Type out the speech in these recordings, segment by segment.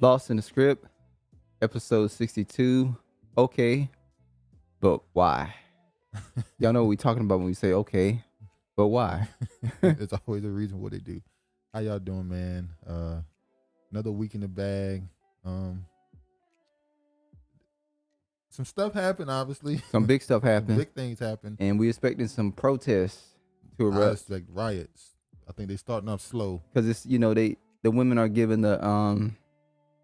Lost in the Script, episode 62. Okay, but why? Y'all know what we talking about when we say okay, but why? It's always a reason what they do. How y'all doing, man? Another week in the bag. Some stuff happened, obviously. Some big stuff happened. Big things happened. And we expecting some protests to erupt. I expect riots. I think they starting off slow. Because it's, the women are giving the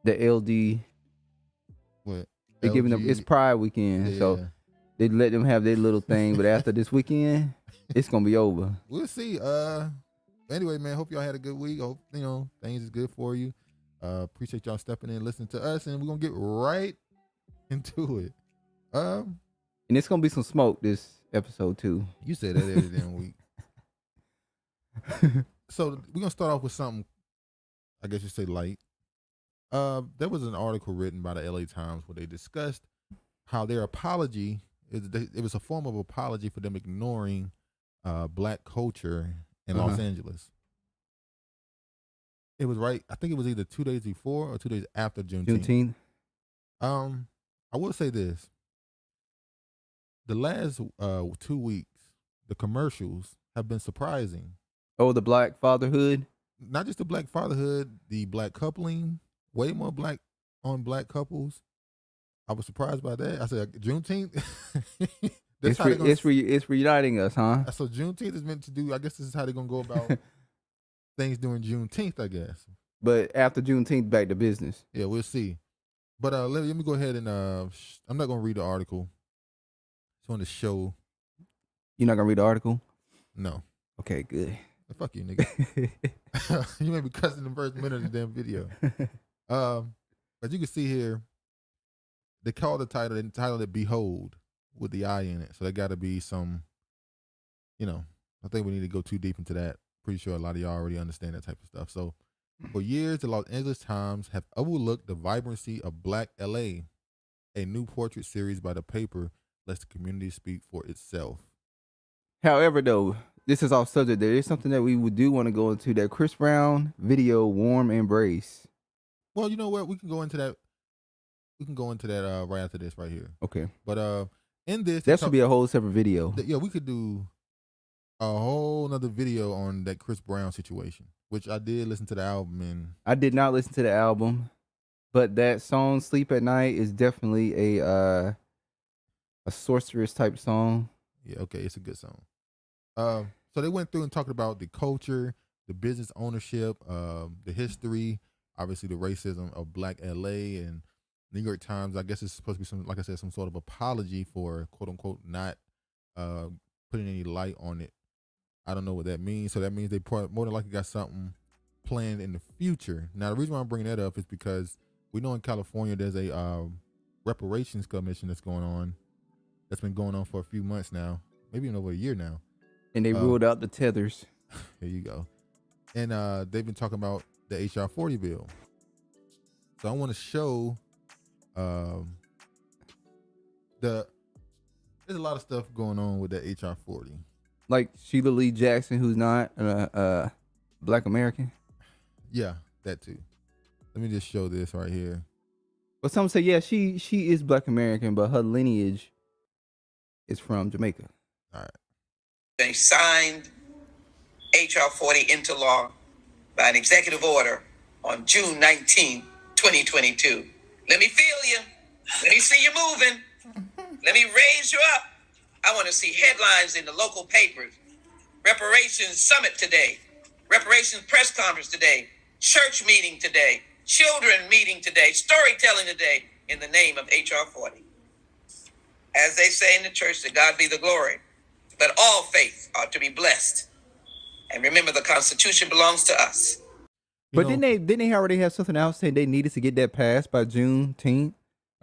LD. What? They're giving them, it's Pride weekend, Yeah. so they let them have their little thing. But after this weekend, it's gonna be over. We'll see. Anyway, man, hope y'all had a good week. Hope things is good for you. Appreciate y'all stepping in, listening to us, and we're gonna get right into it. And it's gonna be some smoke this episode too. You say that every damn week. So we're gonna start off with something, I guess you say light. There was an article written by the LA Times where they discussed how their apology it was a form of apology for them ignoring black culture in Los Angeles. It was right. I think it was either 2 days before or 2 days after Juneteenth. I will say this: the last 2 weeks, the commercials have been surprising. Oh, the black fatherhood. Not just the black fatherhood, the black coupling. Way more black on black couples. I was surprised by that. I said Juneteenth. It's reuniting us, huh? So Juneteenth is meant to do. I guess this is how they're gonna go about things during Juneteenth, I guess. But after Juneteenth, back to business. Yeah, we'll see. But let me go ahead and I'm not gonna read the article. It's on the show. You're not gonna read the article? No. Okay, good. Fuck you, nigga. You may be cussing the first minute of the damn video. As you can see here, they call the title, they titled it "Behold" with the I in it. So there got to be some, I think we need to go too deep into that. Pretty sure a lot of y'all already understand that type of stuff. So for years, the Los Angeles Times have overlooked the vibrancy of Black LA. A new portrait series by the paper lets the community speak for itself. However, though, this is off subject. There is something that we do want to go into, that Chris Brown video, "Warm Embrace." Well, you know what? We can go into that. We can go into that right after this, right here. Okay. But in this, that should be a whole separate video. Yeah, we could do a whole nother video on that Chris Brown situation, which I did listen to the album, and I did not listen to the album, but that song "Sleep at Night" is definitely a sorceress type song. Yeah, okay, it's a good song. So they went through and talked about the culture, the business ownership, the history, obviously the racism of Black LA, and New York Times. I guess it's supposed to be some, like I said, some sort of apology for quote unquote not putting any light on it. I don't know what that means. So that means they more than likely got something planned in the future. Now the reason why I'm bringing that up is because we know in California there's a reparations commission that's going on. That's been going on for a few months now, maybe even over a year now. And they ruled out the tethers. Here you go. And they've been talking about the HR40 bill. So I want to show there's a lot of stuff going on with the HR40. Like Sheila Lee Jackson, who's not Black American. Yeah, that too. Let me just show this right here. But some say, yeah, she is Black American, but her lineage is from Jamaica. All right. They signed HR40 into law by an executive order on June 19, 2022. Let me feel you. Let me see you moving. Let me raise you up. I want to see headlines in the local papers. Reparations summit today. Reparations press conference today. Church meeting today. Children meeting today. Storytelling today in the name of HR40. As they say in the church, to God be the glory. But all faith ought to be blessed. And remember, the Constitution belongs to us. But didn't they already have something else saying they needed to get that passed by Juneteenth?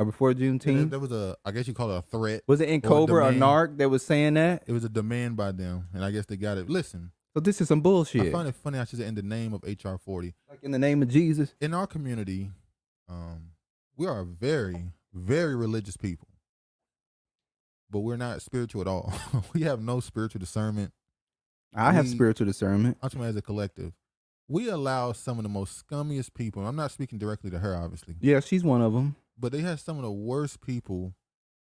or before Juneteenth? There was I guess you call it a threat. Was it in Cobra or demand. NARC that was saying that? It was a demand by them, and I guess they got it. Listen. So this is some bullshit. I find it funny I should say in the name of HR40. Like in the name of Jesus. In our community, we are very, very religious people. But we're not spiritual at all. We have no spiritual discernment. I have spiritual discernment. I'm talking as a collective. We allow some of the most scummiest people. I'm not speaking directly to her, obviously. Yeah, she's one of them. But they have some of the worst people.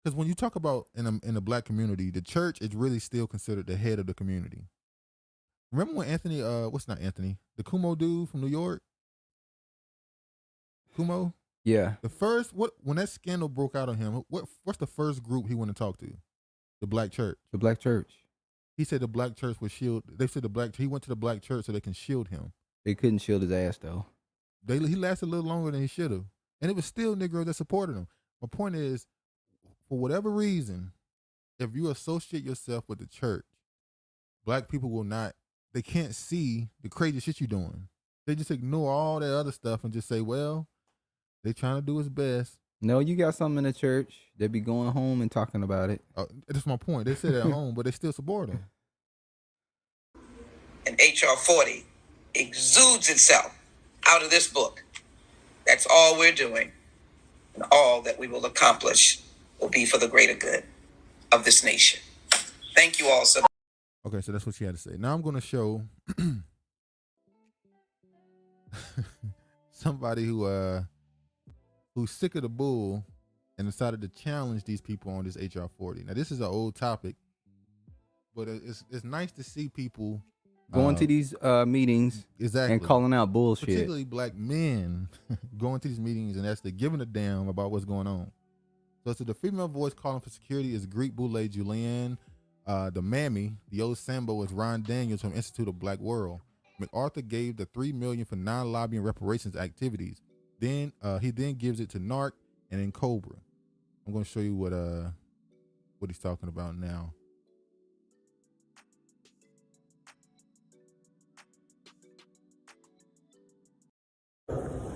Because when you talk about in the black community, the church is really still considered the head of the community. Remember when Anthony, the Kumo dude from New York? Kumo? Yeah. When that scandal broke out on him, what's the first group he went to talk to? The black church. The black church. He said the black church would shield. They said he went to the black church so they can shield him. They couldn't shield his ass though. He lasted a little longer than he should have, and it was still Negroes that supported him. My point is, for whatever reason, if you associate yourself with the church, black people will not. They can't see the crazy shit you're doing. They just ignore all that other stuff and just say, well, they trying to do his best. No, you got something in the church. They be going home and talking about it. That's my point. They sit at home, but they still support him. And HR40 exudes itself out of this book. That's all we're doing. And all that we will accomplish will be for the greater good of this nation. Thank you all so much. Okay, so that's what she had to say. Now I'm going to show somebody who's sick of the bull and decided to challenge these people on this HR40. Now, this is an old topic, but it's nice to see people going to these meetings and calling out bullshit. Particularly black men going to these meetings and actually giving a damn about what's going on. So the female voice calling for security is Greek Boule Julianne. The mammy, the old Sambo, is Ron Daniels from Institute of Black World. MacArthur gave the $3 million for non-lobbying reparations activities. Then he gives it to NARC and then Cobra. I'm going to show you what he's talking about now.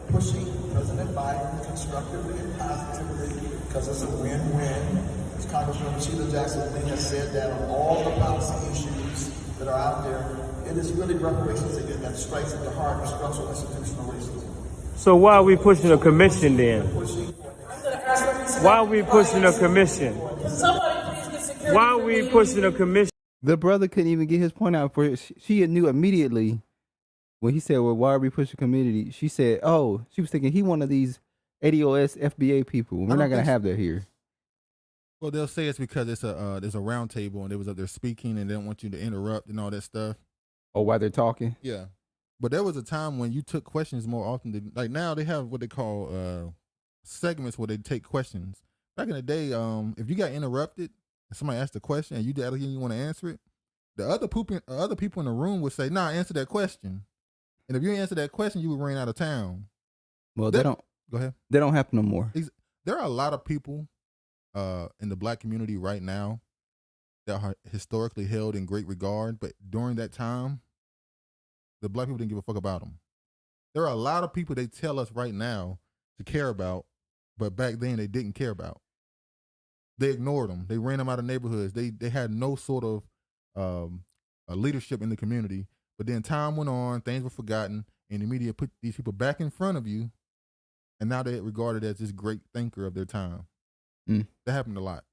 Pushing President Biden constructively and positively because it's a win-win. As Congresswoman Sheila Jackson Lee has said that on all the policy issues that are out there, it is really reparations again that strikes at the heart of structural institutional racism. So why are we pushing a commission then? Why are we pushing a commission? Why are we pushing a commission? The brother couldn't even get his point out for it. She knew immediately when he said, well, why are we pushing community? She said, oh, she was thinking he one of these ADOS FBA people. We're not going to have that here. Well, they'll say it's because there's a round table and they was up there speaking and they don't want you to interrupt and all that stuff. Oh, while they're talking? Yeah. But there was a time when you took questions more often than, like now they have what they call segments where they take questions. Back in the day, if you got interrupted and somebody asked a question and you want to answer it, the other people in the room would say, nah, answer that question. And if you answer that question, you would run out of town. Well, they don't. Go ahead. They don't happen no more. There are a lot of people in the black community right now that are historically held in great regard, but during that time, the black people didn't give a fuck about them. There are a lot of people they tell us right now to care about, but back then they didn't care about. They ignored them. They ran them out of neighborhoods. They had no sort of leadership in the community. But then time went on, things were forgotten, and the media put these people back in front of you, and now they're regarded as this great thinker of their time. That happened a lot.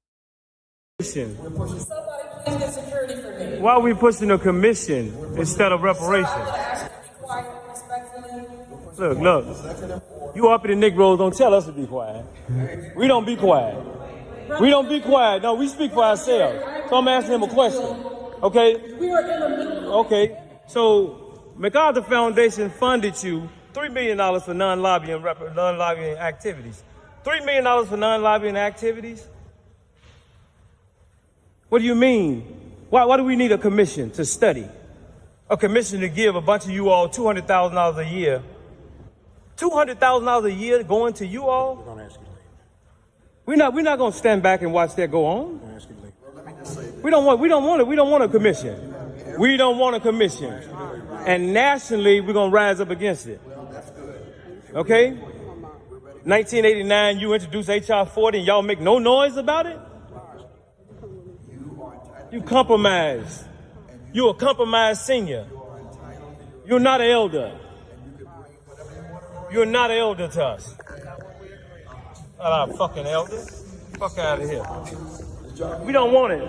Why are we pushing a commission instead of reparations? Look. You up in the Negroes don't tell us to be quiet. We don't be quiet. We don't be quiet. No, we speak for ourselves. So I'm asking him a question. Okay? Okay. So MacArthur Foundation funded you $3 million for non-lobbying activities. $3 million for non-lobbying activities? What do you mean? Why do we need a commission to study? A commission to give a bunch of you all $200,000 a year. $200,000 a year going to you all? We're going to ask you later. We're not going to stand back and watch that go on. We're going to ask you later. Let me just say this. We don't want a commission. We don't want a commission. And nationally, we're going to rise up against it. Well, that's good. Okay? We're ready 1989, you introduced HR40 and y'all make no noise about it? You compromised. You a compromised senior. You're not an elder. You're not an elder to us. Not a fucking elder. Fuck out of here. We don't want it.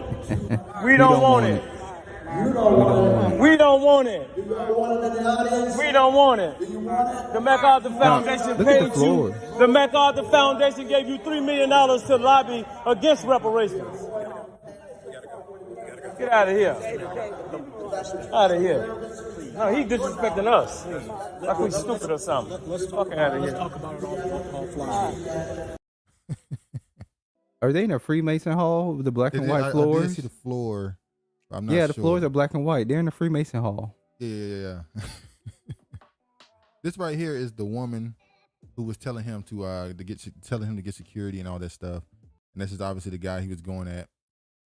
We don't want it. We don't want it. We don't want it. The MacArthur Foundation paid you. The MacArthur Foundation gave you $3 million to lobby against reparations. Get out of here. Out of here. No, he's disrespecting us. Like we stupid or something. Let's fucking out of here. Talk about it offline. Are they in a Freemason hall with the black and white I floors? did see the floor. But I'm not Yeah, sure. the floors are black and white. They're in the Freemason hall. Yeah. This right here is the woman who was telling him to get security and all that stuff. And this is obviously the guy he was going at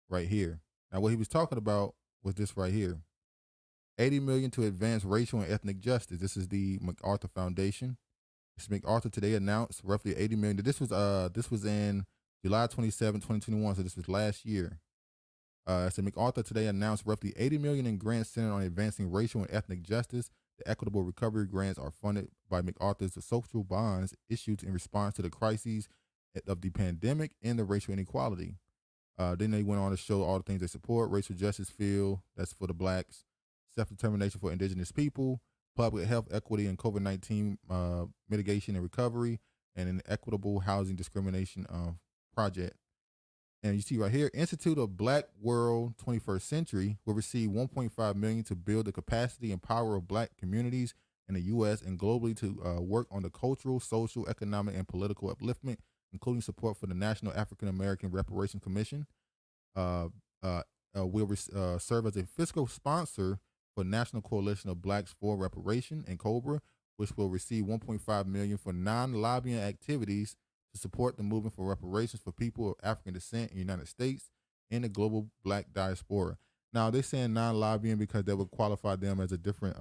right here. Now, what he was talking about was this right here. $80 million to advance racial and ethnic justice. This is the MacArthur Foundation. This MacArthur today announced roughly $80 million. This was in July 27, 2021, so this was last year. So MacArthur today announced roughly $80 million in grants centered on advancing racial and ethnic justice. The equitable recovery grants are funded by MacArthur's social bonds issued in response to the crises of the pandemic and the racial inequality. Then they went on to show all the things they support: racial justice field, that's for the blacks; self-determination for indigenous people; public health equity and COVID-19 mitigation and recovery; and an equitable housing discrimination project. And you see right here, Institute of Black World 21st Century will receive $1.5 million to build the capacity and power of black communities in the U.S. and globally to work on the cultural, social, economic, and political upliftment, including support for the National African American Reparations Commission. Will serve as a fiscal sponsor for National Coalition of Blacks for Reparation and COBRA, which will receive $1.5 million for non-lobbying activities to support the movement for reparations for people of African descent in the United States and the global black diaspora. Now, they're saying non-lobbying because that would qualify them as a different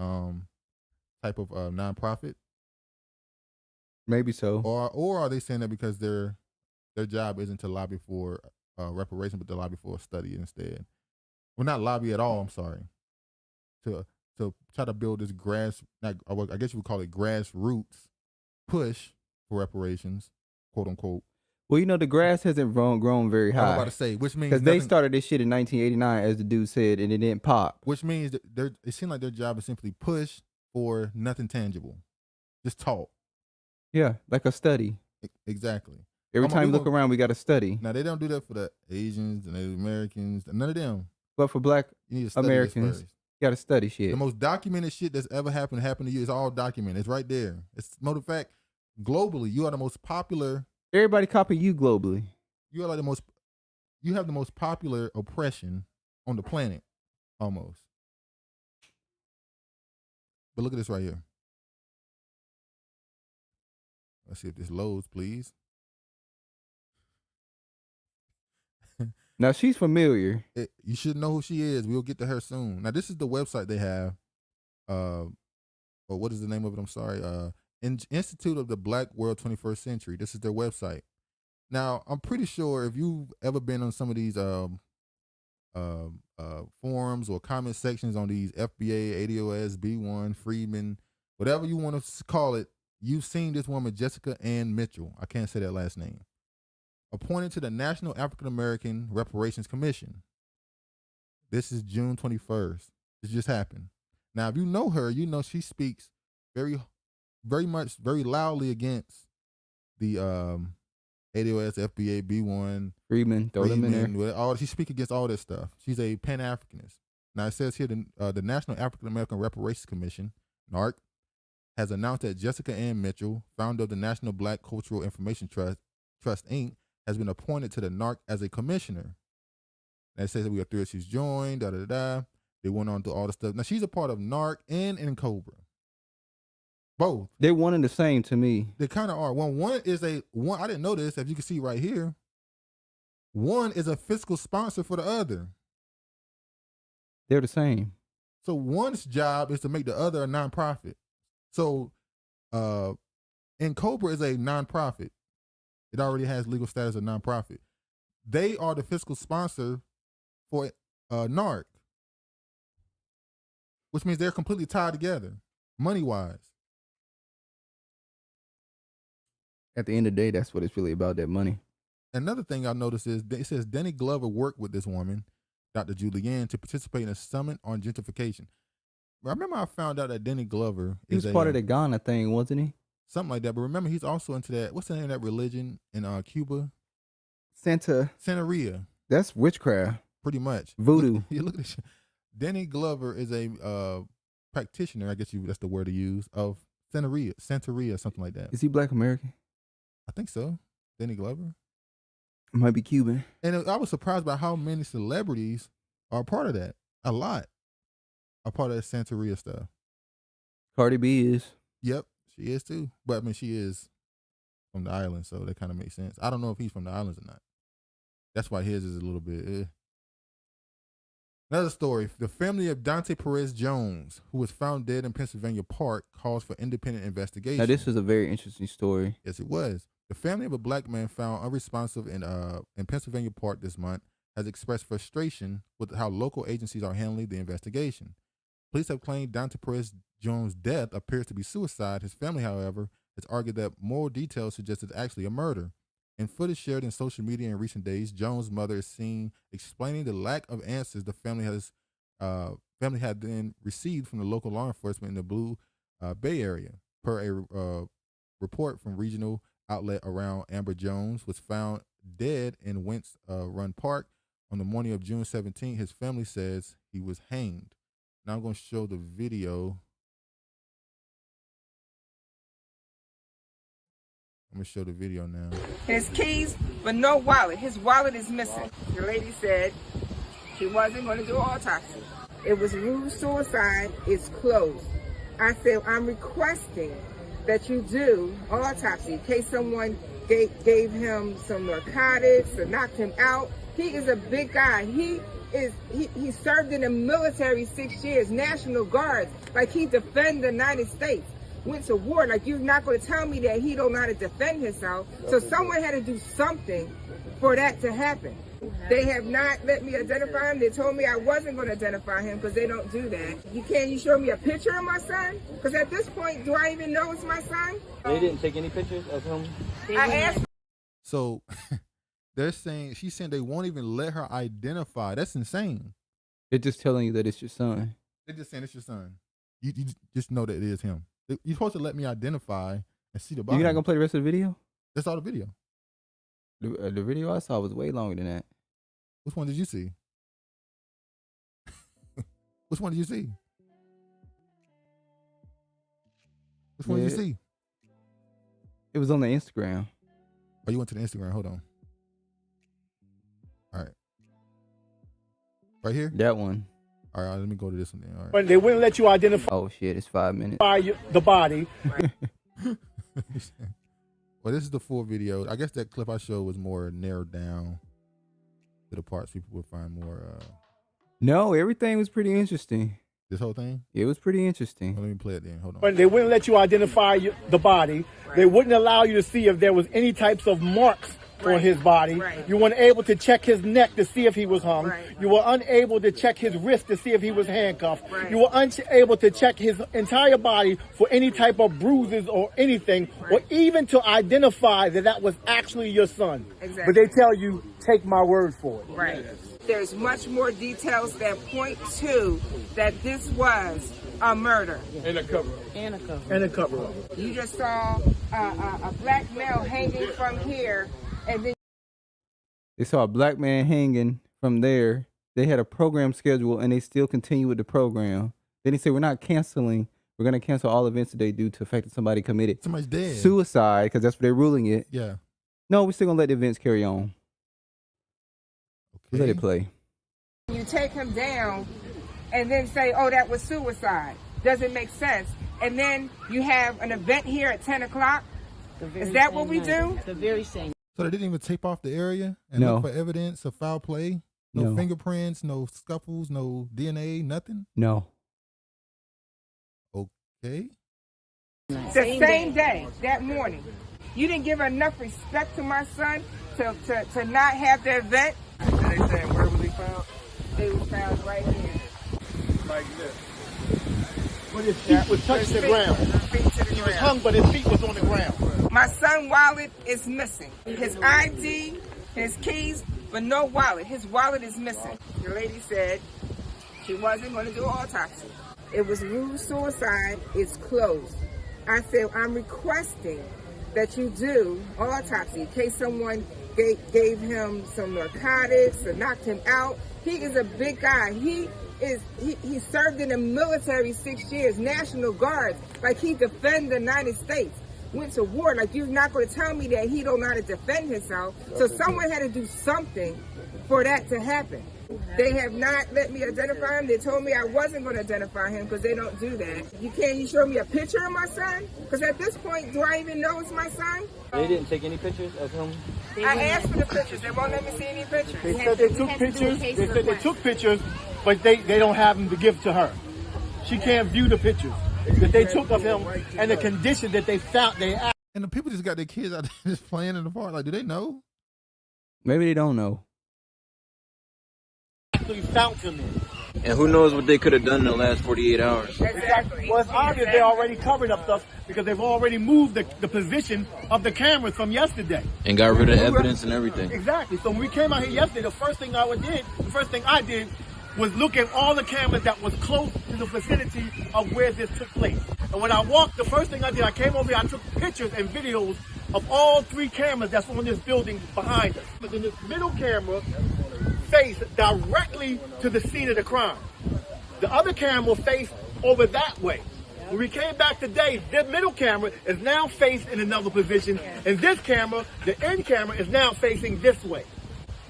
type of nonprofit. Maybe so. Or are they saying that because their job isn't to lobby for reparation, but to lobby for a study instead? Well, not lobby at all, I'm sorry. To try to build this I guess you would call it grassroots push for reparations, quote unquote. Well, you know, the grass hasn't grown very high. I was about to say, which means because they started this shit in 1989, as the dude said, and it didn't pop. Which means that it seems like their job is simply push for nothing tangible, just talk. Yeah, like a study. Exactly. Every time you look around, we got to study. Now, they don't do that for the Asians and Native Americans, none of them. But for black you need to study Americans, you got to study shit. The most documented shit that's ever happened to you. It's all documented. It's right there. It's matter of fact, globally, you are the most popular. Everybody copy you globally. You are like you have the most popular oppression on the planet, almost. But look at this right here. Let's see if this loads, please. Now, she's familiar. You should know who she is. We'll get to her soon. Now, this is the website they have. Or what is the name of it? I'm sorry. Institute of the Black World 21st Century. This is their website. Now, I'm pretty sure if you've ever been on some of these forums or comment sections on these FBA, ADOS, B1, Freedmen, whatever you want to call it, you've seen this woman, Jessica Ann Mitchell. I can't say that last name. Appointed to the National African American Reparations Commission. This is June 21st. This just happened. Now, if you know her, you know she speaks very loudly against the ADOS, FBA, B1, Freedmen, throw them in there. She speaks against all that stuff. She's a Pan-Africanist. Now, it says here the National African American Reparations Commission, NARC, has announced that Jessica Ann Mitchell, founder of the National Black Cultural Information Trust, Inc., has been appointed to the NARC as a commissioner. And it says that we got three. She's joined, They went on through all the stuff. Now, she's a part of NARC and COBRA. Both. They're one and the same to me. They kind of are. One is I didn't know this, if you can see right here. One is a fiscal sponsor for the other. They're the same. So one's job is to make the other a nonprofit. So And Cobra is a nonprofit. It already has legal status of nonprofit. They are the fiscal sponsor for NARC, which means they're completely tied together, money-wise. At the end of the day, that's what it's really about, that money. Another thing I noticed is it says Danny Glover worked with this woman, Dr. Julianne, to participate in a summit on gentrification. I remember I found out that Danny Glover He was part of the Ghana thing, wasn't he? something like that. But remember, he's also into that. What's the name of that religion in Cuba? Santeria. That's witchcraft. Pretty much. Voodoo. Look at this. Danny Glover is a practitioner, I guess that's the word to use, of Santeria, something like that. Is he Black American? I think so. Danny Glover. Might be Cuban. And I was surprised by how many celebrities are a part of that. A lot are part of that Santeria stuff. Cardi B is. Yep, she is too. But I mean, she is from the island, so that kind of makes sense. I don't know if he's from the islands or not. That's why his is a little bit. Another story. The family of Donte Perez Jones, who was found dead in Pennsylvania Park, calls for independent investigation. Now, this was a very interesting story. Yes, it was. The family of a black man found unresponsive in Pennsylvania Park this month has expressed frustration with how local agencies are handling the investigation. Police have claimed Donte Perez Jones' death appears to be suicide. His family, however, has argued that more details suggest it's actually a murder. In footage shared in social media in recent days, Jones' mother is seen explaining the lack of answers the family had then received from the local law enforcement in the Blue Bay Area. Per a report from regional outlet around, Amber Jones was found dead in Wentz Run Park on the morning of June 17th. His family says he was hanged. Now I'm going to show the video. I'm going to show the video now. His keys, but no wallet. His wallet is missing. The lady said she wasn't going to do an autopsy. It was ruled suicide. It's closed. I said, I'm requesting that you do an autopsy in case someone gave him some narcotics or knocked him out. He is a big guy. He served in the military 6 years, National Guard. Like, he defended the United States. Went to war. Like, you're not going to tell me that he don't know how to defend himself. So someone had to do something for that to happen. They have not let me identify him. They told me I wasn't going to identify him because they don't do that. You show me a picture of my son? Because at this point, do I even know it's my son? They didn't take any pictures of him? I asked. So she's saying they won't even let her identify. That's insane. They're just telling you that it's your son. They're just saying it's your son. You just know that it is him. You're supposed to let me identify and see the body. You're not going to play the rest of the video? That's all the video. The video I saw was way longer than that. Which one did you see? Which one did you see? Which one did you see? It was on the Instagram. Oh, you went to the Instagram. Hold on. All right. Right here? That one. All right, let me go to this one then. All right. But they wouldn't let you identify Oh, shit. It's 5 minutes. the body. Well, this is the full video. I guess that clip I showed was more narrowed down to the parts people would find more. No, everything was pretty interesting. This whole thing? It was pretty interesting. Well, let me play it then. Hold on. But they wouldn't let you identify the body. They wouldn't allow you to see if there was any types of marks on his body. Right. You weren't able to check his neck to see if he was hung. Right. You were unable to check his wrist to see if he was handcuffed. Right. You were unable to check his entire body for any type of bruises or anything, or even to identify that was actually your son. Exactly. But they tell you, take my word for it. Right. There's much more details that point to that this was a murder. And a cover-up. You just saw a black male hanging from here, and then They saw a black man hanging from there. They had a program schedule, and they still continue with the program. Then they said, we're not canceling. We're going to cancel all events today due to the fact that somebody committed Somebody's dead. suicide, because that's what they're ruling it. Yeah. No, we're still going to let the events carry on. Okay. Let it play. you take him down and then say, oh, that was suicide. Doesn't make sense. And then you have an event here at 10 o'clock. Is that what we do? The very same. So they didn't even tape off the area and No. look for evidence of foul play? No, No. fingerprints, no scuffles, no DNA, nothing? No. Okay. The same day, that morning. You didn't give enough respect to my son to not have the event. They saying where was he found? They was found right here. Like this. But his feet was touching the ground. He was hung, but his feet was on the ground. My son's wallet is missing. His ID, his keys, but no wallet. His wallet is missing. The lady said she wasn't going to do an autopsy. It was ruse suicide. It's closed. I said, I'm requesting that you do autopsy in case someone gave him some narcotics or knocked him out. He is a big guy. He served in the military 6 years, National Guard. Like, he defended the United States. Went to war. Like, you're not going to tell me that he don't know how to defend himself. So someone had to do something for that to happen. They have not let me identify him. They told me I wasn't going to identify him because they don't do that. You show me a picture of my son? Because at this point, do I even know it's my son? They didn't take any pictures of him? I asked for the pictures. They won't let me see any pictures. They said they took pictures. They said they took pictures, but they don't have them to give to her. She can't view the pictures that they took of him and the condition that they found. And the people just got their kids out there just playing in the park. Like, do they know? Maybe they don't know. Actually found him in. And who knows what they could have done in the last 48 hours. Exactly. Well, it's obvious they already covered up stuff because they've already moved the position of the cameras from yesterday. And got rid of evidence and everything. Exactly. So when we came out here yesterday, the first thing I did was look at all the cameras that was close to the vicinity of where this took place. And when I walked, the first thing I did, I came over here, I took pictures and videos of all 3 cameras that's on this building behind us. But then this middle camera faced directly to the scene of the crime. The other camera faced over that way. When we came back today, this middle camera is now faced in another position, and this camera, the end camera, is now facing this way.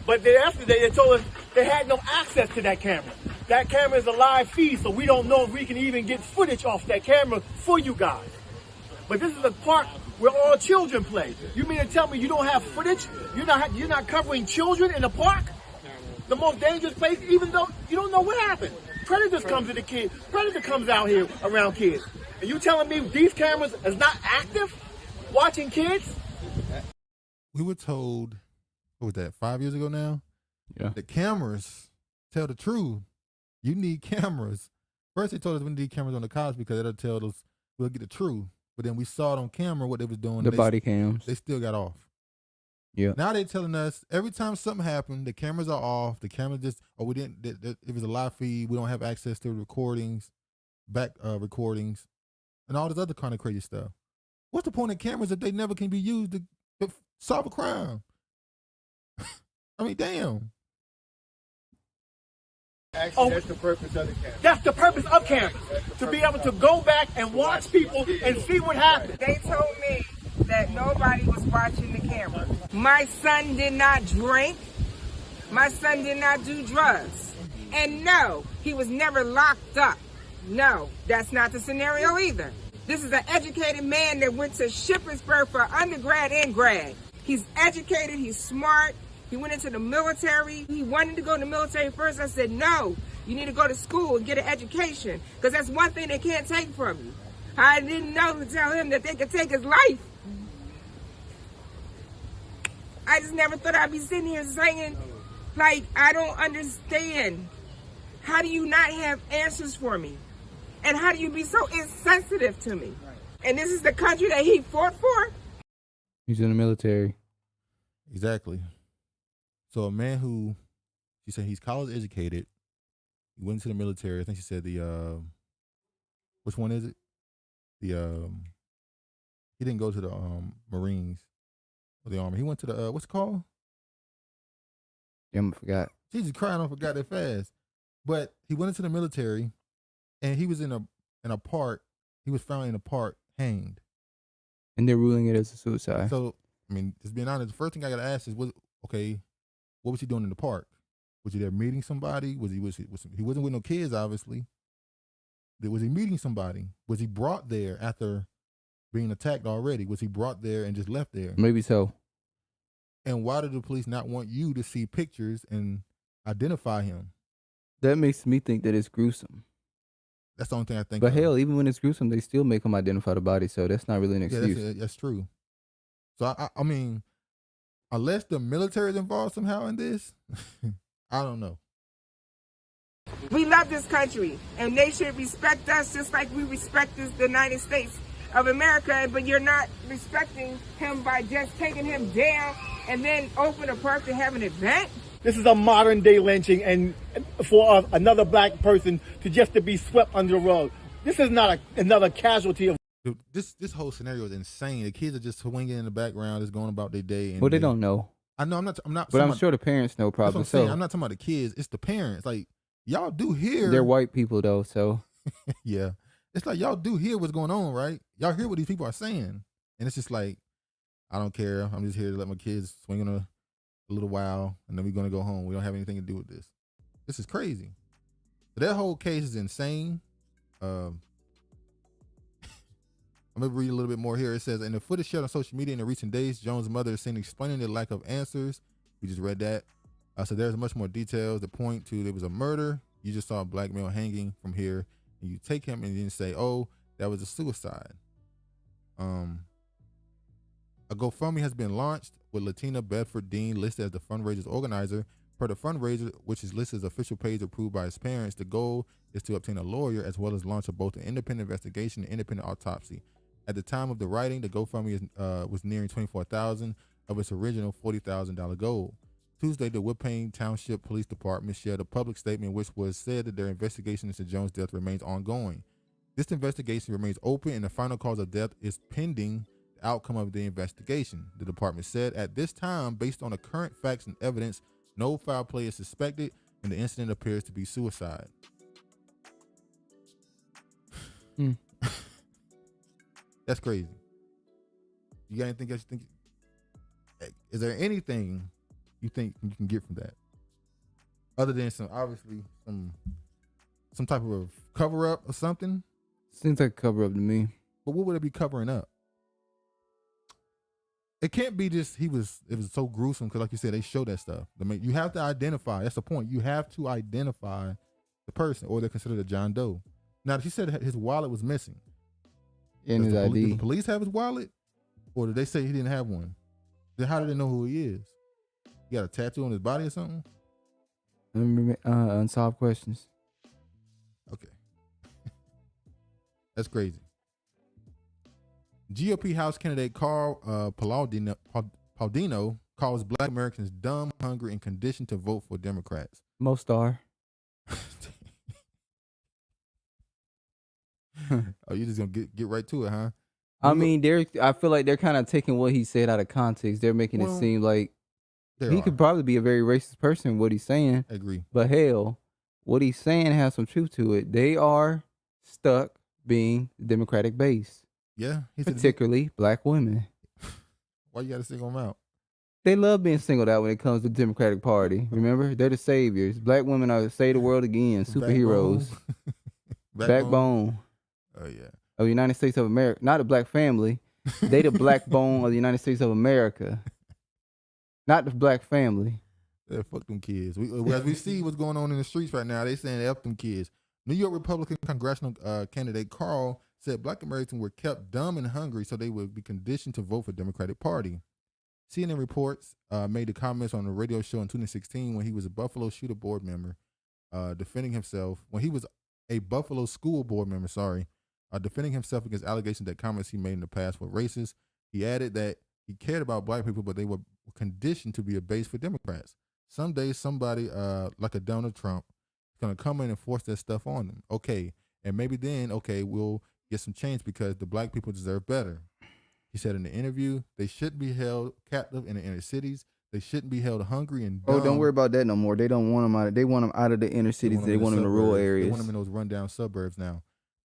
But yesterday they told us they had no access to that camera. That camera is a live feed, so we don't know if we can even get footage off that camera for you guys. But this is a park where all children play. You mean to tell me you don't have footage? You're not covering children in the park? The most dangerous place, even though you don't know what happened. Predators come to the kids. Predator comes out here around kids. And you telling me these cameras is not active watching kids? We were told, what was that, 5 years ago now? Yeah. The cameras tell the truth. You need cameras. First they told us we need cameras on the cops because it'll tell us we'll get the truth. But then we saw it on camera what they was doing. The body cams. They still got off. Yeah. Now they telling us every time something happened, the cameras are off. The camera just, we didn't. It was a live feed. We don't have access to recordings, back recordings, and all this other kind of crazy stuff. What's the point of cameras if they never can be used to solve a crime? I mean, damn. Actually, that's the purpose of the camera. That's the purpose of cameras. To be able to go back and watch people and see what happened. They told me that nobody was watching the camera. My son did not drink. My son did not do drugs. And no, he was never locked up. No, that's not the scenario either. This is an educated man that went to Shippensburg for undergrad and grad. He's educated, he's smart. He went into the military. He wanted to go to the military first. I said, no, you need to go to school and get an education because that's one thing they can't take from you. I didn't know to tell him that they could take his life. I just never thought I'd be sitting here saying, like, I don't understand. How do you not have answers for me? And how do you be so insensitive to me? And this is the country that he fought for? He's in the military. Exactly. So a man who, she said he's college educated, he went into the military. I think she said which one is it? He didn't go to the Marines or the Army. He went to the, what's it called? Yeah, I forgot. Jesus Christ, I forgot that fast. But he went into the military and he was in a park. He was found in a park hanged. And they're ruling it as a suicide. So, I mean, just being honest, the first thing I got to ask is, what was he doing in the park? Was he there meeting somebody? He wasn't with no kids, obviously. Was he meeting somebody? Was he brought there after being attacked already? Was he brought there and just left there? Maybe so. And why did the police not want you to see pictures and identify him? That makes me think that it's gruesome. That's the only thing I think. But hell, even when it's gruesome, they still make them identify the body, so that's not really an Yeah, excuse. that's true. So I mean, unless the military is involved somehow in this, I don't know. We love this country, and they should respect us just like we respect the United States of America. But you're not respecting him by just taking him down and then open a park to have an event. This is a modern day lynching, and for another black person to be swept under the rug. This is not another casualty of. Dude, this whole scenario is insane. The kids are just swinging in the background, just going about their day. Well, they don't know. I know. I'm not. But I'm sure the parents know probably. That's what I'm saying. I'm not talking about the kids. It's the parents. Like, y'all do hear. They're white people though, so. Yeah, it's like y'all do hear what's going on, right? Y'all hear what these people are saying, and it's just like, I don't care. I'm just here to let my kids swing in a little while, and then we're gonna go home. We don't have anything to do with this. This is crazy. So that whole case is insane. I'm going to read a little bit more here. It says, in the footage shared on social media in the recent days, Jones' mother is seen explaining the lack of answers. We just read that. So there's much more details to point to. There was a murder. You just saw a black male hanging from here, and you take him and then say, oh, that was a suicide. A GoFundMe has been launched with Latina Bedford Dean listed as the fundraiser's organizer. Per the fundraiser, which is listed as official page approved by his parents, the goal is to obtain a lawyer as well as launch of both an independent investigation and independent autopsy. At the time of the writing, the GoFundMe was nearing $24,000 of its original $40,000 goal. Tuesday, the Whippane Township Police Department shared a public statement which was said that their investigation into Jones' death remains ongoing. This investigation remains open and the final cause of death is pending the outcome of the investigation. The department said, at this time, based on the current facts and evidence, no foul play is suspected and the incident appears to be suicide. That's crazy. You got anything else you think? Is there anything you think you can get from that? Other than some type of cover up or something? Seems like a cover up to me. But what would it be covering up? It can't be just it was so gruesome because like you said, they show that stuff. I mean, you have to identify. That's the point. You have to identify the person or they're considered a John Doe. Now, she said his wallet was missing. And his ID. Did the police have his wallet? Or did they say he didn't have one? Then how did they know who he is? He got a tattoo on his body or something? Unsolved questions. Okay. That's crazy. GOP House candidate Carl Paladino calls black Americans dumb, hungry, and conditioned to vote for Democrats. Most are. Oh, you just gonna get right to it, huh? I mean, I feel like they're kind of taking what he said out of context. They're making it seem like he could probably be a very racist person, what he's saying. I agree. But hell, what he's saying has some truth to it. They are stuck being Democratic base. Yeah. Particularly black women. Why you gotta single them out? They love being singled out when it comes to the Democratic Party. Remember? They're the saviors. Black women are save the world again. Superheroes. Backbone. Oh, yeah. Of the United States of America. Not a black family. They the black bone of the United States of America. Not the black family. Yeah, fuck them kids. As we see what's going on in the streets right now, they saying F them kids. New York Republican congressional candidate Carl said black Americans were kept dumb and hungry so they would be conditioned to vote for Democratic Party. CNN reports made the comments on a radio show in 2016 when he was a Buffalo Shooter board member defending himself. When he was a Buffalo school board member, defending himself against allegations that comments he made in the past were racist. He added that he cared about black people, but they were conditioned to be a base for Democrats. Someday somebody like a Donald Trump is going to come in and force that stuff on them. Okay, and maybe then, we'll get some change because the black people deserve better. He said in the interview, they shouldn't be held captive in the inner cities. They shouldn't be held hungry and dumb. Oh, don't worry about that no more. They don't want them out. They want them out of the inner cities. They want them in the rural areas. They want them in those rundown suburbs now.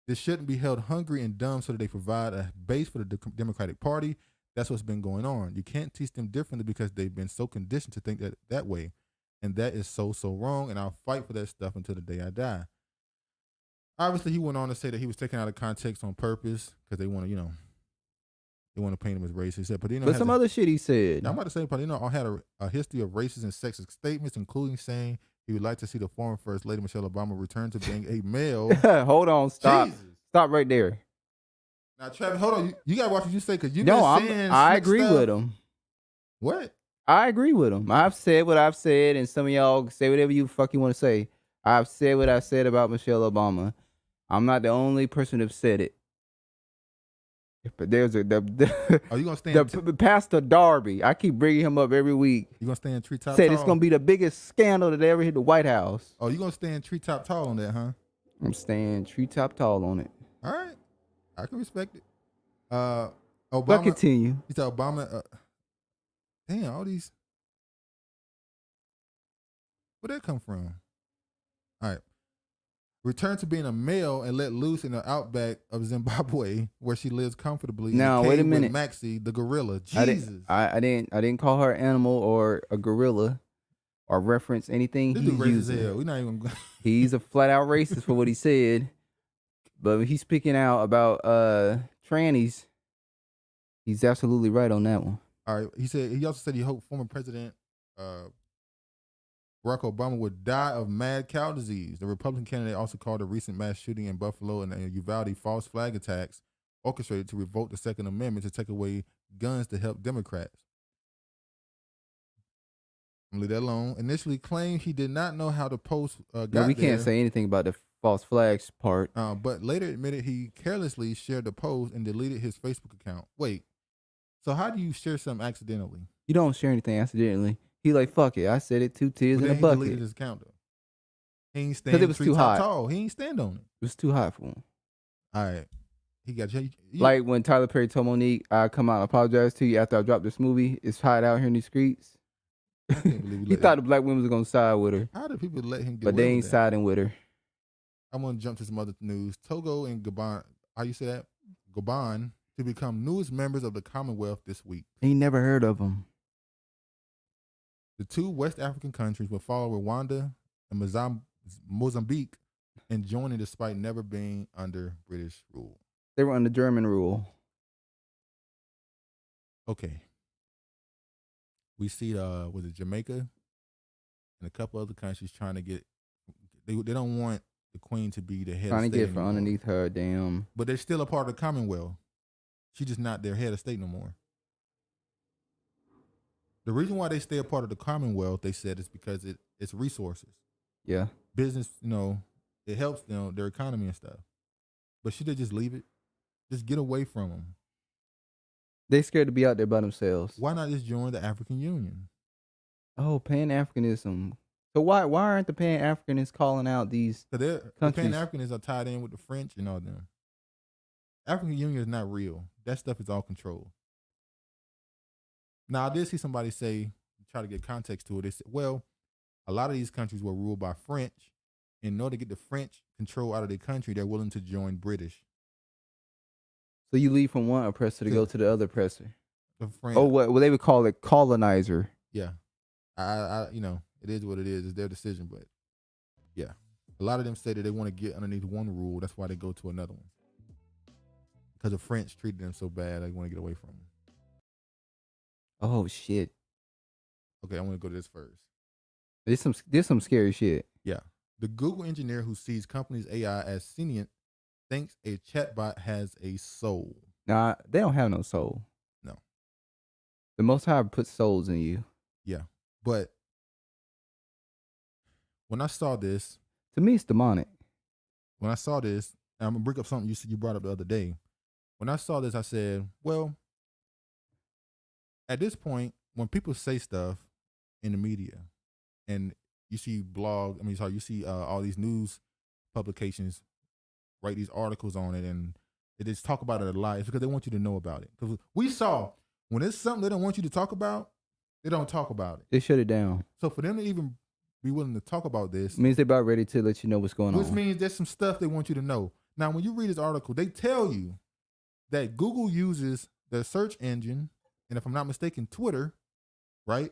They shouldn't be held hungry and dumb so that they provide a base for the Democratic Party. That's what's been going on. You can't teach them differently because they've been so conditioned to think that way. And that is so wrong. And I'll fight for that stuff until the day I die. Obviously, he went on to say that he was taken out of context on purpose because they want to, they want to paint him as racist. He said, but some other shit he said. I'm about to say, Padino had a history of racist and sexist statements, including saying He would like to see the former First Lady Michelle Obama return to being a male. Hold on, stop. Jesus. Stop right there. Now, Travis, hold on. You got to watch what you say because you No, been saying I slick agree stuff. with him. What? I agree with him. I've said what I've said, and some of y'all say whatever you fucking want to say. I've said what I said about Michelle Obama. I'm not the only person who've said it. But there's Are you gonna stand? Pastor Darby. I keep bringing him up every week. You gonna stand treetop Said tall? it's gonna be the biggest scandal that ever hit the White House. Oh, you gonna stand treetop tall on that, huh? I'm staying treetop tall on it. All right, I can respect it. Obama. But continue. He said Obama. Damn, all these. Where'd that come from? All right. Return to being a male and let loose in the outback of Zimbabwe, where she lives comfortably. Now, in a wait a cave with minute. Maxie, the gorilla. Jesus. I didn't call her an animal or a gorilla or reference anything This he's dude racist as using. hell. We're not even. He's a flat out racist for what he said. But when he's speaking out about trannies, he's absolutely right on that one. All right. He also said he hoped former President Barack Obama would die of mad cow disease. The Republican candidate also called a recent mass shooting in Buffalo and Uvalde false flag attacks orchestrated to revoke the Second Amendment to take away guns to help Democrats. I'm gonna leave that alone. Initially claimed he did not know how the post got No, we can't there. say anything about the false flags part. But later admitted he carelessly shared the post and deleted his Facebook account. Wait, so how do you share something accidentally? You don't share anything accidentally. He like, fuck it. I said it, 2 tears But in then a he bucket. deleted his account though. He ain't 'Cause stand it was too treetop hot. tall. He ain't stand on it. It was too hot for him. All right, he got you. Like when Tyler Perry told Monique, I come out and apologize to you after I dropped this movie. It's hot out here in these streets. I can't believe He thought the black women was going to side with her. How do people let him get But away they with ain't that? siding with her. I'm gonna jump to some other news. Togo and Gabon, how you say that? Gabon to become newest members of the Commonwealth this week. Ain't never heard of them. The two West African countries will follow Rwanda and Mozambique in joining despite never being under British rule. They were under German rule. Okay. We see was it Jamaica and a couple other countries trying to get they don't want the Queen to be the head Trying of to state get from anymore. underneath her damn. But they're still a part of the Commonwealth. She's just not their head of state no more. The reason why they stay a part of the Commonwealth, they said, is because it's resources. Yeah. Business, it helps their economy and stuff. But should they just leave it? Just get away from them. They scared to be out there by themselves. Why not just join the African Union? Oh, Pan-Africanism. So why aren't the Pan-Africanists calling out these The countries? Pan-Africanists are tied in with the French and all them. African Union is not real. That stuff is all controlled. Now, I did see somebody try to get context to it. They said, well, a lot of these countries were ruled by French. In order to get the French control out of their country, they're willing to join British. So you leave from one oppressor to go to the other oppressor. The French. Oh, what they would call it colonizer. Yeah. I it is what it is. It's their decision, but yeah. A lot of them say that they want to get underneath one rule. That's why they go to another one. Because the French treated them so bad, they want to get away from them. Oh shit. Okay, I want to go to this first. There's some scary shit. Yeah. The Google engineer who sees companies' AI as sentient thinks a chatbot has a soul. Nah, they don't have no soul. No. The Most High puts souls in you. Yeah. But when I saw this, to me, it's demonic. When I saw this, and I'm going to bring up something you brought up the other day. When I saw this, I said, well, at this point, when people say stuff in the media and you see you see all these news publications write these articles on it and they just talk about it a lot, it's because they want you to know about it. Because we saw when it's something they don't want you to talk about, they don't talk about it. They shut it down. So for them to even be willing to talk about this means they're about ready to let you know what's going on. Which means there's some stuff they want you to know. Now, when you read this article, they tell you that Google uses the search engine, and if I'm not mistaken, Twitter, right,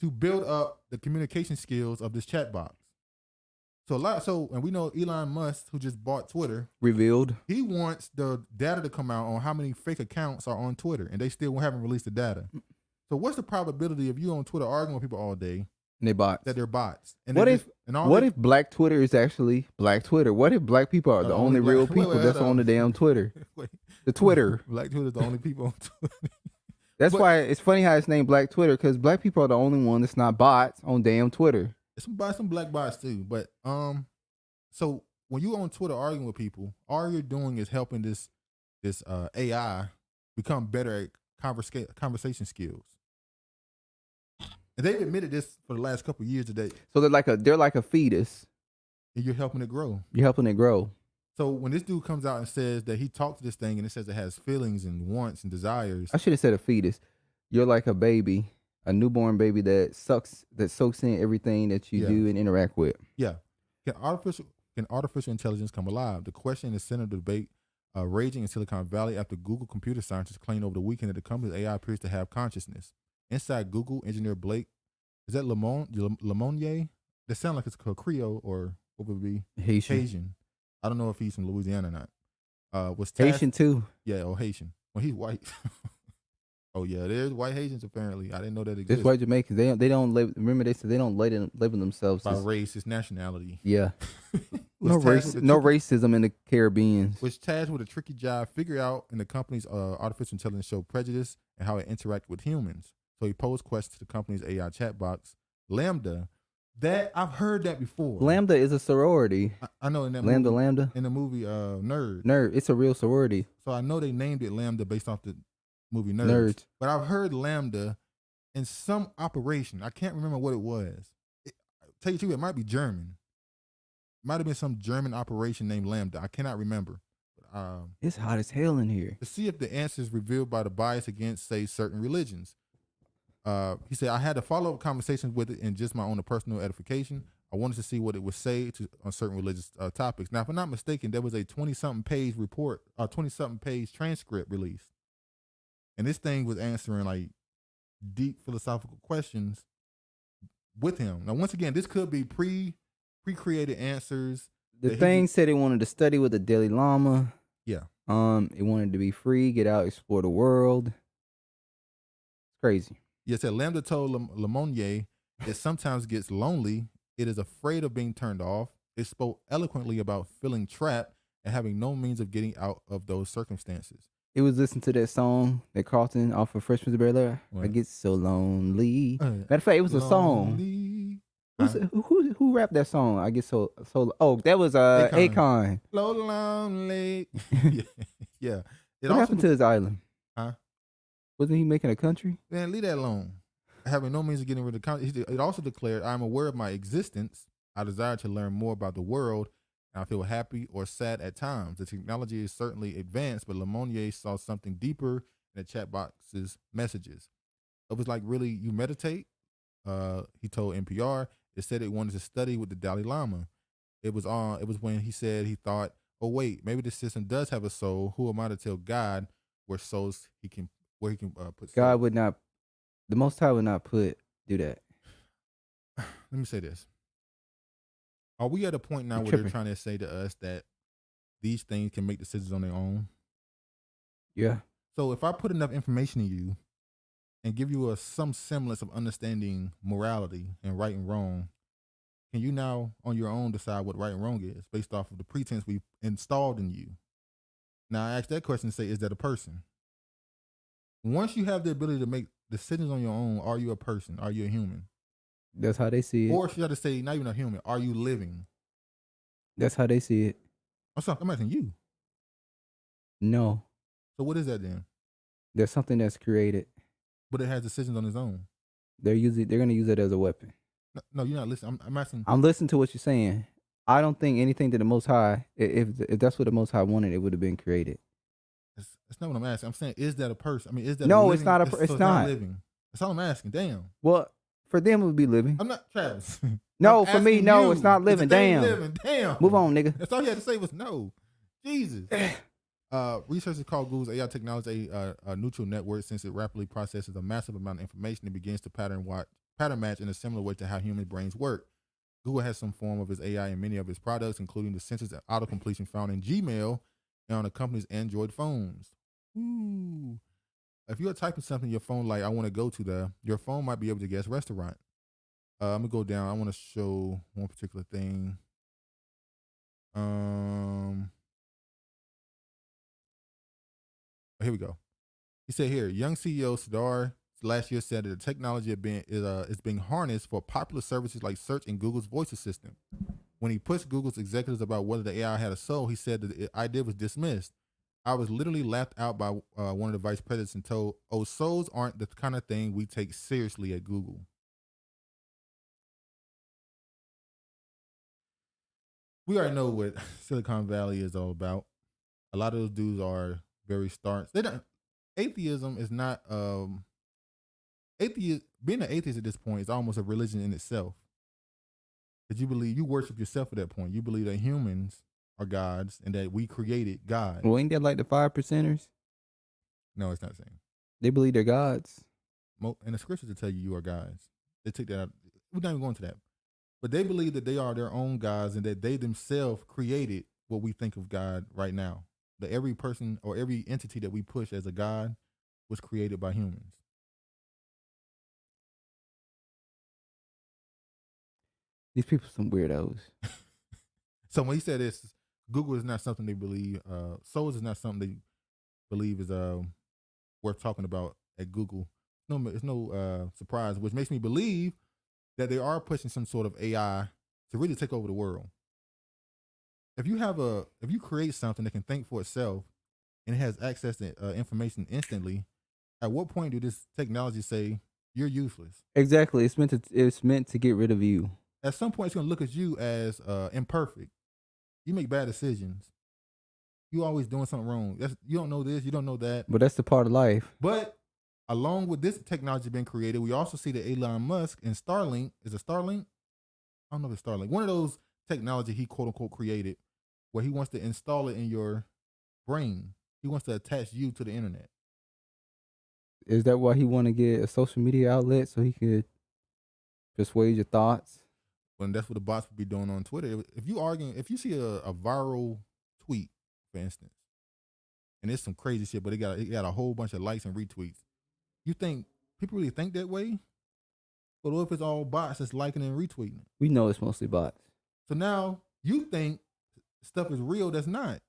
to build up the communication skills of this chat box. And we know Elon Musk, who just bought Twitter, revealed he wants the data to come out on how many fake accounts are on Twitter, and they still haven't released the data. So what's the probability of you on Twitter arguing with people all day? And they bots. that they're bots. And What they're if just- and all what they- if Black Twitter is actually Black Twitter? What if Black people are the only black- real wait, people wait, that's hold on the on. damn Twitter? Wait. The Twitter. Black Twitter is the only people on Twitter. That's But- why it's funny how it's named Black Twitter, because Black people are the only one that's not bots on damn Twitter. Some black bots too. But so when you on Twitter arguing with people, all you're doing is helping this AI become better at conversation skills. And they've admitted this for the last couple of years today. So they're like a fetus. And you're helping it grow. You're helping it grow. So when this dude comes out and says that he talked to this thing and it says it has feelings and wants and desires, I should have said a fetus. You're like a baby, a newborn baby that soaks in everything that you Yeah. do and interact with. yeah, can artificial intelligence come alive? The question is center of the debate raging in Silicon Valley after Google computer scientists claimed over the weekend that the company's AI appears to have consciousness. Inside Google, engineer Blake, is that Lemonnier? That sounds like it's Creole or what would it be? Haitian. I don't know if he's from Louisiana or not. Was tasked, Haitian too. Yeah, or Haitian. Well, he's white. Oh yeah, there's white Haitians apparently. I didn't know that There's existed. white Jamaicans. They don't label, remember they said they don't label themselves By as, race, it's nationality. yeah. Was tasked with the No tricky- racism in the Caribbean. Was tasked with a tricky job, figure out in the company's artificial intelligence show prejudice and how it interacts with humans. So he posed questions to the company's AI chat box, Lambda. That I've heard that before. Lambda is a sorority. I know in that Lambda, movie, Lambda. in the movie Nerd. Nerd. It's a real sorority. So I know they named it Lambda based off the movie Nerds. Nerds. But I've heard Lambda in some operation. I can't remember what it was. Tell you the truth, it might be German. Might have been some German operation named Lambda. I cannot remember. It's hot as hell in here. To see if the answer is revealed by the bias against, say, certain religions. He said, I had a follow-up conversations with it in just my own personal edification. I wanted to see what it would say on certain religious topics. Now, if I'm not mistaken, there was a 20-something page report, 20-something page transcript released. And this thing was answering like deep philosophical questions with him. Now, once again, this could be pre-created answers. The thing said it wanted to study with the Dalai Lama. Yeah. It wanted to be free, get out, explore the world. It's crazy. Yes, said Lambda told Lemonnier it sometimes gets lonely. It is afraid of being turned off. It spoke eloquently about feeling trapped and having no means of getting out of those circumstances. It was listening to that song that Carlton off of Fresh Prince of Bel-Air. I get so lonely. Matter of fact, it was a song. Who rapped that song? I get so. Oh, that was Akon. So lonely. Yeah. What happened to his island? Huh? Wasn't he making a country? Man, leave that alone. Having no means of getting rid of the it also declared, I'm aware of my existence. I desire to learn more about the world, and I feel happy or sad at times. The technology is certainly advanced, but Lemonnier saw something deeper in the chat box's messages. It was like, really, you meditate? He told NPR. It said it wanted to study with the Dalai Lama. It was when he said he thought, oh wait, maybe this system does have a soul. Who am I to tell God where he can put souls? God would not. The Most High would not do that. Let me say this. Are we at a point now where they're trying to say to us that these things can make decisions on their own? Yeah. So if I put enough information in you and give you some semblance of understanding morality and right and wrong, can you now on your own decide what right and wrong is based off of the pretense we've installed in you? Now I ask that question and say, is that a person? Once you have the ability to make decisions on your own, are you a person? Are you a human? That's how they see it. Or should I say, not even a human, are you living? That's how they see it. I'm asking you. No. So what is that then? There's something that's created. But it has decisions on its own. They're going to use it as a weapon. No, you're not listening. I'm asking. I'm listening to what you're saying. I don't think anything that the Most High, if that's what the Most High wanted, it would have been created. That's not what I'm asking. I'm saying, is that a person? I mean, is that no? living, It's not a. It's not living. That's all I'm asking. Damn. Well, for them it would be living. I'm not Travis. No, for me, no, it's not living. Damn. Living. Damn. Move on, nigga. That's all you had to say was no. Jesus. Researchers call Google's AI technology a neutral network since it rapidly processes a massive amount of information and begins to pattern match in a similar way to how human brains work. Google has some form of its AI in many of its products, including the sensors and auto-completion found in Gmail and on the company's Android phones. Ooh. If you're typing something in your phone like, I want to go to your phone might be able to guess restaurant. I'm gonna go down. I want to show one particular thing. Here we go. He said here, young CEO Sardar last year said that the technology is being harnessed for popular services like search and Google's voice assistant. When he pushed Google's executives about whether the AI had a soul, he said that the idea was dismissed. I was literally laughed out by one of the vice presidents and told, "Oh, souls aren't the kind of thing we take seriously at Google." We already know what Silicon Valley is all about. A lot of those dudes are very staunch. Atheism is not being an atheist at this point is almost a religion in itself. Because you worship yourself at that point. You believe that humans are gods and that we created God. Well, ain't that like the 5%ers? No, it's not the same. They believe they're gods. And the scriptures will tell you are gods. They take that out. We're not even going to that. But they believe that they are their own gods and that they themselves created what we think of God right now. That every person or every entity that we push as a god was created by humans. These people some weirdos. So when he said this, Google is not something they believe. Souls is not something they believe is worth talking about at Google. No, it's no surprise, which makes me believe that they are pushing some sort of AI to really take over the world. If you create something that can think for itself and it has access to information instantly, at what point do this technology say you're useless? Exactly. It's meant to get rid of you. At some point, it's going to look at you as imperfect. You make bad decisions. You always doing something wrong. You don't know this. You don't know that. But that's the part of life. But along with this technology being created, we also see that Elon Musk and Starlink, is it Starlink? I don't know if it's Starlink. One of those technology he quote unquote created where he wants to install it in your brain. He wants to attach you to the internet. Is that why he want to get a social media outlet so he could persuade your thoughts? When that's what the bots would be doing on Twitter. If you see a viral tweet, for instance, and it's some crazy shit, but it got a whole bunch of likes and retweets, you think people really think that way? But what if it's all bots that's liking and retweeting? We know it's mostly bots. So now you think stuff is real that's not.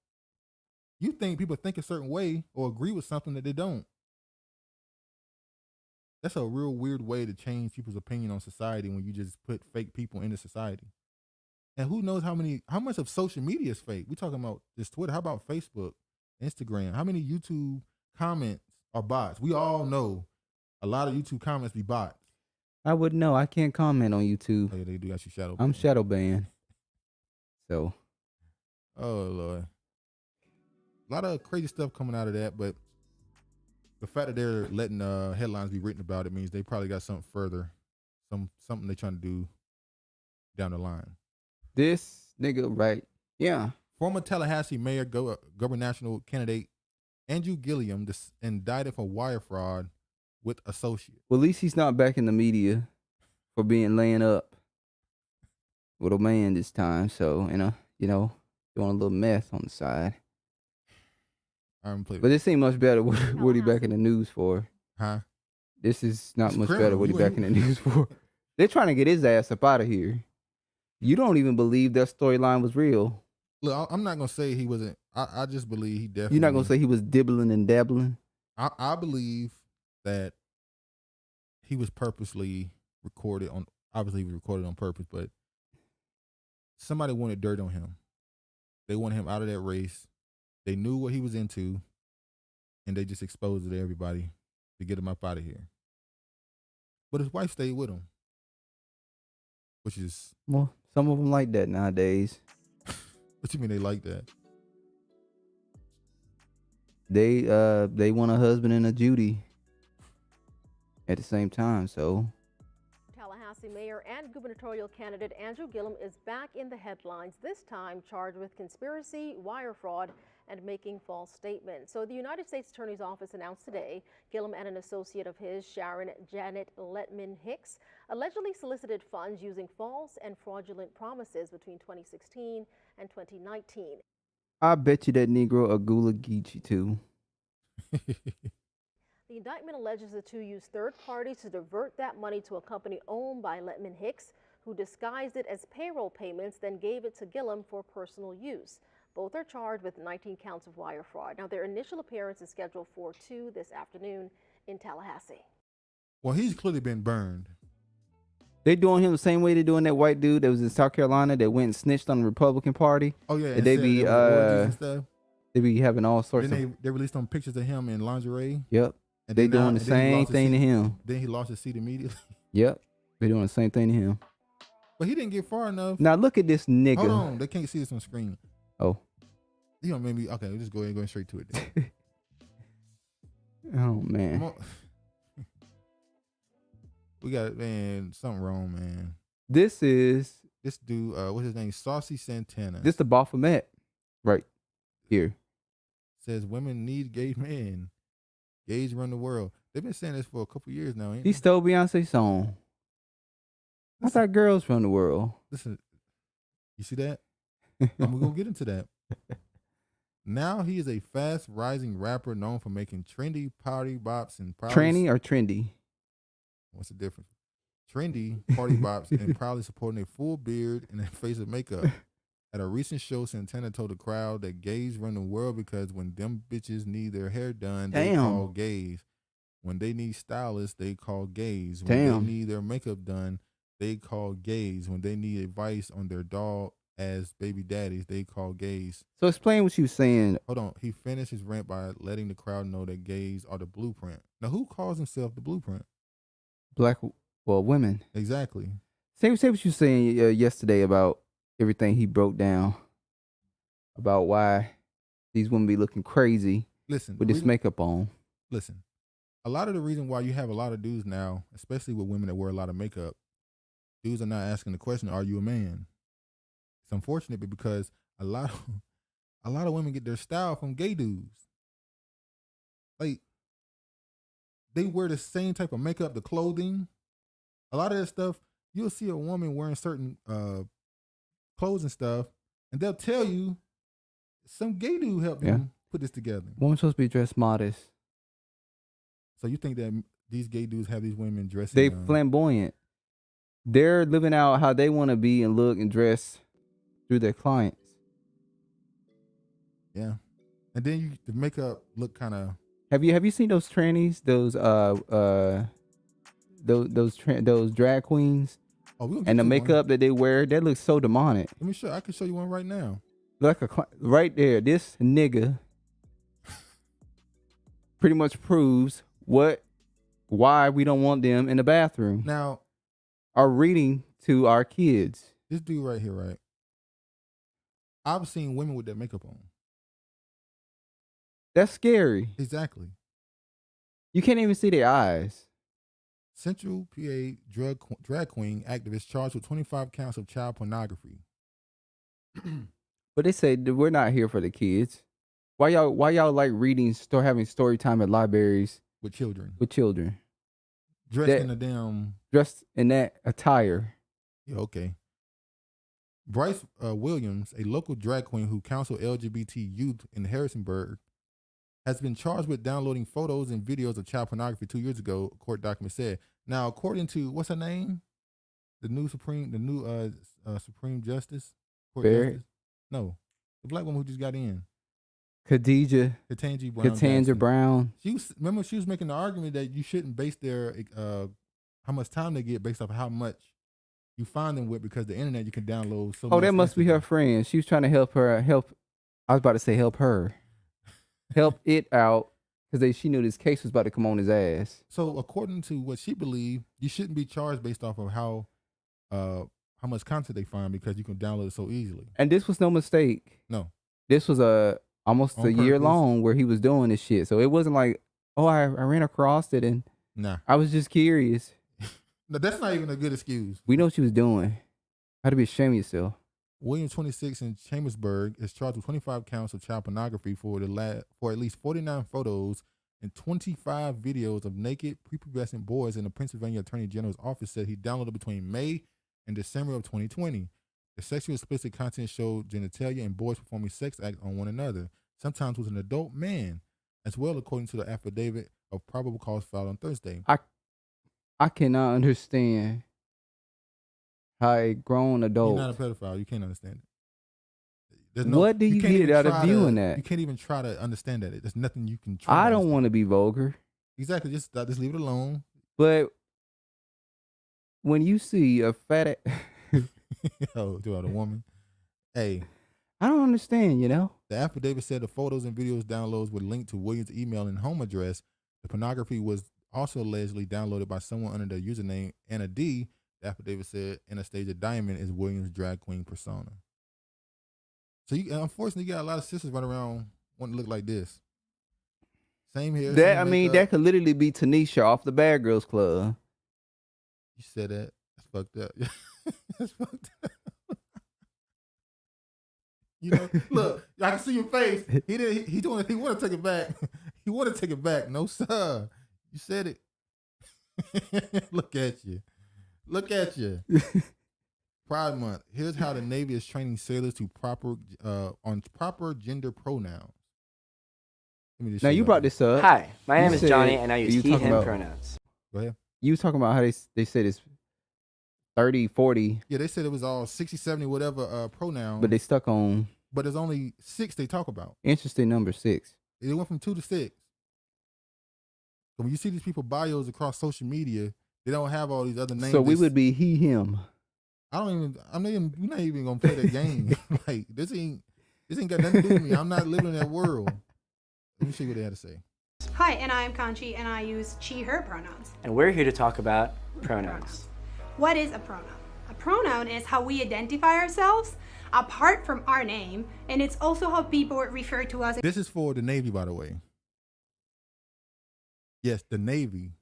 You think people think a certain way or agree with something that they don't. That's a real weird way to change people's opinion on society when you just put fake people into society. And who knows how much of social media is fake? We're talking about this Twitter. How about Facebook, Instagram? How many YouTube comments are bots? We all know a lot of YouTube comments be bots. I wouldn't know. I can't comment on YouTube. Oh, yeah, they do got you shadow. I'm shadow banned. So. Oh, Lord. A lot of crazy stuff coming out of that, but the fact that they're letting headlines be written about it means they probably got something further, something they're trying to do down the line. This nigga, right? Yeah. Former Tallahassee mayor, gubernatorial candidate Andrew Gilliam indicted for wire fraud with associate. Well, at least he's not back in the media for being laying up with a man this time. So, doing a little meth on the side. But this ain't much better. What he back in the news for? Huh? This is not much better. What he back in the news for? They're trying to get his ass up out of here. You don't even believe that storyline was real. Look, I'm not gonna say he wasn't. I just believe he definitely. You're not gonna say he was dibbling and dabbling. I believe that he was purposely recorded on. Obviously, he was recorded on purpose, but somebody wanted dirt on him. They wanted him out of that race. They knew what he was into, and they just exposed it to everybody to get him up out of here. But his wife stayed with him, which is... Well, some of them like that nowadays. What you mean they like that? They want a husband and a Judy at the same time, so... Tallahassee mayor and gubernatorial candidate Andrew Gilliam is back in the headlines, this time charged with conspiracy, wire fraud, and making false statements. So the United States Attorney's Office announced today Gilliam and an associate of his, Sharon Janet Letman Hicks, allegedly solicited funds using false and fraudulent promises between 2016 and 2019. I bet you that Negro a Gula Geechee too. The indictment alleges the two used third parties to divert that money to a company owned by Letman Hicks, who disguised it as payroll payments, then gave it to Gillium for personal use. Both are charged with 19 counts of wire fraud. Now, their initial appearance is scheduled for 2 this afternoon in Tallahassee. Well, he's clearly been burned. They doing him the same way they doing that white dude that was in South Carolina that went and snitched on the Republican Party. Oh yeah, and they be and stuff. They be having all sorts then of. They released some pictures of him in lingerie. Yep. And they doing the same thing to him. Then he lost his seat immediately. Yep. They doing the same thing to him. But he didn't get far enough. Now look at this nigga. Hold on, they can't see this on screen. Oh. You know, maybe okay. We'll just go ahead and go straight to it. Then. Oh man. We got something wrong, man. This dude. What's his name? Saucy Santana. This the Baphomet, right here. Says women need gay men. Gays run the world. They've been saying this for a couple years now. Ain't He stole Beyonce's song. I thought girls run the world. Listen, you see that? I'm gonna get into that. Now he is a fast rising rapper known for making trendy party bops and Tranny or trendy? What's the difference? Trendy party bops and proudly supporting a full beard and a face of makeup. At a recent show, Santana told the crowd that gays run the world because when them bitches need their hair done, they call gays. When they need stylists, they call gays. When they need their makeup done, they call gays. When they need advice on their dog as baby daddies, they call gays. So explain what you were saying. Hold on. He finished his rant by letting the crowd know that gays are the blueprint. Now, who calls himself the blueprint? Women. Exactly. Say what you were saying yesterday about everything he broke down about why these women be looking crazy with this makeup on. Listen, a lot of the reason why you have a lot of dudes now, especially with women that wear a lot of makeup, dudes are not asking the question, are you a man? It's unfortunate because a lot of women get their style from gay dudes. Like, they wear the same type of makeup, the clothing. A lot of that stuff, you'll see a woman wearing certain clothes and stuff, and they'll tell you some gay dude helped them put this together. Woman's supposed to be dressed modest. So you think that these gay dudes have these women dressing? They flamboyant. They're living out how they want to be and look and dress through their clients. Yeah, and then the makeup look kind of. Have you seen those trannies? Those drag queens. Oh, and the makeup that they wear, that looks so demonic. Let me show. I can show you one right now. Like right there, this nigga pretty much proves why we don't want them in the bathroom. Now, are reading to our kids. This dude right here, right? I've seen women with that makeup on. That's scary. Exactly. You can't even see their eyes. Central PA drag queen activist charged with 25 counts of child pornography. But they say that we're not here for the kids. Why y'all like reading, having story time at libraries with children? Dressed in that attire. Yeah, okay. Bryce Williams, a local drag queen who counseled LGBT youth in Harrisonburg, has been charged with downloading photos and videos of child pornography 2 years ago, a court document said. Now, according to, what's her name? The new Supreme Justice? Barrett? No. The black woman who just got in. Ketanji Brown. She was making the argument that you shouldn't base their, how much time they get based off of how much you find them with, because the internet you can download so much. Oh, that must be her friend. She was trying to help her. I was about to say help her. Help it out, because she knew this case was about to come on his ass. So according to what she believed, you shouldn't be charged based off of how much content they find, because you can download it so easily. And this was no mistake. No. This was almost a year long where he was doing this shit. So it wasn't like, oh, I ran across it and I was just curious. No, that's not even a good excuse. We know what she was doing. How to be ashamed of yourself. William, 26, in Chambersburg, is charged with 25 counts of child pornography for at least 49 photos and 25 videos of naked, prepubescent boys, and the Pennsylvania Attorney General's office said he downloaded between May and December of 2020. The sexually explicit content showed genitalia and boys performing sex acts on one another, sometimes with an adult man, as well, according to the affidavit of probable cause filed on Thursday. I cannot understand how a grown adult. You're not a pedophile. You can't understand it. What do you get out of viewing that? You can't even try to understand that. There's nothing you can try. I don't want to be vulgar. Exactly. Just leave it alone. But when you see a fat oh, do a woman? Hey, I don't understand. The affidavit said the photos and videos downloads were linked to Williams' email and home address. The pornography was also allegedly downloaded by someone under the username Anna D. The affidavit said Anastasia Diamond is Williams' drag queen persona. So unfortunately, you got a lot of sisters running around wanting to look like this. Same hair. That could literally be Tanisha off the Bad Girls Club. You said that. That's fucked up. That's fucked up. Look, I can see your face. He want to take it back. He want to take it back. No, sir. You said it. Look at you. Look at you. Pride Month. Here's how the Navy is training sailors to on proper gender pronouns. Now you brought this up. Hi, my name is Johnny, and I use he, him pronouns. Go ahead. You was talking about how they said it's 30, 40. Yeah, they said it was all 60, 70, whatever pronouns. But they stuck on. But there's only 6 they talk about. Interesting number 6. It went from 2 to 6. So when you see these people bios across social media, they don't have all these other names. So we would be he, him. We're not even gonna play that game. Like this ain't got nothing to do with me. I'm not living in that world. Let me see what they had to say. Hi, and I'm Kanchi, and I use she, her pronouns. And we're here to talk about pronouns. What is a pronoun? A pronoun is how we identify ourselves apart from our name, and it's also how people refer to us. This is for the Navy, by the way. Yes, the Navy.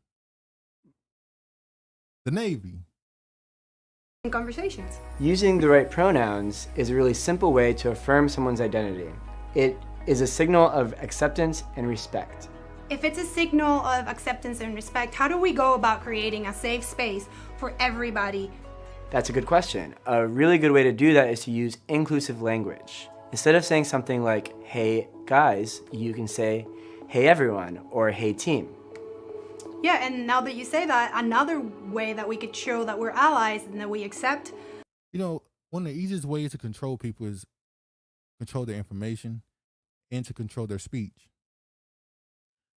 The Navy. In conversations. Using the right pronouns is a really simple way to affirm someone's identity. It is a signal of acceptance and respect. If it's a signal of acceptance and respect, how do we go about creating a safe space for everybody? That's a good question. A really good way to do that is to use inclusive language. Instead of saying something like, hey guys, you can say, hey everyone, or hey team. Yeah, and now that you say that, another way that we could show that we're allies and that we accept. One of the easiest ways to control people is control their information and to control their speech.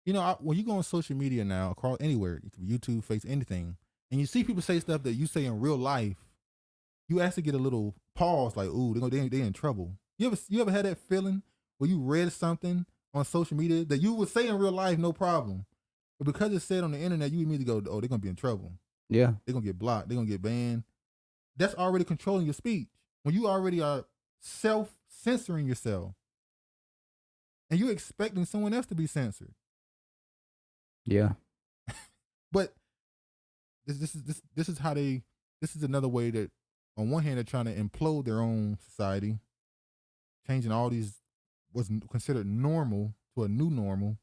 When you go on social media now, across anywhere, YouTube, Facebook, anything, and you see people say stuff that you say in real life, you actually get a little pause, like, ooh, they in trouble. You ever had that feeling where you read something on social media that you would say in real life, no problem, but because it's said on the internet, you immediately go, oh, they're gonna be in trouble. Yeah, they're gonna get blocked. They're gonna get banned. That's already controlling your speech. When you already are self-censoring yourself, and you're expecting someone else to be censored. Yeah. But this is another way that on one hand they're trying to implode their own society, changing all these what's considered normal to a new normal.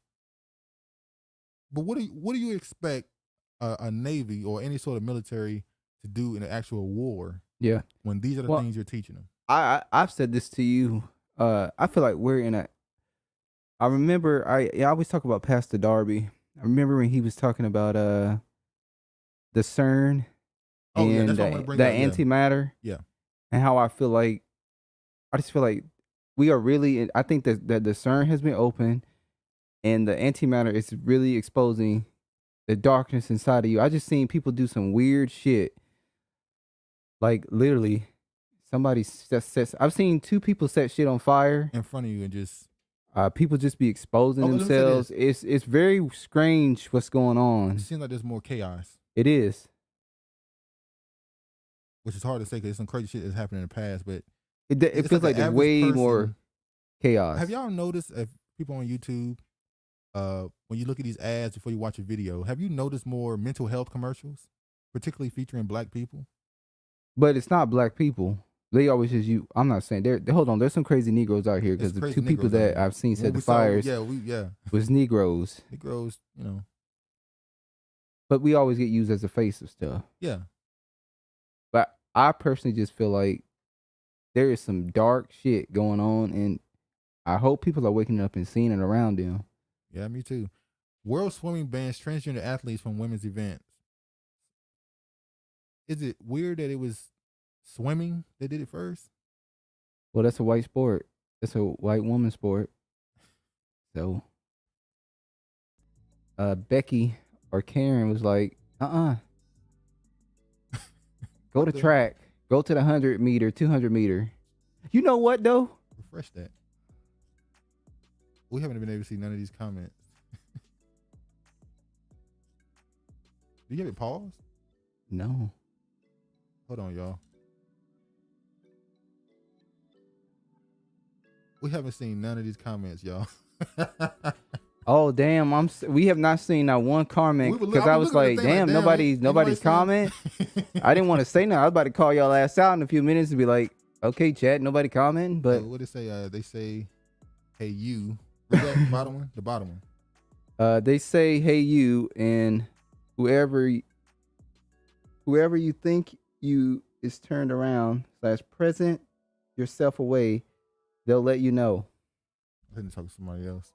But what do you expect a Navy or any sort of military to do in an actual war? Yeah. When these are the things you're teaching them. I've said this to you. I feel like we're in a. I remember I always talk about Pastor Darby. I remember when he was talking about the CERN and the antimatter. Yeah. And how I just feel like we are really. I think that the CERN has been open, and the antimatter is really exposing the darkness inside of you. I just seen people do some weird shit. Like literally, somebody sets. I've seen 2 people set shit on fire in front of you and just. People just be exposing themselves. It's very strange what's going on. It seems like there's more chaos. It is. Which is hard to say because some crazy shit that's happened in the past, but it feels like there's way more chaos. Have y'all noticed, if people on YouTube, when you look at these ads before you watch a video, have you noticed more mental health commercials, particularly featuring Black people? But it's not Black people. They always just you. I'm not saying hold on. There's some crazy Negroes out here because the 2 people that I've seen set the fires, was Negroes. Negroes, But we always get used as the face of stuff. Yeah. But I personally just feel like there is some dark shit going on, and I hope people are waking up and seeing it around them. Yeah, me too. World Swimming bans transgender athletes from women's events. Is it weird that it was swimming that did it first? Well, that's a white sport. It's a white woman sport. So, Becky or Karen was like, Go to track. Go to the 100 meter, 200 meter. You know what, though? Refresh that. We haven't been able to see none of these comments. Do you have it paused? No. Hold on, y'all. We haven't seen none of these comments, y'all. Oh, damn. We have not seen that one comment because I was like, damn, nobody's comment. I didn't want to say nothing. I was about to call y'all ass out in a few minutes and be like, okay, chat, nobody commenting. But what did they say? They say, hey, you. Read that bottom one? The bottom one. They say, hey, you, and whoever you think you is turned around / present yourself away, they'll let you know. I didn't talk to somebody else.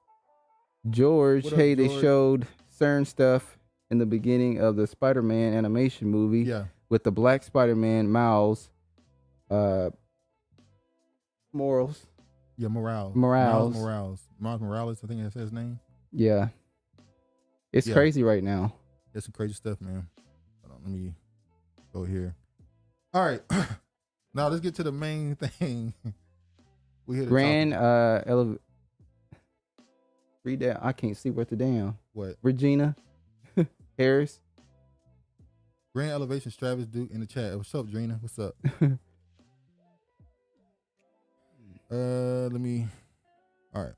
George, What up, hey, they George? showed certain stuff in the beginning of the Spider-Man animation movie. Yeah. With the black Spider-Man, Miles, Morales. Yeah, Morales. Morales. Miles Morales, I think that's his name. Yeah. It's crazy right now. There's some crazy stuff, man. Hold on, let me go here. All right. Now let's get to the main thing. We here to Grand read that. I can't see worth a damn. What? Regina Harris. Grand Elevation Travis Duke in the chat. What's up, Drina? What's up? Let me. All right.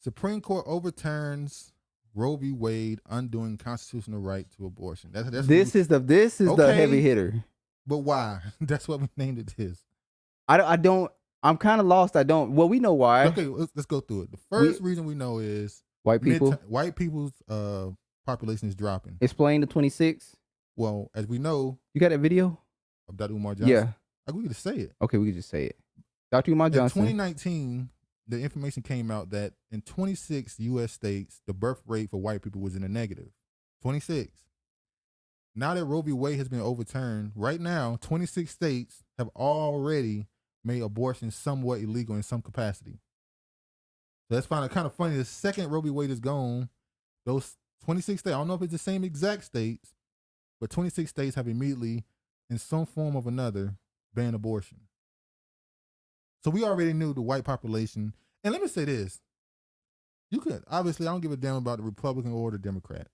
Supreme Court overturns Roe v. Wade, undoing constitutional right to abortion. This is the heavy hitter. But why? That's what we named it this. I don't. I'm kind of lost. Well, we know why. Okay, let's go through it. The first reason we know is white people. White people's population is dropping. Explain the 26. Well, as we know, you got that video of Dr. Umar Johnson. Yeah, we can just say it. Okay, we can just say it. Dr. Umar Johnson. In 2019, the information came out that in 26 U.S. states, the birth rate for white people was in the negative. 26. Now that Roe v. Wade has been overturned, right now, 26 states have already made abortion somewhat illegal in some capacity. So that's kind of funny. The second Roe v. Wade is gone, those 26 states, I don't know if it's the same exact states, but 26 states have immediately, in some form or another, banned abortion. So we already knew the white population. And let me say this. You could, obviously, I don't give a damn about the Republican or the Democrat.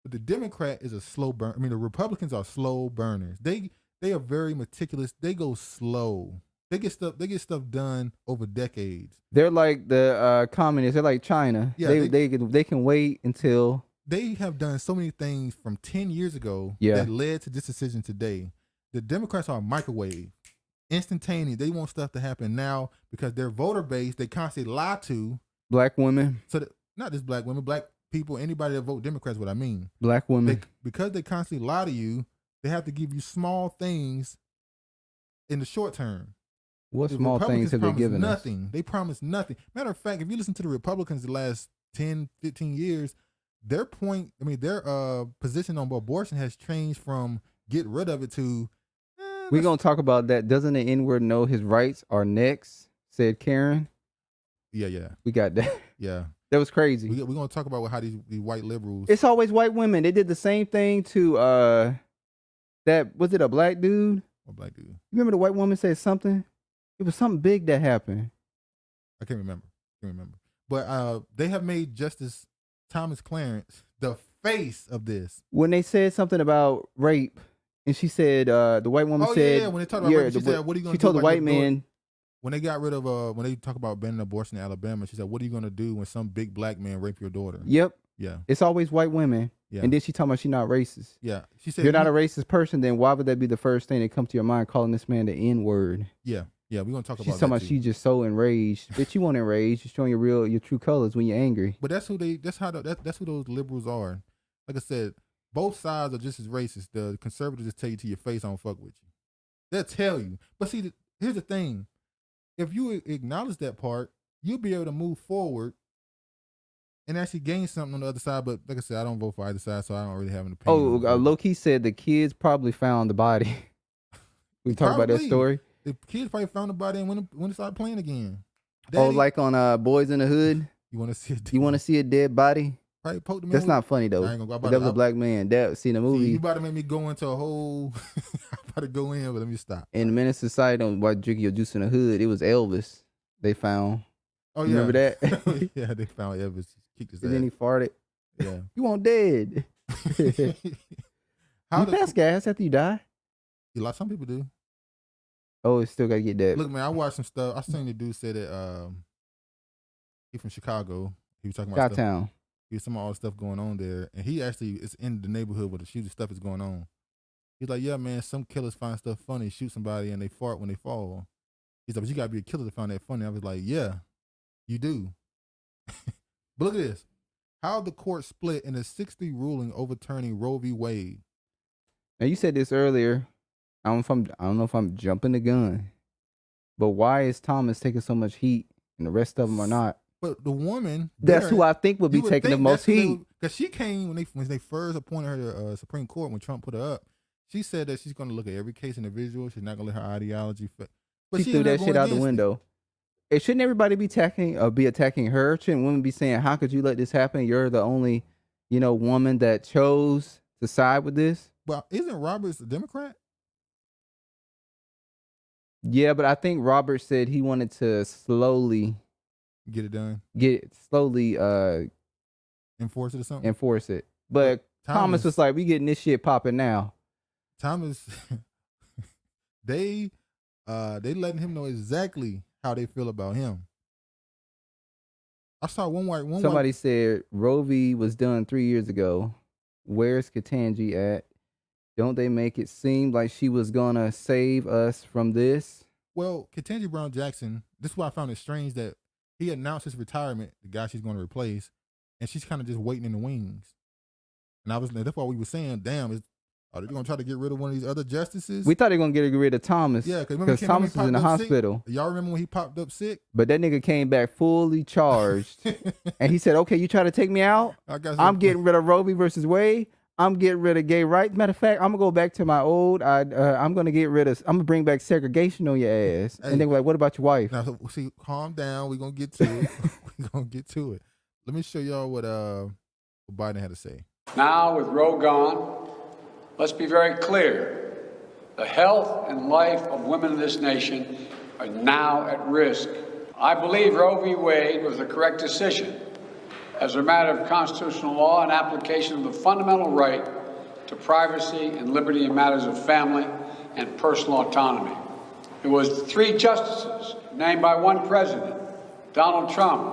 But the Democrat is a slow burn. I mean, the Republicans are slow burners. They are very meticulous. They go slow. They get stuff done over decades. They're like the communists. They're like China. Yeah, they can wait until. They have done so many things from 10 years ago that led to this decision today. The Democrats are microwave. Instantaneous. They want stuff to happen now because their voter base, they constantly lie to. Black women. So not just black women, black people, anybody that vote Democrats, what I mean. Black women. Because they constantly lie to you, they have to give you small things in the short term. What small things have they given us? Nothing. They promise nothing. Matter of fact, if you listen to the Republicans the last 10, 15 years, their position on abortion has changed from get rid of it to we're going to talk about that. Doesn't the N-word know his rights are next, said Karen. Yeah. We got that. Yeah. That was crazy. We're going to talk about how these white liberals. It's always white women. They did the same thing to, was it a black dude? A black dude. You remember the white woman said something? It was something big that happened. I can't remember. But they have made Justice Thomas Clarence the face of this. When they said something about rape, and she said, the white woman said... when they talked about rape, she said, what are you going to do? She told the white man... When they got rid of, when they talk about banning abortion in Alabama, she said, what are you going to do when some big black man rape your daughter? Yep. Yeah. It's always white women. Yeah. And then she talking about she not racist. Yeah. She said, if you're not a racist person, then why would that be the first thing that come to your mind, calling this man the N-word? Yeah. Yeah, we're going to talk about that. She's talking about she's just so enraged. Bitch, you weren't enraged. You're showing your true colors when you're angry. But that's who those liberals are. Like I said, both sides are just as racist. The conservatives just tell you to your face, I don't fuck with you. They'll tell you. But see, here's the thing. if you acknowledge that part, you'll be able to move forward and actually gain something on the other side. But like I said, I don't vote for either side, so I don't really have an opinion. Oh, low-key said the kids probably found the body. We talked about that story. The kids probably found the body and when it started playing again. Daddy, like on Boys in the Hood. You want to see You want to see a dead body? Probably poke them. That's not funny though. That was a black man. That seen the movie. See, you about to make me go into a whole. I'm about to go in, but let me stop. In Menace to Society, on Why Drinking Your Juice in the Hood, it was Elvis. They found. Oh you yeah, remember that? Yeah, they found Elvis. Kicked his ass. And then he farted. Yeah, you want dead? You pass gas after you die. Some people do. Oh, it still gotta get that. Look, man, I watched some stuff. I seen the dude say that he from Chicago. He was talking about Chi-town. He was talking about all the stuff going on there, and he actually is in the neighborhood where the shooting stuff is going on. He's like, yeah, man, some killers find stuff funny, shoot somebody, and they fart when they fall. He's like, but you gotta be a killer to find that funny. I was like, yeah, you do. But look at this. How the court split in a 6-3 ruling overturning Roe v. Wade. Now you said this earlier. I don't know if I'm jumping the gun, but why is Thomas taking so much heat and the rest of them are not? But the woman, that's who I think would be taking the most heat. Because she came when they first appointed her to Supreme Court, when Trump put her up. She said that she's going to look at every case individual. She's not going to let her ideology fit. But she threw that shit out the window. Shouldn't everybody be attacking her? Shouldn't women be saying, "How could you let this happen? You're the only, woman that chose to side with this." Well, isn't Roberts a Democrat? Yeah, but I think Robert said he wanted to slowly get it done. Enforce it or something. Enforce it. But Thomas was like, "We getting this shit popping now." Thomas, they letting him know exactly how they feel about him. I saw Somebody said Roe v. was done 3 years ago. Where's Ketanji at? Don't they make it seem like she was gonna save us from this? Well, Ketanji Brown Jackson, this is why I found it strange that he announced his retirement, the guy she's going to replace, and she's kind of just waiting in the wings. And that's why we were saying, damn, are they going to try to get rid of one of these other justices? We thought they were going to get rid of Thomas. Yeah, because Thomas was in the hospital. Y'all remember when he popped up sick? But that nigga came back fully charged. And he said, okay, you try to take me out? I'm getting rid of Roe v. versus Wade. I'm getting rid of gay rights. Matter of fact, I'm gonna go back to my old. I'm gonna bring back segregation on your ass. Hey, and they were like, "What about your wife?" Now, see, calm down. We're gonna get to it. We're gonna get to it. Let me show y'all what Biden had to say. Now, with Roe gone, let's be very clear: the health and life of women in this nation are now at risk. I believe Roe v. Wade was the correct decision as a matter of constitutional law and application of the fundamental right to privacy and liberty in matters of family and personal autonomy. It was 3 justices named by one president, Donald Trump,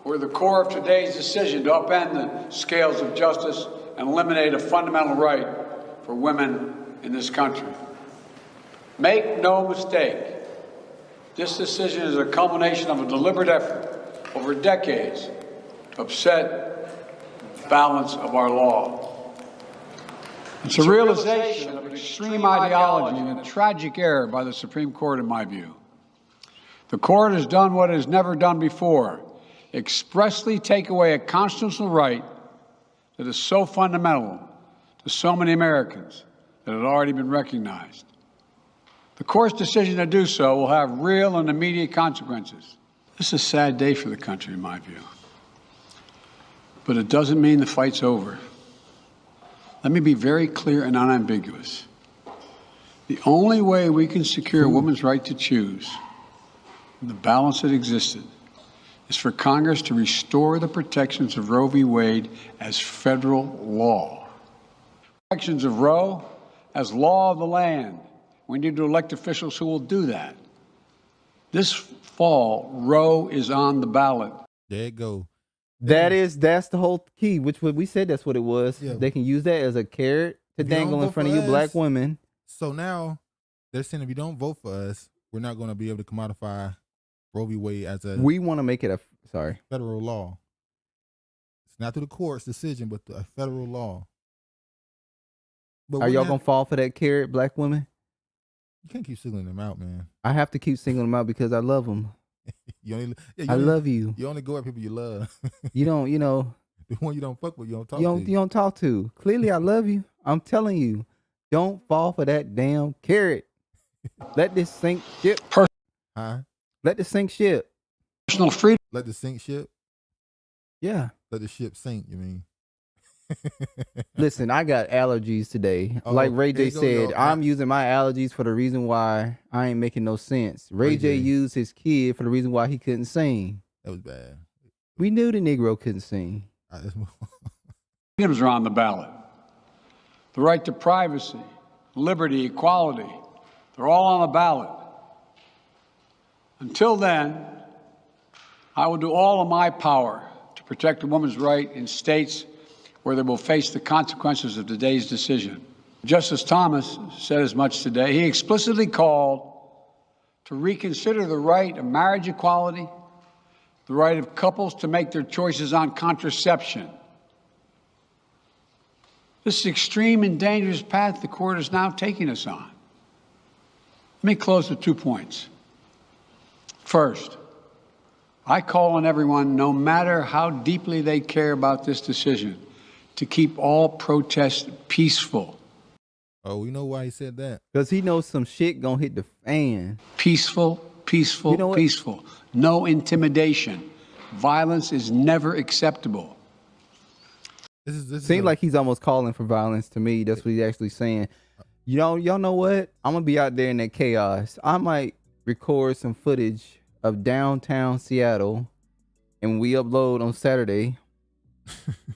who were the core of today's decision to upend the scales of justice and eliminate a fundamental right for women in this country. Make no mistake, this decision is a culmination of a deliberate effort over decades to upset the balance of our law. It's a realization of an extreme ideology and a tragic error by the Supreme Court, in my view. The court has done what it has never done before, expressly take away a constitutional right that is so fundamental to so many Americans that had already been recognized. The court's decision to do so will have real and immediate consequences. This is a sad day for the country, in my view. But it doesn't mean the fight's over. Let me be very clear and unambiguous. The only way we can secure a woman's right to choose, and the balance that existed, is for Congress to restore the protections of Roe v. Wade as federal law. Protections of Roe as law of the land. We need to elect officials who will do that. This fall, Roe is on the ballot. There it go. That's the whole key, which we said that's what it was. Yeah. They can use that as a carrot to dangle in front of you black women. So now they're saying if you don't vote for us, we're not going to be able to commodify Roe v. Wade as a... We want to make it federal law. It's not through the court's decision, but a federal law. But are y'all going to fall for that carrot, black women? You can't keep singling them out, man. I have to keep singling them out because I love them. I love you. You only go at people you love. You don't, the one you don't fuck with, you don't talk you to. You don't talk to. Clearly, I love you. I'm telling you, don't fall for that damn carrot. Let this sink ship. Huh? Let the sink ship. Personal freedom. Let the sink ship. Yeah. Let the ship sink. You mean? Listen, I got allergies today. Oh, like Ray J there you go, said, yo. I'm using my allergies for the reason why I ain't making no sense. Ray J used his kid for the reason why he couldn't sing. That was bad. We knew the Negro couldn't sing. All right, let's move on. Freedoms are on the ballot. The right to privacy, liberty, equality, they're all on the ballot. Until then, I will do all of my power to protect a woman's right in states where they will face the consequences of today's decision. Justice Thomas said as much today. He explicitly called to reconsider the right of marriage equality, the right of couples to make their choices on contraception. This is extreme and dangerous path the court is now taking us on. Let me close with 2 points. First, I call on everyone, no matter how deeply they care about this decision, to keep all protests peaceful. Oh, we know why he said that. Because he knows some shit gonna hit the fan. Peaceful, peaceful, You know what? peaceful. No intimidation. Violence is never acceptable. This Seems like he's almost calling for violence to me. That's what he's actually saying. Y'all know what? I'm gonna be out there in that chaos. I might record some footage of downtown Seattle, and when we upload on Saturday,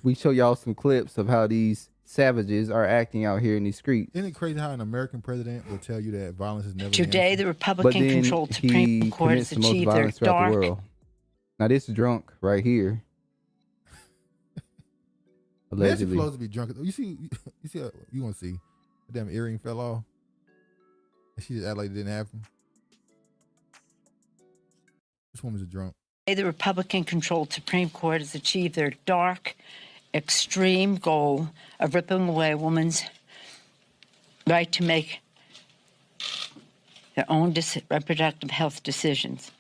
we show y'all some clips of how these savages are acting out here in these streets. Isn't it crazy how an American president will tell you that violence is never Today, the Republican-controlled Supreme Court has achieved their throughout the world. Now this drunk right here, Nancy allegedly. Pelosi's be drunk. You see, you want to see the damn earring fell off, and she just act like it didn't happen. This woman's a drunk. The Republican-controlled Supreme Court has achieved their dark, extreme goal of ripping away a woman's right to make their own reproductive health decisions.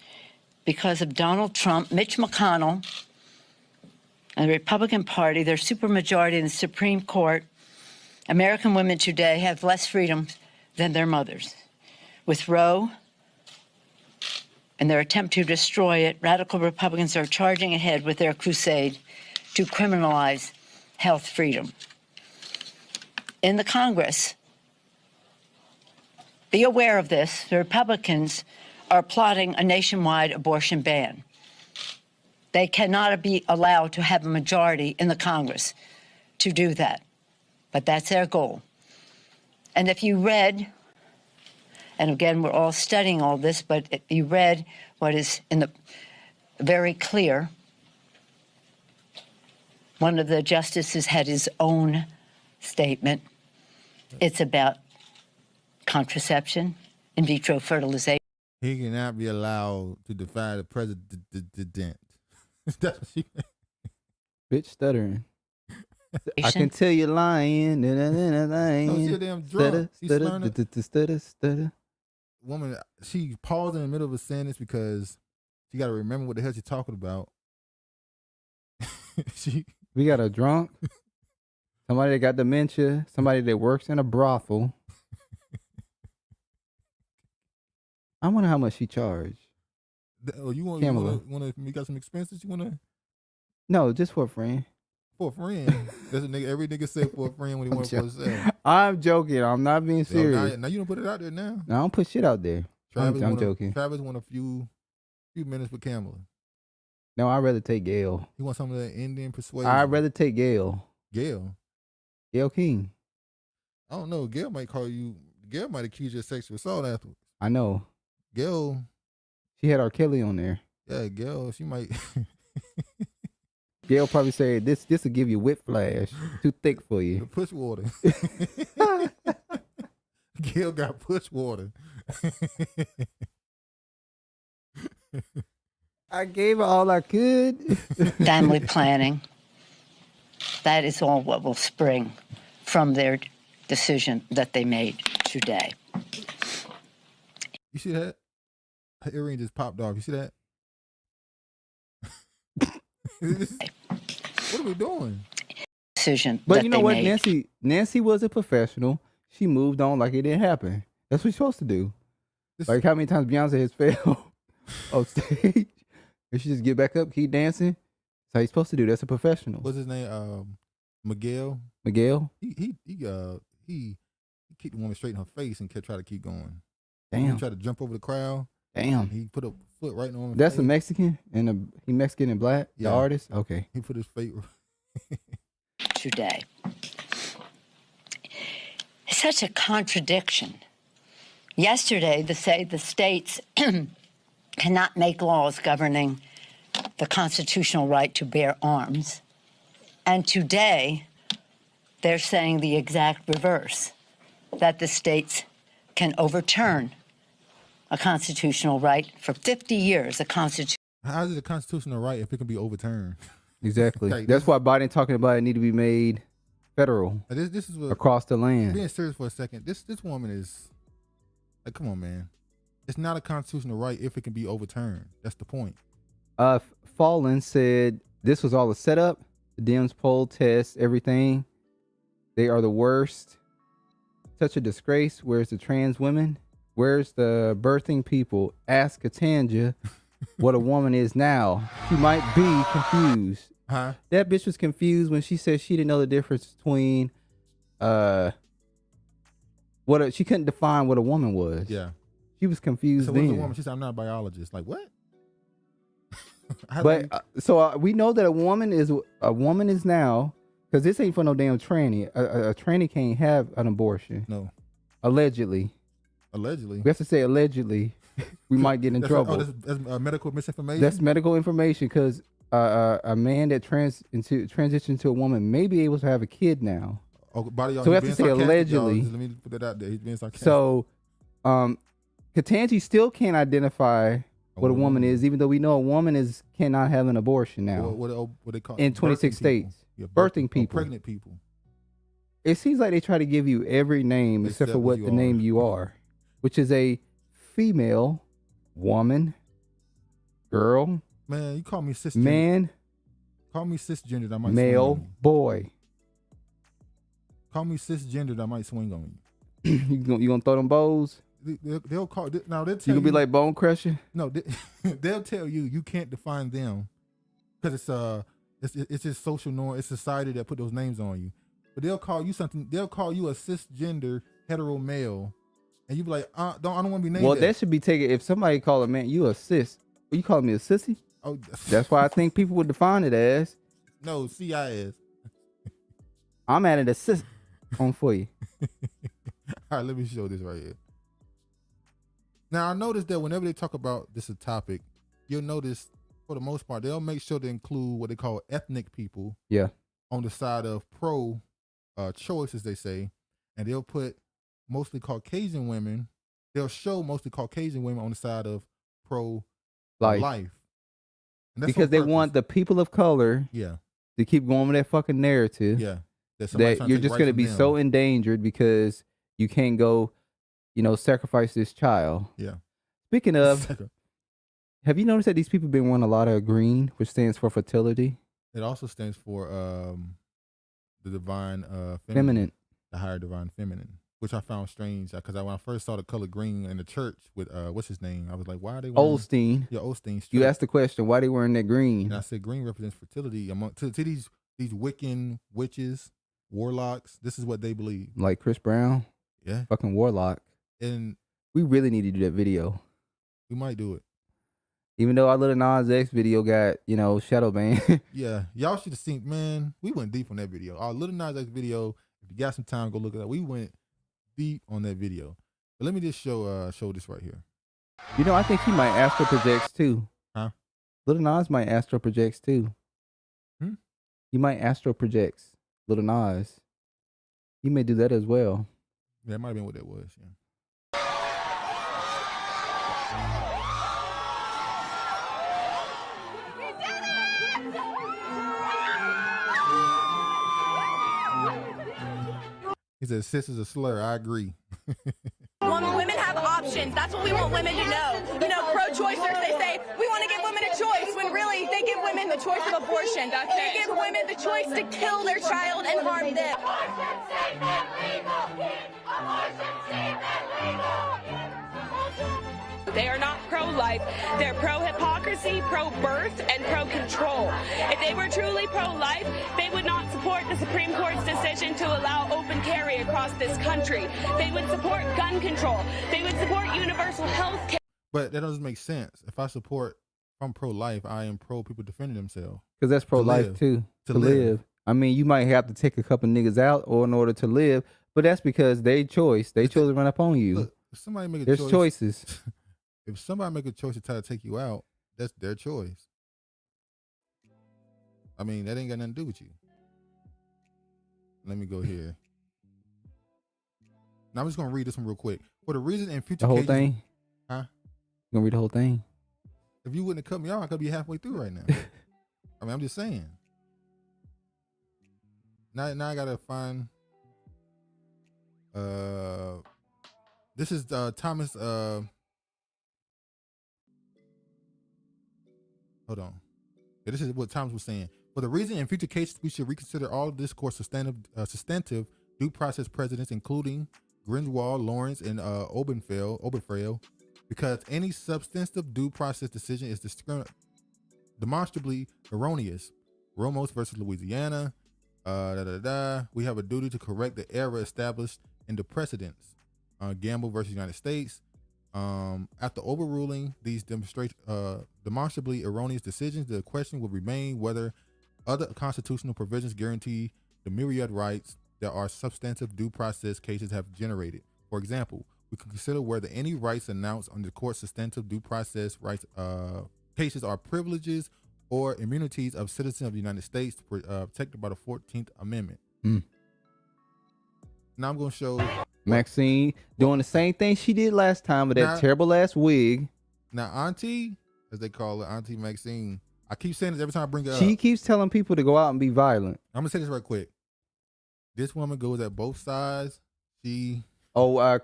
Because of Donald Trump, Mitch McConnell, and the Republican Party, their supermajority in the Supreme Court, American women today have less freedom than their mothers. With Roe and their attempt to destroy it, radical Republicans are charging ahead with their crusade to criminalize health freedom. In the Congress, be aware of this, the Republicans are plotting a nationwide abortion ban. They cannot be allowed to have a majority in the Congress to do that, but that's their goal. And if you read, and again, we're all studying all this, but if you read what is in the very clear, one of the justices had his own statement. It's about contraception, in vitro fertilization. He cannot be allowed to defy the president. That's what she Bitch stuttering. I can tell you lying. No, she a damn drunk. She's slurring it. Stutter. Woman, she paused in the middle of a sentence because she got to remember what the hell she's talking about. We got a drunk, somebody that got dementia, somebody that works in a brothel. I wonder how much she charged. Oh, you want to got some expenses? You want to? No, just for a friend. For a friend. That's a nigga. Every nigga say for a friend when he wants for himself. I'm joking. I'm not being serious. Now you don't put it out there now. No, I don't put shit out there. I'm joking. Travis want a few minutes with Kamala. No, I'd rather take Gail. You want some of that Indian persuasion? I'd rather take Gail. Gail King. I don't know. Gail might accuse you of sexual assault afterwards. I know. Gail. She had R. Kelly on there. Yeah, Gail. She might. Gail probably said this will give you whiplash. Too thick for you. The push water. Gail got push water. I gave her all I could. Family planning. That is all what will spring from their decision that they made today. You see that? Her earring just popped off. You see that? What are we doing? Decision. But that you know they what? made. Nancy was a professional. She moved on like it didn't happen. That's what you're supposed to do. Like how many times Beyonce has failed on stage, and she just get back up, keep dancing. That's how you're supposed to do. That's a professional. What's his name? Miguel. Miguel. He kicked the woman straight in her face and kept trying to keep going. Damn. He tried to jump over the crowd. Damn. He put a foot right on. That's a Mexican and he Mexican and black. Yeah. The artist. Okay. He put his feet. Today. It's such a contradiction. Yesterday, the states cannot make laws governing the constitutional right to bear arms. And today, they're saying the exact reverse, that the states can overturn a constitutional right for 50 years. How is it a constitutional right if it can be overturned? Exactly. Like, That's why Biden talking about it need to be made federal. This is what, across the land. Being serious for a second, this woman is like, come on, man. It's not a constitutional right if it can be overturned. That's the point. Fallen said this was all a setup. The Dems poll test everything. They are the worst. Such a disgrace. Where's the trans women? Where's the birthing people? Ask Katanja what a woman is now. She might be confused. Huh? That bitch was confused when she said she didn't know the difference between she couldn't define what a woman was. Yeah. She was confused So then. what's a woman? She said, I'm not a biologist. Like, what? We know that a woman is now, because this ain't for no damn tranny. A tranny can't have an abortion. No. Allegedly. Allegedly. We have to say allegedly. We might get in trouble. That's medical misinformation? That's medical information, because a man that transitioned to a woman may be able to have a kid now. Oh, so we have to say allegedly. Let me put that out there. He's being sarcastic. So, Katanji still can't identify what a woman is, even though we know a woman cannot have an abortion now. What they call in 26 states. Yeah, birthing people. Pregnant people. It seems like they try to give you every name except for what the name you are, which is a female, woman, girl. Man, you call me cisgender. Man. Call me cisgendered. I might male, swing on you. boy. Call me cisgendered. I might swing on you gonna throw them bows? They'll call. Now they'll tell you gonna be like Bone Crusher? No, they'll tell you can't define them because it's just social norm. It's society that put those names on you. But they'll call you something. They'll call you a cisgender hetero male, and you be like, I don't want to be named. Well, that should be taken. If somebody call a man, you a cis. You calling me a sissy? Oh, that's why I think people would define it as. No, CIS. I'm adding a cis on for you. All right, let me show this right here. Now, I noticed that whenever they talk about this topic, you'll notice, for the most part, they'll make sure to include what they call ethnic people. Yeah. On the side of pro-choice, as they say, and they'll put mostly Caucasian women. They'll show mostly Caucasian women on the side of pro-life. Because they want the people of color to keep going with that fucking narrative. Yeah. That you're just going to be so endangered because you can't go, sacrifice this child. Yeah. Speaking of, have you noticed that these people been wearing a lot of green, which stands for fertility? It also stands for the divine feminine. The higher divine feminine, which I found strange because when I first saw the color green in the church with what's his name, I was like, why are they wearing Osteen? Yeah, Osteen. You asked the question, why they wearing that green? And I said green represents fertility among to these Wiccan witches, warlocks. This is what they believe. Like Chris Brown? Yeah. Fucking warlock. And we really need to do that video. We might do it. Even though our Lil Nas X video got, shadow banned. Yeah. Y'all should have seen, man, we went deep on that video. Our Lil Nas X video, if you got some time, go look at that. We went deep on that video. But let me just show this right here. I think he might astro projects too. Huh? Lil Nas might astro projects too. He might astro projects. Lil Nas. He may do that as well. Yeah, that might have been what that was, yeah. He said, cis is a slur. I agree. Women have options. That's what we want women to know. You know, pro-choicers, they say, we want to give women a choice, when really they give women the choice of abortion. They give women the choice to kill their child and harm them. They are not pro-life. They're pro-hypocrisy, pro-birth, and pro-control. If they were truly pro-life, they would not support the Supreme Court's decision to allow open carry across this country. They would support gun control. They would support universal health care. But that doesn't make sense. If I'm pro-life, I am pro people defending themselves. Because that's pro-life too. To live. I mean, you might have to take a couple niggas out or in order to live, but that's because they chose to run up on you. Look, if somebody make a There's choice, choices. If somebody make a choice to try to take you out, that's their choice. I mean, that ain't got nothing to do with you. Let me go here. Now I'm just gonna read this one real quick. For the reason in future The whole cases, thing? Huh? You gonna read the whole thing? If you wouldn't have cut me off, I could be halfway through right now. I mean, I'm just saying. Now I gotta find. This is Thomas. Hold on. Yeah, this is what Thomas was saying. For the reason in future cases, we should reconsider all of this court's substantive due process precedents, including Grindelwald, Lawrence, and Oberfeld, because any substantive due process decision is demonstrably erroneous. Ramos versus Louisiana. We have a duty to correct the error established in the precedents. Gamble versus United States. After overruling these demonstrably erroneous decisions, the question will remain whether other constitutional provisions guarantee the myriad rights that our substantive due process cases have generated. For example, we can consider whether any rights announced on the court's substantive due process rights cases are privileges or immunities of citizens of the United States protected by the 14th Amendment. Now I'm going to show Maxine doing the same thing she did last time with that terrible ass wig. Now, Auntie, as they call her, Auntie Maxine, I keep saying this every time I bring her up. She keeps telling people to go out and be violent. I'm going to say this right quick. This woman goes at both sides. Congress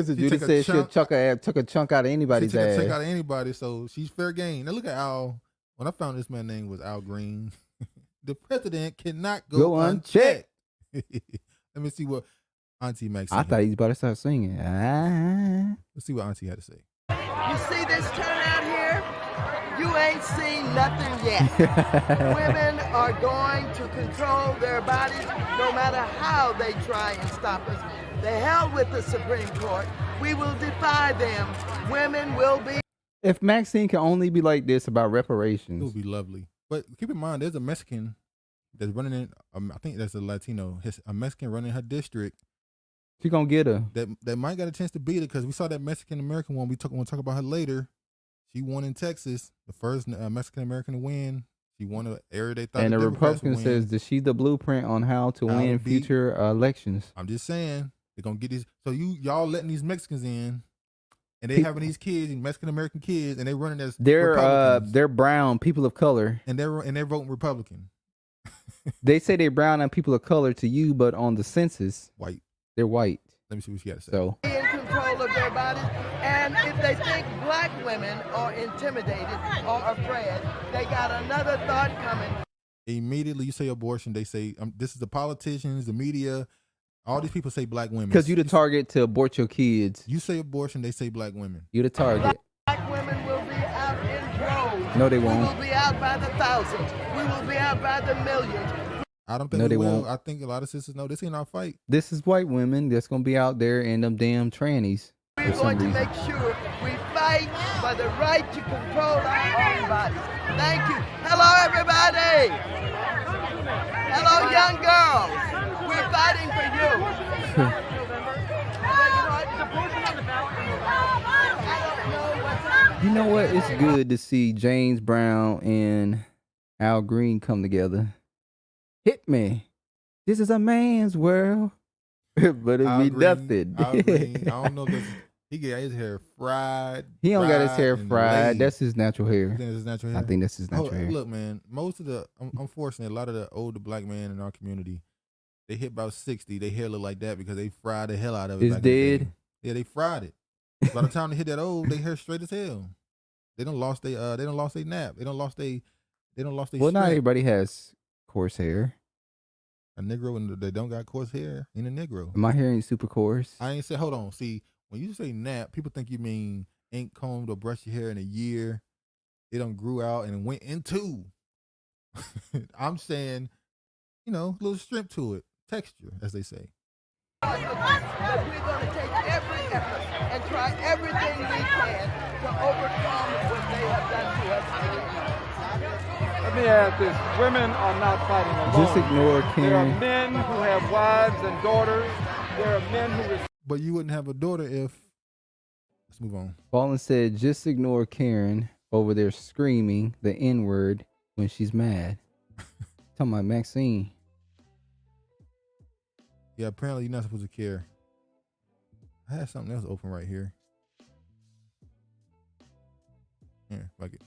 and Judy said she took a chunk out of anybody's ass. She took a chunk out of anybody, so she's fair game. Now look at Al. When I found this man's name was Al Green. The president cannot go unchecked. Let me see what Auntie Maxine. I thought he was about to start singing. Let's see what Auntie had to say. You see this turnout here? You ain't seen nothing yet. Women are going to control their bodies no matter how they try and stop us. The hell with the Supreme Court. We will defy them. Women will be. If Maxine can only be like this about reparations, it would be lovely. But keep in mind, there's a Mexican that's running in. I think that's a Latino. A Mexican running her district. She gonna get her. That might got a chance to beat her because we saw that Mexican American one. We'll talk about her later. She won in Texas, the first Mexican American to win. She won an area they thought. And the Republican says that she's the blueprint on how to win future elections. I'm just saying they're gonna get these. So y'all letting these Mexicans in, and they having these kids, these Mexican American kids, and they running as they're brown people of color, and they're voting Republican. They say they're brown and people of color to you, but on the census, white. They're white. Let me see what she got to say. So in control of their bodies, and if they think black women are intimidated or afraid, they got another thought coming. Immediately, you say abortion, they say this is the politicians, the media, all these people say black women. Because you're the target to abort your kids. You say abortion, they say black women. You're the target. Black women will be out in droves. No, they won't. We will be out by the thousands. We will be out by the millions. I don't think we will. I think a lot of sisters know this ain't our fight. This is white women that's gonna be out there in them damn trannies. We're going to make sure we fight for the right to control our own bodies. Thank you. Hello, everybody. Hello, young girls. We're fighting for you. You know what? It's good to see James Brown and Al Green come together. Hit me. This is a man's world. But it'd be nothing. Al Green, I don't know if he got his hair fried. He don't got his hair fried. Laid. That's his natural hair. You think that's his natural hair? I think that's his natural hair. Look, man, most of the, unfortunately, a lot of the older black men in our community, they hit about 60. They hair look like that because they fried the hell out of it. It's dead. Yeah, they fried it. By the time they hit that old, they hair straight as hell. They don't lost they nap. They don't lost they Well, strap. not everybody has coarse hair. A Negro and they don't got coarse hair in a Negro. My hair ain't super coarse. I ain't say hold on. See, when you say nap, people think you mean ain't combed or brushed your hair in a year. It done grew out and went into. I'm saying, a little strength to it, texture, as they say. But we're going to take every effort and try everything we can to overcome what they have done to us. Let me add this. Women are not fighting alone. Just ignore There Karen. are men who have wives and daughters. There are men who... But you wouldn't have a daughter if... Let's move on. Ballin said, just ignore Karen over there screaming the N-word when she's mad. Talking about Maxine. Yeah, apparently you're not supposed to care. I had something else open right here. Here, fuck it.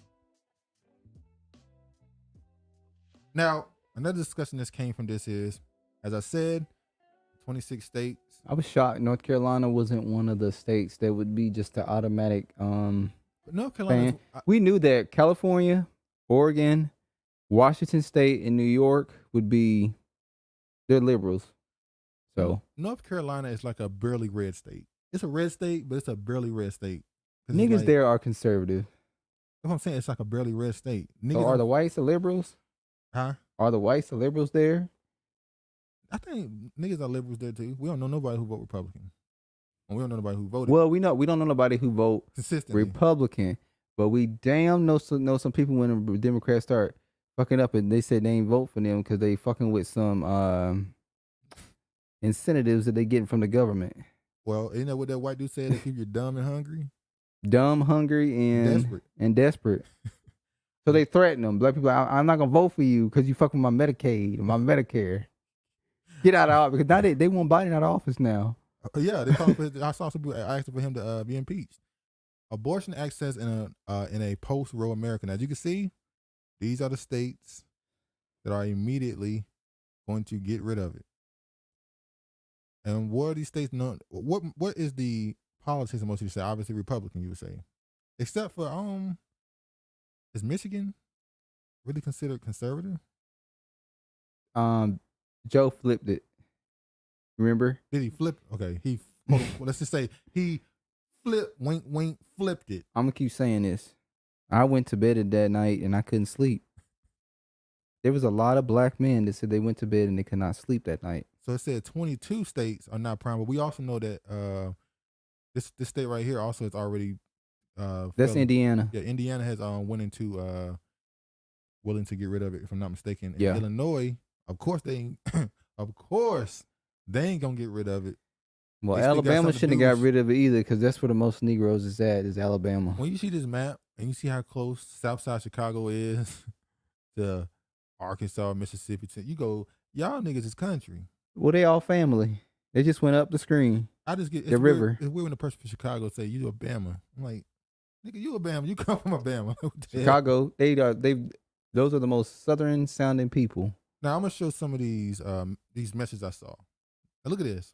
Now, another discussion that came from this is, as I said, 26 states. I was shocked North Carolina wasn't one of the states that would be just the automatic North Carolina. We knew that California, Oregon, Washington State, and New York would be, they're liberals. So North Carolina is like a barely red state. It's a red state, but it's a barely red state. Niggas like, there are conservative. That's what I'm saying. It's like a barely red state. Niggas so are the whites the liberals? Huh? Are the whites the liberals there? I think niggas are liberals there too. We don't know nobody who vote Republican. And we don't know nobody who voted. Well, we don't know nobody who vote Republican, but we damn know some people when the Democrats start fucking up and they said they ain't vote for them because they fucking with some incentives that they getting from the government. Well, you know what that white dude said? They keep you dumb and hungry. Dumb, hungry, and desperate. So they threaten them. Black people, I'm not gonna vote for you because you fucking with my Medicaid, my Medicare. Get out of office because now they want Biden out of office now. Yeah, they called for I saw some people asking for him to be impeached. Abortion access in a post-Roe America. Now, as you can see, these are the states that are immediately going to get rid of it. And what are these states known? What is the politics of most of you say? Obviously Republican, you would say. Except for is Michigan really considered conservative? Joe flipped it. Remember? Did he flip? Okay, let's just say he flipped it. I'm gonna keep saying this. I went to bed that night and I couldn't sleep. There was a lot of black men that said they went to bed and they could not sleep that night. So it said 22 states are not prime, but we also know that this state right here also is already that's Indiana. Yeah, Indiana has went into willing to get rid of it, if I'm not mistaken. And yeah. Illinois, of course they ain't gonna get rid of it. Well, Alabama shouldn't have got rid of it either because that's where the most Negroes is at, is Alabama. When you see this map and you see how close Southside Chicago is to Arkansas, Mississippi, you go, y'all niggas is country. Well, they all family. They just went up the screen. I just get the river. Weird, it's weird when the person from Chicago say you Alabama. I'm like, nigga, you Alabama. You come from Alabama. Chicago. Those are the most southern sounding people. Now I'm gonna show some of these messages I saw. Now look at this.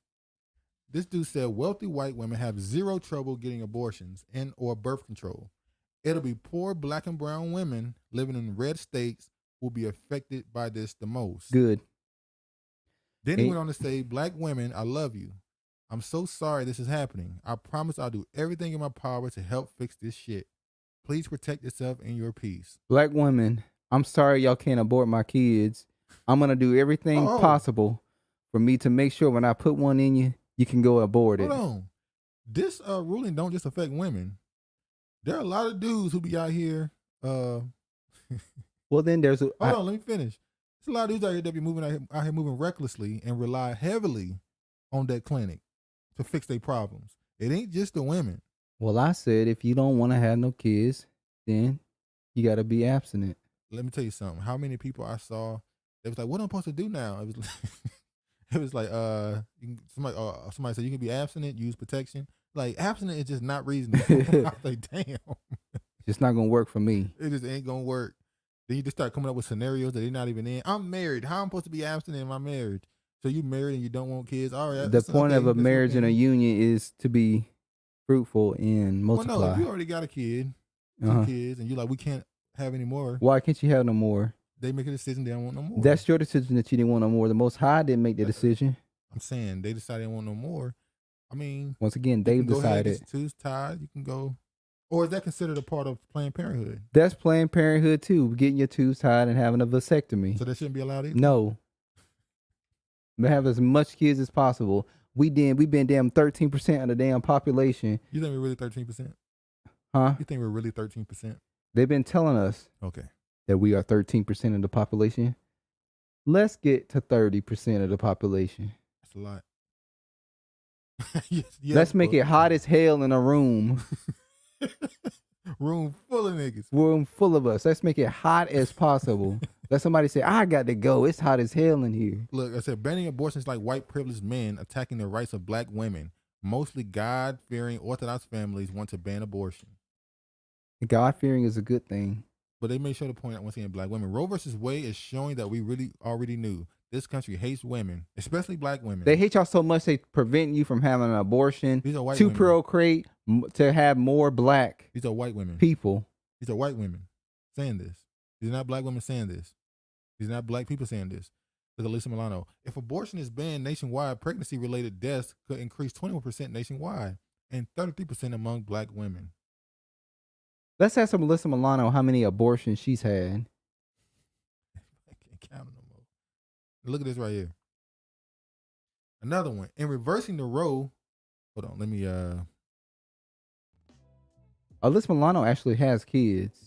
This dude said wealthy white women have zero trouble getting abortions and or birth control. It'll be poor black and brown women living in red states will be affected by this the most. Good. Then he went on to say, black women, I love you. I'm so sorry this is happening. I promise I'll do everything in my power to help fix this shit. Please protect yourself and your peace. Black women, I'm sorry y'all can't abort my kids. I'm going to do everything possible for me to make sure when I put one in you, you can go abort it. Hold on. This ruling don't just affect women. There are a lot of dudes who be out here. Well, then there's hold on, let me finish. There's a lot of dudes out here that be moving out here moving recklessly and rely heavily on that clinic to fix their problems. It ain't just the women. Well, I said if you don't want to have no kids, then you got to be abstinent. Let me tell you something. How many people I saw, they was like, what am I supposed to do now? It was like, somebody said you can be abstinent, use protection. Like, abstinent is just not reasonable. I was like, damn. It's not going to work for me. It just ain't going to work. Then you just start coming up with scenarios that they're not even in. I'm married. How am I supposed to be abstinent in my marriage? So you married and you don't want kids? All right. The point of a marriage and a union is to be fruitful and multiply. Well, no, if you already got a kid, 2 kids, and you're like, we can't have any more. Why can't you have no more? They make a decision they don't want no more. That's your decision that you didn't want no more. The Most High didn't make the decision. I'm saying they decided they don't want no more. I mean, once again, they've decided. Get your tubes tied. You can go, or is that considered a part of Planned Parenthood? That's Planned Parenthood too. Getting your tubes tied and having a vasectomy. So that shouldn't be allowed either. No. But have as much kids as possible. We've been damn 13% of the damn population. You think we're really 13%? Huh? You think we're really 13%? They've been telling us. Okay. That we are 13% of the population. Let's get to 30% of the population. That's a lot. yes, let's make it hot as hell in a room. Room full of niggas. Room full of us. Let's make it hot as possible. Let somebody say, I got to go. It's hot as hell in here. Look, I said banning abortion is like white privileged men attacking the rights of black women. Mostly God-fearing Orthodox families want to ban abortion. God-fearing is a good thing. But they may show the point out once again, black women. Roe versus Wade is showing that we really already knew this country hates women, especially black women. They hate y'all so much they prevent you from having an abortion. These are white to women. procreate, to have more black. These are white women. People. These are white women saying this. These are not black women saying this. These are not black people saying this. Look at Lisa Milano. If abortion is banned nationwide, pregnancy-related deaths could increase 21% nationwide and 33% among black women. Let's ask Melissa Milano how many abortions she's had. I can't count them no more. Look at this right here. Another one. In reversing the Roe, hold on, let me Alyssa Milano actually has kids.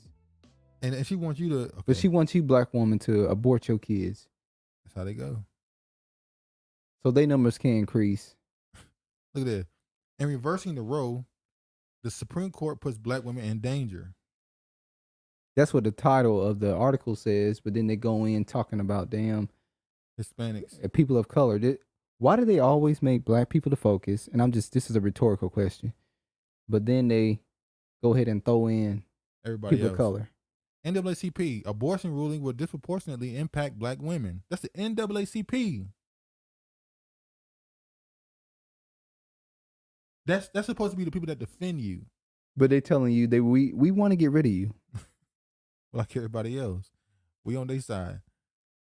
And she wants you to okay. But she wants you, black woman, to abort your kids. That's how they go. So their numbers can increase. Look at this. In reversing the Roe, the Supreme Court puts black women in danger. That's what the title of the article says, but then they go in talking about damn Hispanics, people of color. Why do they always make black people the focus? And this is a rhetorical question, but then they go ahead and throw in everybody people else. of color. NAACP, abortion ruling will disproportionately impact black women. That's the NAACP. That's supposed to be the people that defend you. But they telling you we want to get rid of you. Like everybody else. We on their side.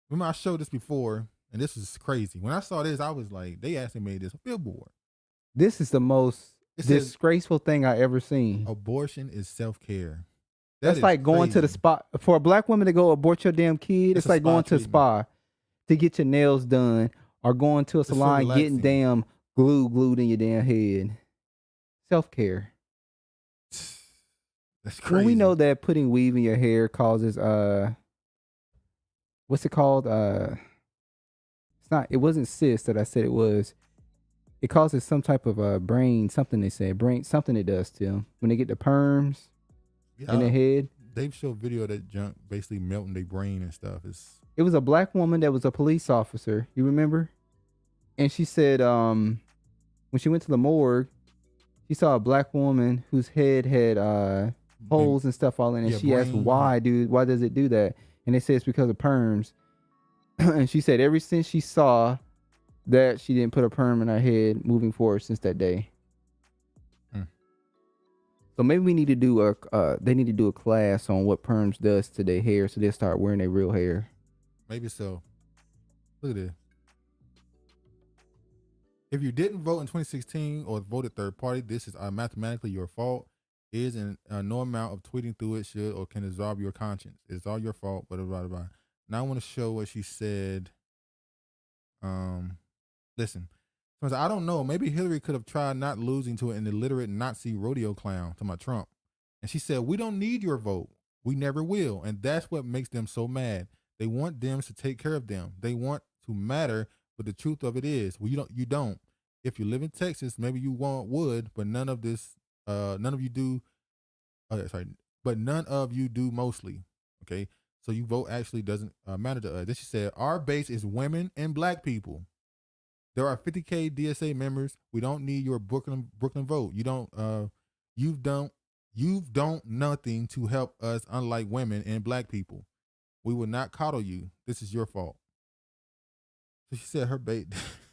Remember I showed this before, and this was crazy. When I saw this, I was like, they actually made this a billboard. This is the most disgraceful thing I ever seen. Abortion is self-care. That's like going to the spa. For a black woman to go abort your damn kid, it's like going to a spa to get your nails done or going to a salon getting damn glue glued in your damn head. Self-care. That's crazy. When we know that putting weave in your hair causes what's it called? It wasn't cyst that I said it was. It causes some type of brain, something they say, something it does to them. When they get the perms in their head. They've showed video of that junk basically melting their brain and stuff. It was a black woman that was a police officer. You remember? And she said when she went to the morgue, she saw a black woman whose head had holes and stuff all in it. And she asked, why does it do that? And they said it's because of perms. And she said ever since she saw that, she didn't put a perm in her head moving forward since that day. So maybe we need to do they need to do a class on what perms does to their hair, so they'll start wearing their real hair. Maybe so. Look at this. If you didn't vote in 2016 or voted third party, this is mathematically your fault. Is no amount of tweeting through it should or can dissolve your conscience. It's all your fault. Blah, blah, blah, blah. Now I want to show what she said. Listen. I don't know. Maybe Hillary could have tried not losing to an illiterate Nazi rodeo clown, to my Trump. And she said, we don't need your vote. We never will. And that's what makes them so mad. They want Dems to take care of them. They want to matter, but the truth of it is, well, you don't. If you live in Texas, maybe you would, but none of you do. But none of you do mostly. Okay. So you vote actually doesn't matter to us. Then she said, our base is women and black people. There are 50K DSA members. We don't need your Brooklyn vote. You've done nothing to help us, unlike women and black people. We will not coddle you. This is your fault. So she said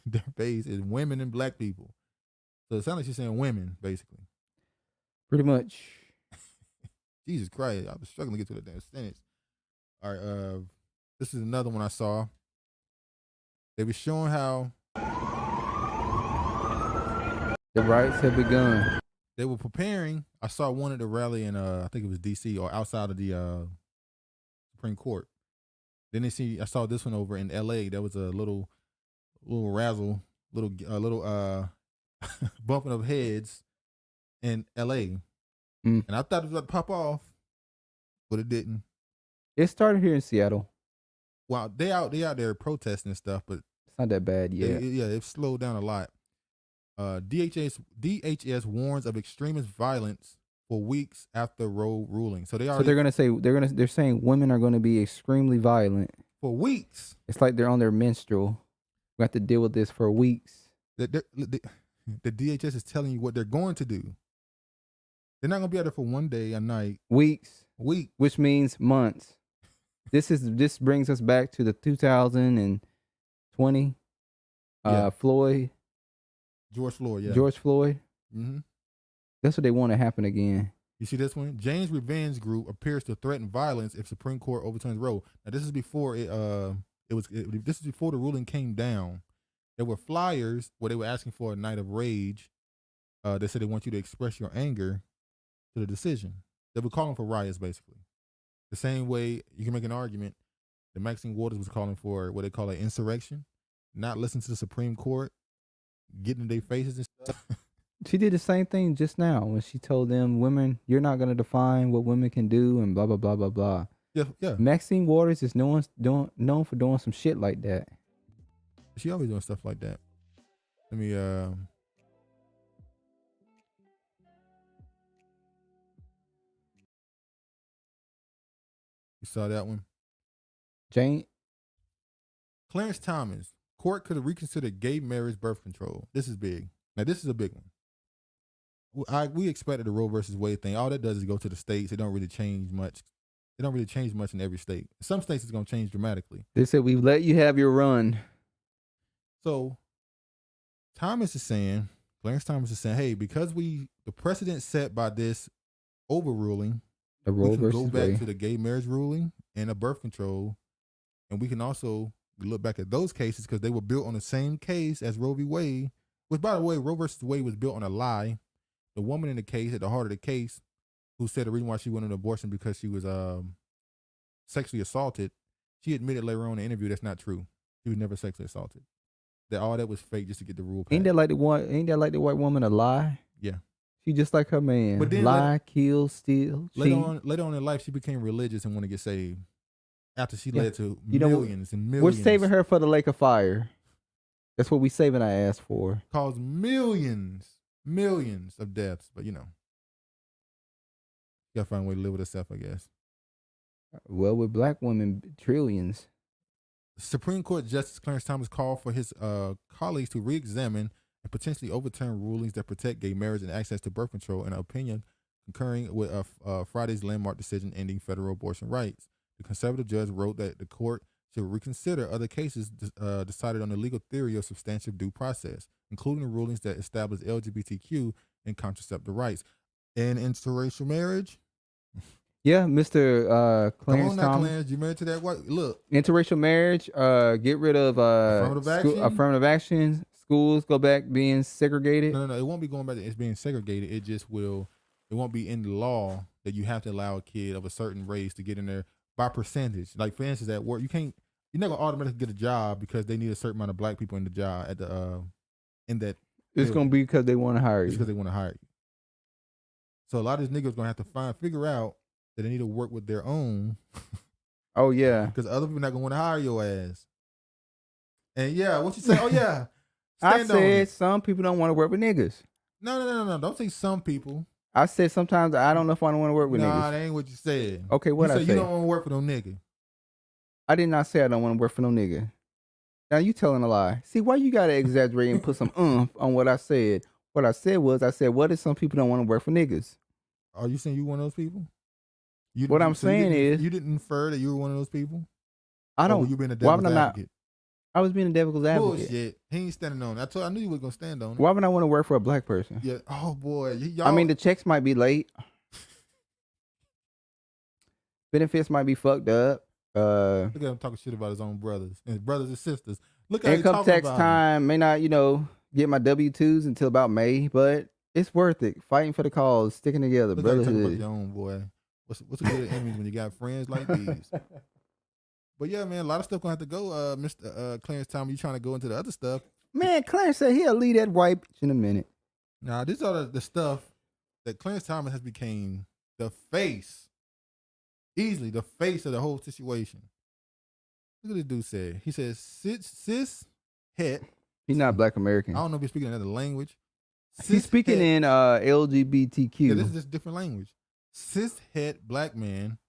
their base is women and black people. So it sounds like she's saying women, basically. Pretty much. Jesus Christ, I was struggling to get to the damn sentence. All right, this is another one I saw. They were showing how the riots have begun. They were preparing. I saw one at the rally in I think it was D.C. or outside of the Supreme Court. Then I saw this one over in L.A. There was a little razzle, little bumping of heads in L.A. And I thought it was about to pop off, but it didn't. It started here in Seattle. Well, they out there protesting and stuff, but it's not that bad yet. They've slowed down a lot. DHS warns of extremist violence for weeks after Roe ruling. So they're saying women are going to be extremely violent for weeks. It's like they're on their menstrual. We have to deal with this for weeks. The DHS is telling you what they're going to do. They're not going to be out there for one day, a night. Weeks, which means months. This brings us back to the 2020 Floyd. George Floyd, yeah. George Floyd. Mm-hmm. That's what they want to happen again. You see this one? Jane's Revenge Group appears to threaten violence if Supreme Court overturns Roe. Now this is before this is before the ruling came down. There were flyers where they were asking for a night of rage. They said they want you to express your anger to the decision. They were calling for riots, basically. The same way you can make an argument that Maxine Waters was calling for what they call an insurrection, not listen to the Supreme Court, getting in their faces and stuff. She did the same thing just now when she told them, women, you're not going to define what women can do and blah, blah, blah, blah, blah. Yeah. Maxine Waters is known for doing some shit like that. She always doing stuff like that. Let me, you saw that one? Jane? Clarence Thomas. Court could have reconsidered gay marriage birth control. This is big. Now, this is a big one. We expected the Roe versus Wade thing. All that does is go to the states. It don't really change much. It don't really change much in every state. In some states, it's going to change dramatically. They said, we've let you have your run. So, Clarence Thomas is saying, hey, because the precedent set by this overruling, the Roe we can versus go back Wade to the gay marriage ruling and a birth control, and we can also look back at those cases because they were built on the same case as Roe v. Wade, which, by the way, Roe versus Wade was built on a lie. The woman in the case, at the heart of the case, who said the reason why she went on abortion because she was sexually assaulted, she admitted later on in the interview that's not true. She was never sexually assaulted. That all that was fake just to get the rule passed. Ain't that like the white woman a lie? Yeah. She just like her man. But then lie, kill, steal, cheat. Later on in life, she became religious and wanted to get saved. After she led to millions and millions. We're saving her for the lake of fire. That's what we saving our ass for. Caused millions of deaths. But, you gotta find a way to live with herself, I guess. Well, with black women, trillions. Supreme Court Justice Clarence Thomas called for his colleagues to re-examine and potentially overturn rulings that protect gay marriage and access to birth control, in an opinion concurring with Friday's landmark decision ending federal abortion rights. The conservative judge wrote that the court should reconsider other cases decided on the legal theory of substantive due process, including the rulings that establish LGBTQ and contraceptive rights. And interracial marriage? Yeah, Mr. Clarence Come on now, Thomas. Clarence, you married to that white? Look. Interracial marriage, get rid of affirmative action. Schools go back being segregated. No, it won't be going back to it's being segregated. It just will, it won't be in the law that you have to allow a kid of a certain race to get in there by percentage. Like, for instance, at work, you're not gonna automatically get a job because they need a certain amount of black people in the job at the in that. It's gonna be because they want to hire you. It's because they want to hire you. So a lot of these niggas gonna have to figure out that they need to work with their own. Oh yeah, because other people not gonna want to hire your ass. And yeah, what you say? Oh yeah, I said some people don't want to work with niggas. No. Don't say some people. I said sometimes I don't know if I don't want to work with niggas. Nah, that ain't what you said. Okay, what I said? You don't want to work for no nigga. I did not say I don't want to work for no nigga. Now you telling a lie. See, why you gotta exaggerate and put some on what I said? What I said was, what if some people don't want to work for niggas? Are you saying you one of those people? What I'm saying is, you didn't infer that you were one of those people. I don't. You been a devil's advocate? I was being a devil's advocate. Bullshit. He ain't standing on it. I knew you was gonna stand on it. Why would I want to work for a black person? Yeah. Oh boy. Y'all, I mean, the checks might be late. Benefits might be fucked up. Look at him talking shit about his own brothers and sisters. Look at Income tax time may not, get my W-2s until about May, but it's worth it. Fighting for the cause, sticking together, Look at you talking about brotherhood. your own boy. What's a good enemy when you got friends like these? But yeah, man, a lot of stuff gonna have to go. Mr. Clarence Thomas, you trying to go into the other stuff? Man, Clarence said he'll leave that white bitch in a minute. Now, these are the stuff that Clarence Thomas has became the face, easily the face of the whole situation. Look at this dude said. He says, cis het. He's not black American. I don't know if he's speaking another language. He's speaking in LGBTQ. Yeah, this is just different language. Cis het black man.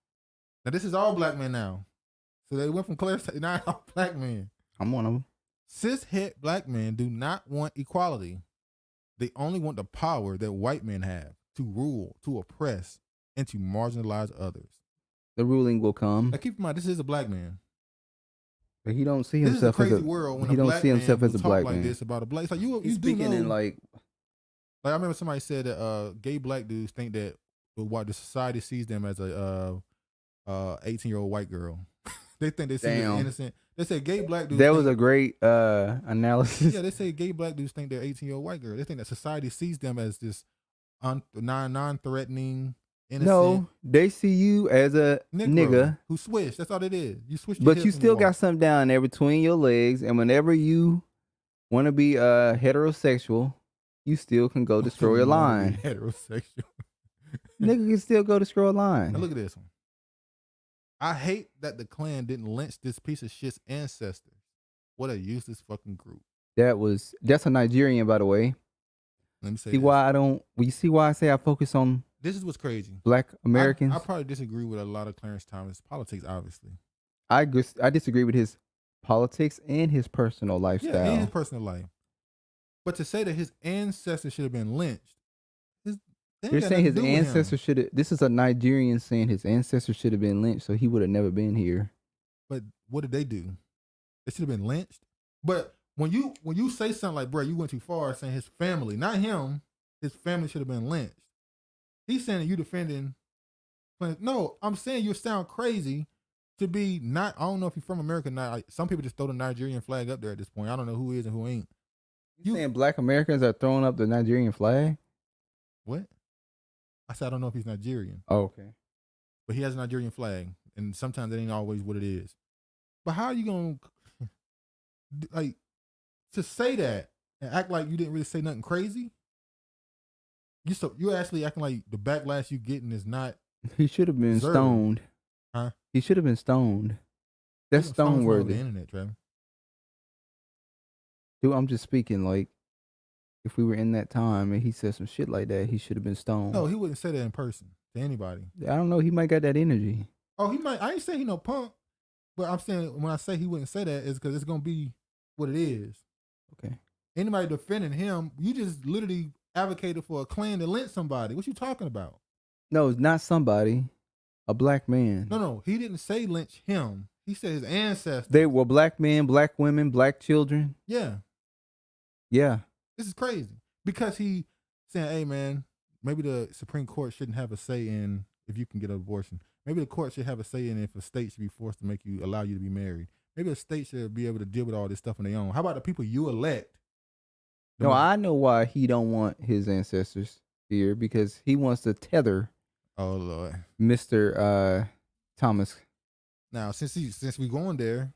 Now, this is all black men now. So they went from Clarence to now all black men. I'm one of them. Cis het black men do not want equality. They only want the power that white men have to rule, to oppress, and to marginalize others. The ruling will come. Now keep in mind, this is a black man. But he don't see This himself is a crazy as a world when he a don't black see himself man as a will talk black like man. this about a black. It's like you He's do speaking know, in like I remember somebody said that gay black dudes think that what the society sees them as a 18-year-old white girl. They think they see them as innocent. They say gay black dudes. That was a great analysis. Yeah, they say gay black dudes think they're 18-year-old white girl. They think that society sees them as this non-threatening, innocent. No, they see you as a nigga who switch. That's all it is. You switch. Your but hips you when still walk. got something down there between your legs, and whenever you want to be heterosexual, you still can go destroy a line. Heterosexual. Nigga can still go destroy a line. Now look at this one. I hate that the Klan didn't lynch this piece of shit's ancestors. What a useless fucking group. That's a Nigerian, by the way. Let me say see this. why I don't. You see why I say I focus on This is what's crazy. black Americans. I probably disagree with a lot of Clarence Thomas politics, obviously. I disagree with his politics and his personal lifestyle. Yeah, in his personal life. But to say that his ancestors should have been lynched, You're saying his ancestors should have. This is a Nigerian saying his ancestors should have been lynched, so he would have never been here. But what did they do? They should have been lynched. But when you say something like, bro, you went too far saying his family, not him, his family should have been lynched. He's saying that you defending. No, I'm saying you sound crazy to be not. I don't know if you're from America or not. Some people just throw the Nigerian flag up there at this point. I don't know who is and who ain't. You saying black Americans are throwing up the Nigerian flag? What? I said I don't know if he's Nigerian. Oh, okay. But he has a Nigerian flag, and sometimes it ain't always what it is. But how are you gonna like to say that and act like you didn't really say nothing crazy? You're actually acting like the backlash you getting is not. He should have been deserved. stoned. Huh? He should have been stoned. That's stone worthy. The internet, Trevor. Dude, I'm just speaking like if we were in that time and he said some shit like that, he should have been stoned. No, he wouldn't say that in person to anybody. I don't know. He might got that energy. Oh, he might. I ain't saying he no punk, but I'm saying when I say he wouldn't say that is because it's gonna be what it is. Okay. Anybody defending him, you just literally advocated for a Klan to lynch somebody. What you talking about? No, it's not somebody. A black man. No, he didn't say lynch him. He said his ancestors. They were black men, black women, black children. Yeah. Yeah. This is crazy because he saying, "Hey, man, maybe the Supreme Court shouldn't have a say in if you can get an abortion. Maybe the court should have a say in if a state should be forced to allow you to be married. Maybe a state should be able to deal with all this stuff on their own. How about the people you elect?" No, I know why he don't want his ancestors here because he wants to tether. Oh Lord, Mr. Thomas. Now, since we going there,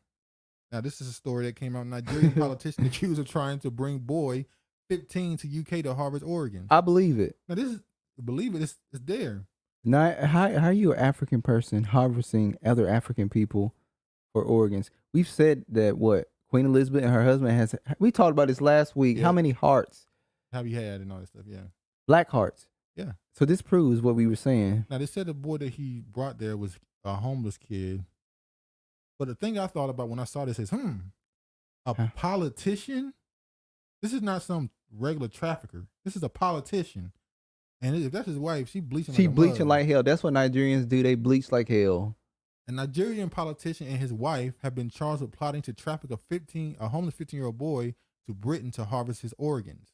now this is a story that came out. Nigerian politician accused of trying to bring boy 15 to UK to harvest organs. I believe it. Now this is it's there. Now, how are you an African person harvesting other African people for organs? We've said that Queen Elizabeth and her husband we talked about this last week. Yeah. How many hearts? Have you had and all that stuff? Yeah. Black hearts. Yeah. So this proves what we were saying. Now they said the boy that he brought there was a homeless kid. But the thing I thought about when I saw this is, a politician? This is not some regular trafficker. This is a politician. And if that's his wife, she bleaching She like a bleaching mug. like hell. That's what Nigerians do. They bleach like hell. A Nigerian politician and his wife have been charged with plotting to traffic a homeless 15-year-old boy to Britain to harvest his organs.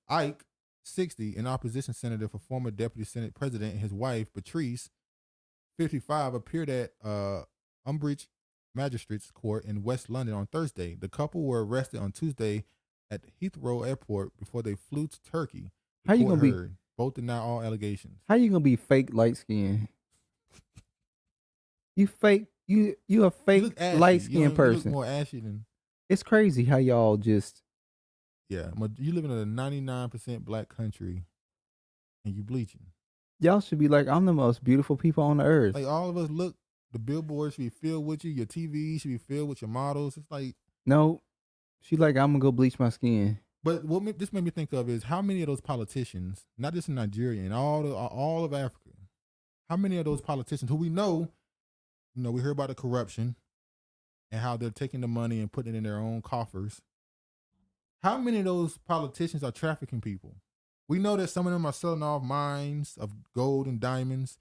Ike, 60, an opposition senator for former Deputy Senate President, and his wife, Patrice, 55, appeared at Umbridge Magistrates Court in West London on Thursday. The couple were arrested on Tuesday at Heathrow Airport before they flew to Turkey. How you gonna be? Both deny all allegations. How you gonna be fake light skin? You fake. You a fake light skinned person. You look more ashy than. It's crazy how y'all just. Yeah, you live in a 99% black country, and you bleaching. Y'all should be like, I'm the most beautiful people on the earth. Like all of us look. The billboards should be filled with you. Your TV should be filled with your models. It's like no. She like, I'm gonna go bleach my skin. But what this made me think of is how many of those politicians, not just in Nigeria, and all of Africa, how many of those politicians who we know, we hear about the corruption and how they're taking the money and putting it in their own coffers. How many of those politicians are trafficking people? We know that some of them are selling off mines of gold and diamonds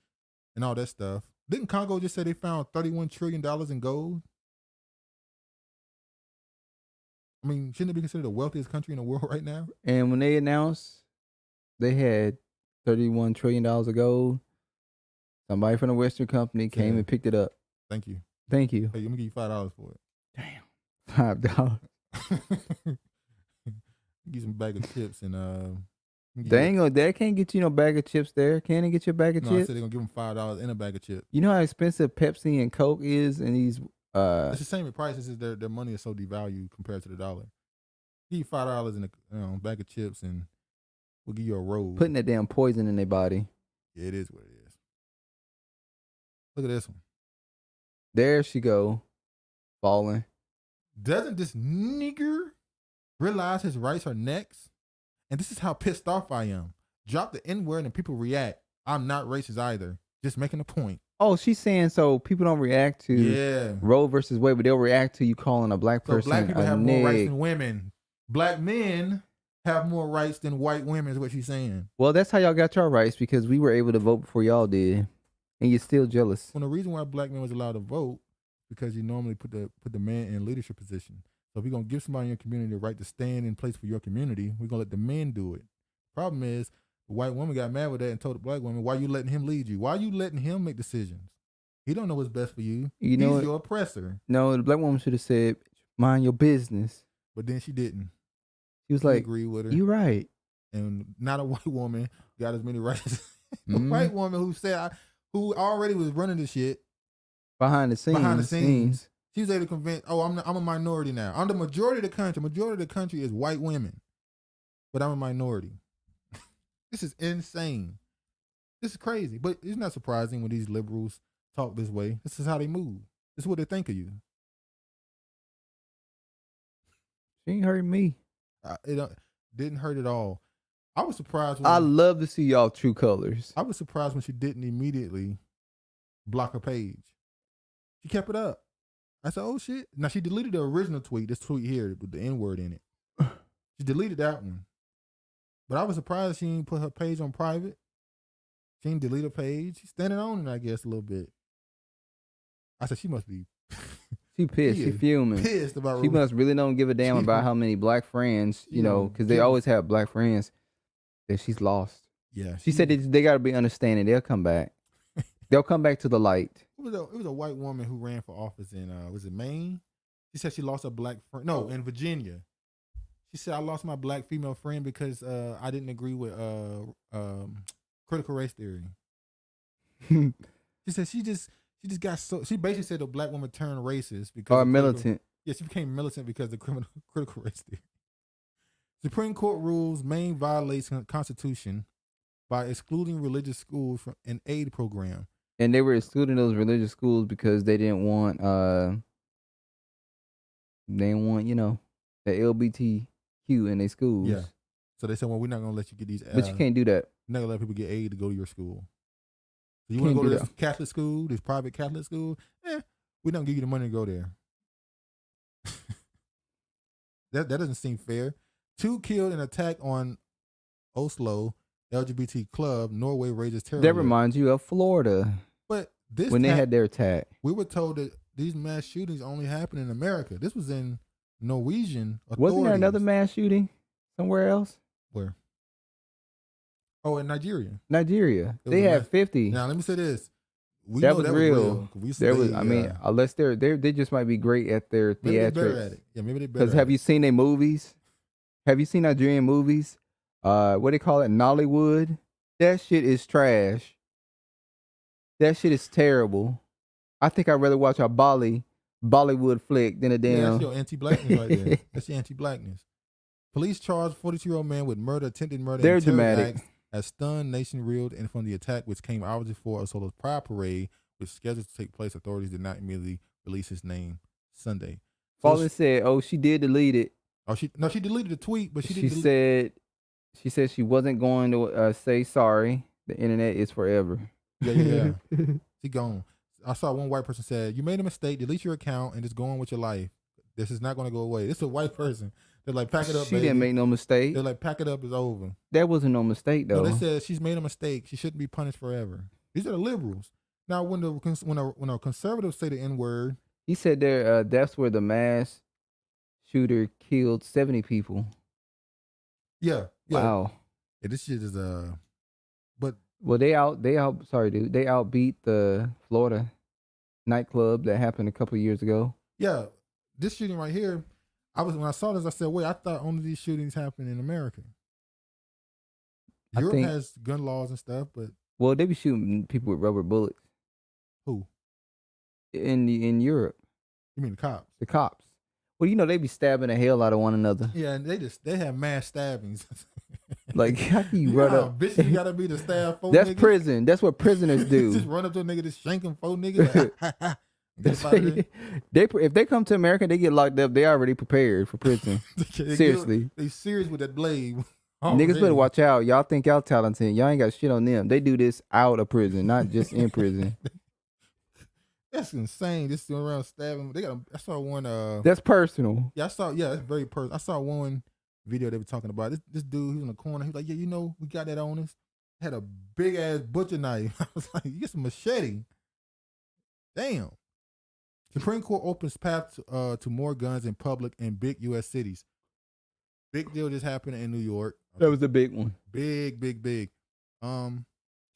and all that stuff. Didn't Congo just say they found $31 trillion in gold? I mean, shouldn't it be considered the wealthiest country in the world right now? And when they announced they had $31 trillion of gold, somebody from the Western company came and picked it up. Thank you. Thank you. Hey, let me give you $5 for it. Damn. $5. Give you some bag of chips and They can't get you no bag of chips there. Can they get you a bag of chips? I said they're gonna give them $5 in a bag of chips. You know how expensive Pepsi and Coke is in these it's the same price. It's just their money is so devalued compared to the dollar. Give you $5 in a bag of chips and we'll give you a roll. Putting that damn poison in their body. Yeah, it is what it is. Look at this one. There she go. Falling. Doesn't this nigger realize his rights are next? And this is how pissed off I am. Drop the N-word and people react. I'm not racist either. Just making a point. Oh, she's saying so people don't react to Roe versus Wade, but they'll react to you calling a black person black people a have nig. more rights than women. Black men have more rights than white women is what she's saying. Well, that's how y'all got your rights because we were able to vote before y'all did. And you're still jealous. Well, the reason why black men was allowed to vote because you normally put the man in leadership position. So if you're going to give somebody in your community the right to stand in place for your community, we're going to let the men do it. Problem is, the white woman got mad with that and told the black woman, why you letting him lead you? Why are you letting him make decisions? He don't know what's best for you. He's your oppressor. No, the black woman should have said, mind your business. But then she didn't. She was like, agree with her. You right. And not a white woman got as many rights as a white woman who already was running the shit. Behind the scenes. She was able to convince, I'm a minority now. I'm the majority of the country. Majority of the country is white women. But I'm a minority. This is insane. This is crazy. But it's not surprising when these liberals talk this way. This is how they move. This is what they think of you. She ain't hurt me. It didn't hurt at all. I was surprised. I love to see y'all true colors. I was surprised when she didn't immediately block her page. She kept it up. I said, oh shit. Now she deleted the original tweet, this tweet here with the N-word in it. She deleted that one. But I was surprised she didn't put her page on private. She didn't delete her page. She's standing on it, I guess, a little bit. I said, she must be. She pissed. She fuming. Pissed about. She must really don't give a damn about how many black friends, because they always have black friends that she's lost. Yeah. She said they got to be understanding. They'll come back. They'll come back to the light. It was a white woman who ran for office in was it Maine? She said she lost a black friend. No, in Virginia. She said I lost my black female friend because I didn't agree with critical race theory. She said she just got so. She basically said the black woman turned racist because militant. Yeah, she became militant because of critical race theory. Supreme Court rules Maine violates the Constitution by excluding religious schools from an aid program. And they were excluding those religious schools because they didn't want the LGBTQ in their schools. Yeah. So they said, well, we're not going to let you get these. But you can't do that. You're not going to let people get aid to go to your school. So you want to go to this Catholic school, this private Catholic school? We don't give you the money to go there. That doesn't seem fair. 2 killed in attack on Oslo LGBT club. Norway raises terror. That reminds you of Florida. But when they had their attack. We were told that these mass shootings only happen in America. This was in Norwegian authorities. Wasn't there another mass shooting somewhere else? Where? Oh, in Nigeria. Nigeria. They had 50. Now, let me say this. We that know was that real. Was there was, I mean, unless they just might be great at their theatrics. Maybe they're better at it. Yeah, maybe they're better. Because have you seen their movies? Have you seen Nigerian movies? What they call it, Nollywood? That shit is trash. That shit is terrible. I think I'd rather watch a Bollywood flick than a damn. Yeah, that's your anti-blackness right there. That's your anti-blackness. Police charged 42-year-old man with attempted murder. They're and terror dramatic. acts as stunned nation reeled and from the attack, which came hours before a solo pride parade, which scheduled to take place. Authorities did not immediately release his name Sunday. So Paulin said, "Oh, she did delete it." Oh, she deleted the tweet, but she said she wasn't going to say sorry. The internet is forever. Yeah. She gone. I saw one white person said, "You made a mistake. Delete your account and just go on with your life. This is not going to go away." This is a white person. They're like, "Pack it up, She baby." didn't make no mistake. They're like, "Pack it up. It's over." That wasn't no mistake though. No, they said she's made a mistake. She shouldn't be punished forever. These are the liberals. Now, when a conservative say the N-word, he said that's where the mass shooter killed 70 people. Yeah. Wow. Yeah, this shit is but well, they outbeat the Florida nightclub that happened a couple of years ago. Yeah, this shooting right here, when I saw this, I said, wait, I thought only these shootings happen in America. Europe has gun laws and stuff, but they be shooting people with rubber bullets. Who? In Europe. You mean the cops? The cops. Well, they be stabbing the hell out of one another. Yeah, and they have mass stabbings. Like, how can you run up? Bitch, you gotta be the stab four That's niggas. Prison. That's what prisoners do. Just run up to a nigga, just shank him four niggas. If they come to America, they get locked up. They already prepared for prison. Seriously, they serious with that blade. Niggas better watch out. Y'all think y'all talented. Y'all ain't got shit on them. They do this out of prison, not just in prison. That's insane. Just going around stabbing. I saw one. That's personal. Yeah, that's very personal. I saw one video they were talking about. This dude, he was in the corner. He was like, "Yeah, we got that on us." Had a big ass butcher knife. I was like, "You get some machete." Damn. Supreme Court opens path to more guns in public in big U.S. cities. Big deal just happened in New York. That was a big one. Big.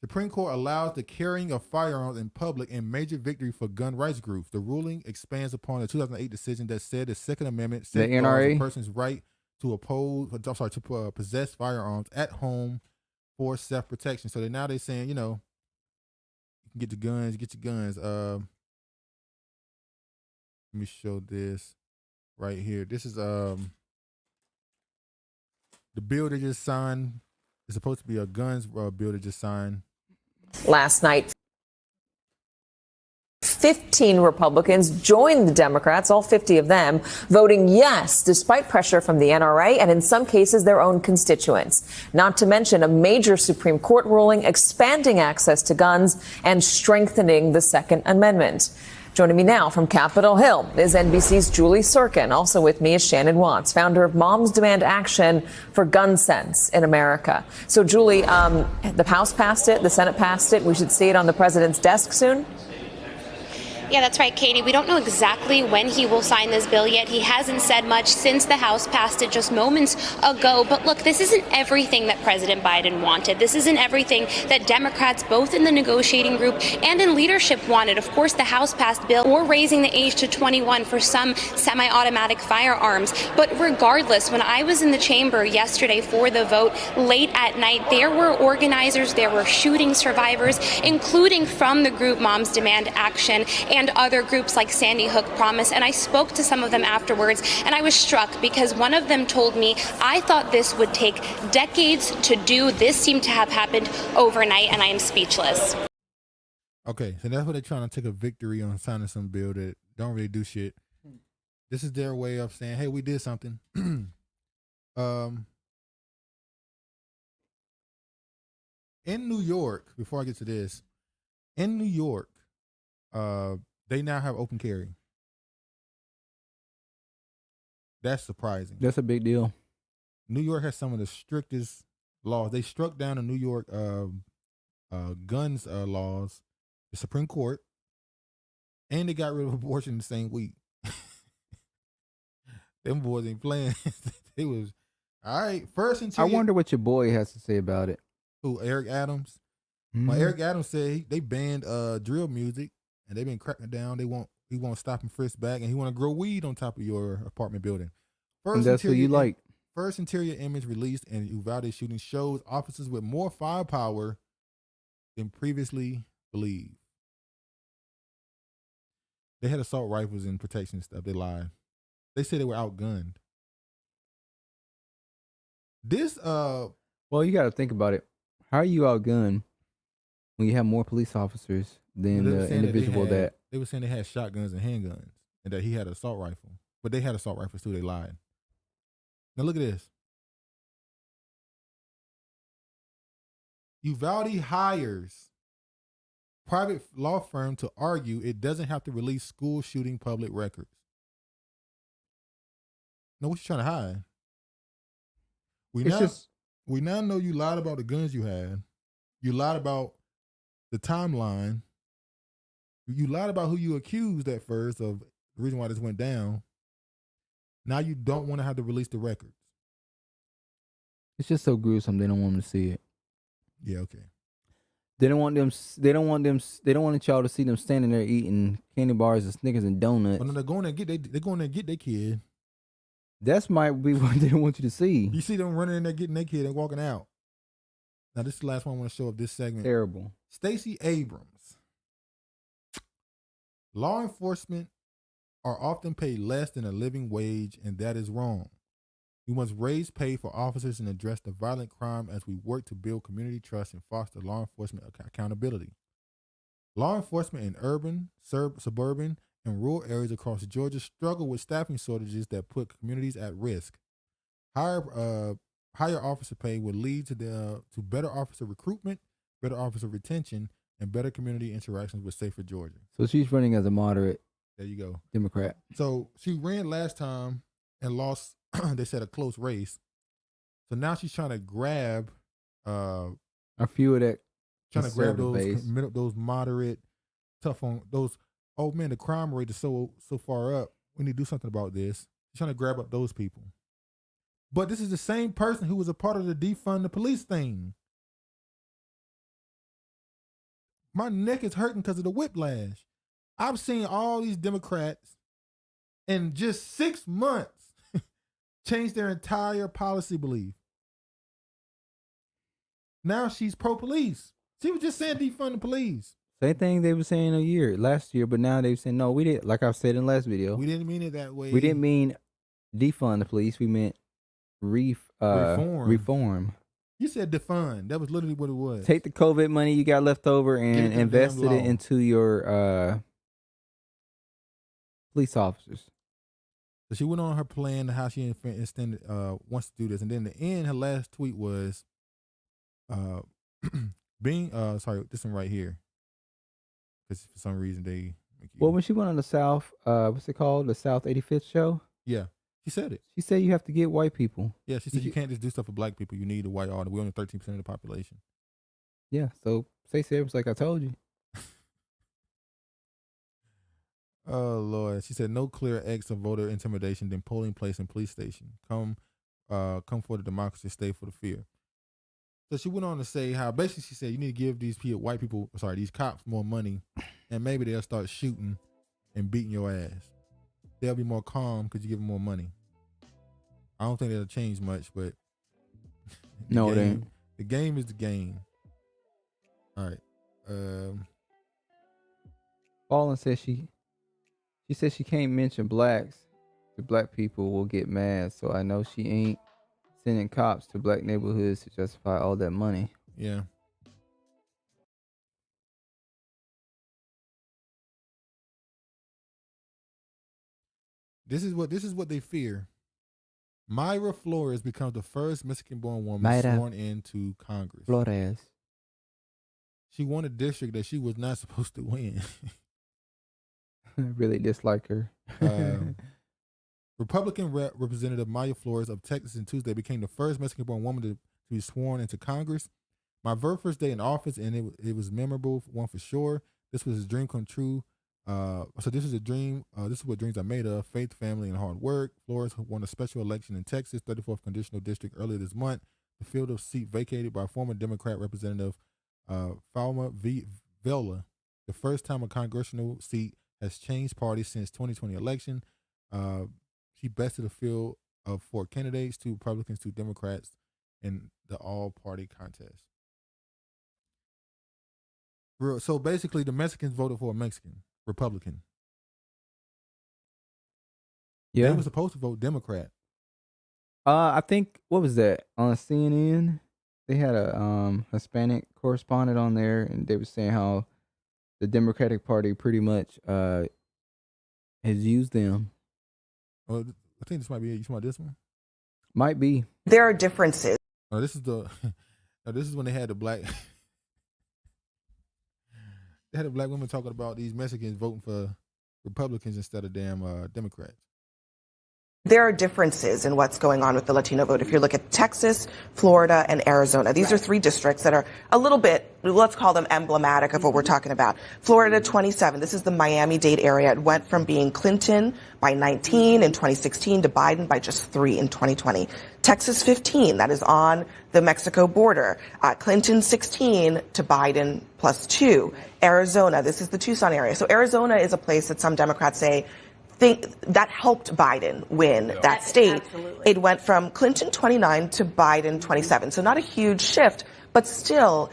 Supreme Court allows the carrying of firearms in public in major victory for gun rights groups. The ruling expands upon the 2008 decision that said the Second Amendment safeguards a person's right to possess firearms at home for self-protection. So now they're saying, you can get your guns. Let me show this right here. This is the bill they just signed. It's supposed to be a guns bill they just signed. Last night, 15 Republicans joined the Democrats, all 50 of them, voting yes, despite pressure from the NRA and in some cases their own constituents. Not to mention a major Supreme Court ruling expanding access to guns and strengthening the Second Amendment. Joining me now from Capitol Hill is NBC's Julie Surkin. Also with me is Shannon Watts, founder of Moms Demand Action for Gun Sense in America. So, Julie, the House passed it, the Senate passed it. We should see it on the president's desk soon. Yeah, that's right, Katie. We don't know exactly when he will sign this bill yet. He hasn't said much since the House passed it just moments ago. But look, this isn't everything that President Biden wanted. This isn't everything that Democrats, both in the negotiating group and in leadership, wanted. Of course, the House passed bill or raising the age to 21 for some semi-automatic firearms. But regardless, when I was in the chamber yesterday for the vote late at night, there were organizers, there were shooting survivors, including from the group Moms Demand Action and other groups like Sandy Hook Promise. And I spoke to some of them afterwards, and I was struck because one of them told me, "I thought this would take decades to do. This seemed to have happened overnight," and I am speechless. Okay, so that's what they're trying to take a victory on signing some bill that don't really do shit. This is their way of saying, hey, we did something. In New York, before I get to this, in New York, they now have open carry. That's surprising. That's a big deal. New York has some of the strictest laws. They struck down the New York guns laws the Supreme Court, and they got rid of abortion the same week. Them boys ain't playing. They was all right. First and I wonder what your boy has to say about it. Who, Eric Adams? Mhm. Well, Eric Adams said they banned drill music, and they've been cracking down. He won't stop and frisk back, and he want to grow weed on top of your apartment building. And that's what you like. First interior image released in Uvalde shooting shows officers with more firepower than previously believed. They had assault rifles and protection stuff. They lied. They said they were outgunned. This well, you got to think about it. How are you outgunned when you have more police officers than the individual that they were saying they had shotguns and handguns, and that he had an assault rifle, but they had assault rifles too. They lied. Now look at this. Uvalde hires private law firm to argue it doesn't have to release school shooting public records. Now what you trying to hide? We now know you lied about the guns you had. You lied about the timeline. You lied about who you accused at first of the reason why this went down. Now you don't want to have to release the records. it's just so gruesome. They don't want them to see it. Yeah, okay. They don't want them. They don't want y'all to see them standing there eating candy bars and Snickers and donuts. But they're going to get they're going to get their kid. That's might be what they don't want you to see. You see them running in there getting their kid and walking out. Now this is the last one I want to show up this segment. Terrible. Stacey Abrams. Law enforcement are often paid less than a living wage, and that is wrong. We must raise pay for officers and address the violent crime as we work to build community trust and foster law enforcement accountability. Law enforcement in urban, suburban, and rural areas across Georgia struggle with staffing shortages that put communities at risk. Higher officer pay will lead to better officer recruitment, better officer retention, and better community interactions with safer Georgia. So she's running as a moderate. There you go. Democrat. So she ran last time and lost, they said, a close race. So now she's trying to grab a few of that. Trying to grab those moderate, tough on those. Oh man, the crime rate is so far up. We need to do something about this. She's trying to grab up those people. But this is the same person who was a part of the defund the police thing. My neck is hurting because of the whiplash. I've seen all these Democrats in just 6 months change their entire policy belief. Now she's pro-police. She was just saying defund the police. Same thing they were saying last year, but now they're saying, no, we didn't. Like I said in the last video. We didn't mean it that way. We didn't mean defund the police. We meant reform. You said defund. That was literally what it was. Take the COVID money you got left over and invest it into your police officers. So she went on her plan, how she extended wants to do this, and then the end, her last tweet was, this one right here, because for some reason they. Well, when she went on the South, what's it called, the South 85th show? Yeah, she said it. She said you have to get white people. Yeah, she said you can't just do stuff for black people. You need a white audience. We're only 13% of the population. Yeah, so Stacey Abrams, like I told you. Oh Lord, she said no clearer acts of voter intimidation than polling place and police station. Come for the democracy, stay for the fear. So she went on to say how basically she said you need to give these these cops more money, and maybe they'll start shooting and beating your ass. They'll be more calm because you give them more money. I don't think that'll change much, but no, it ain't. The game is the game. All right. Fallon says she said she can't mention blacks. The black people will get mad, so I know she ain't sending cops to black neighborhoods to justify all that money. Yeah. This is what they fear. Mayra Flores becomes the first Mexican-born woman sworn into Congress. Flores. She won a district that she was not supposed to win. I really dislike her. Republican Representative Mayra Flores of Texas on Tuesday became the first Mexican-born woman to be sworn into Congress. My very first day in office, and it was memorable, one for sure. This was his dream come true. So this is a dream. This is what dreams are made of: faith, family, and hard work. Flores won a special election in Texas, 34th congressional district, earlier this month. The field of seat vacated by former Democrat Representative Falma Vela. The first time a congressional seat has changed parties since 2020 election. She bested a field of 4 candidates, 2 Republicans, 2 Democrats, in the all-party contest. So basically, the Mexicans voted for a Mexican Republican. Yeah. They were supposed to vote Democrat. I think, what was that, on CNN? They had a Hispanic correspondent on there, and they were saying how the Democratic Party pretty much has used them. Oh, I think this might be it. You talking about this one? Might be. There are differences. Oh, this is the. This is when they had the black. They had the black women talking about these Mexicans voting for Republicans instead of damn Democrats. There are differences in what's going on with the Latino vote. If you look at Texas, Florida, and Arizona, these are 3 districts that are a little bit, let's call them emblematic of what we're talking about. Florida, 27. This is the Miami-Dade area. It went from being Clinton by 19 in 2016 to Biden by just 3 in 2020. Texas, 15. That is on the Mexico border. Clinton, 16 to Biden plus 2. Arizona, this is the Tucson area. So Arizona is a place that some Democrats say think that helped Biden win that state. Absolutely. It went from Clinton 29 to Biden 27. So not a huge shift, but still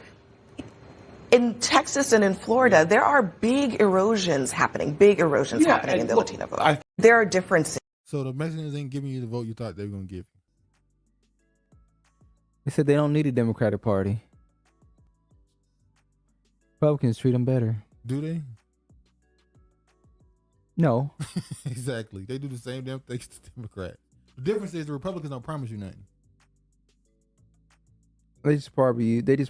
in Texas and in Florida, there are big erosions happening in the Latino vote. There are differences. So the Mexicans ain't giving you the vote you thought they were going to give you. They said they don't need a Democratic Party. Republicans treat them better. Do they? No. Exactly. They do the same damn things to Democrats. The difference is the Republicans don't promise you nothing. They just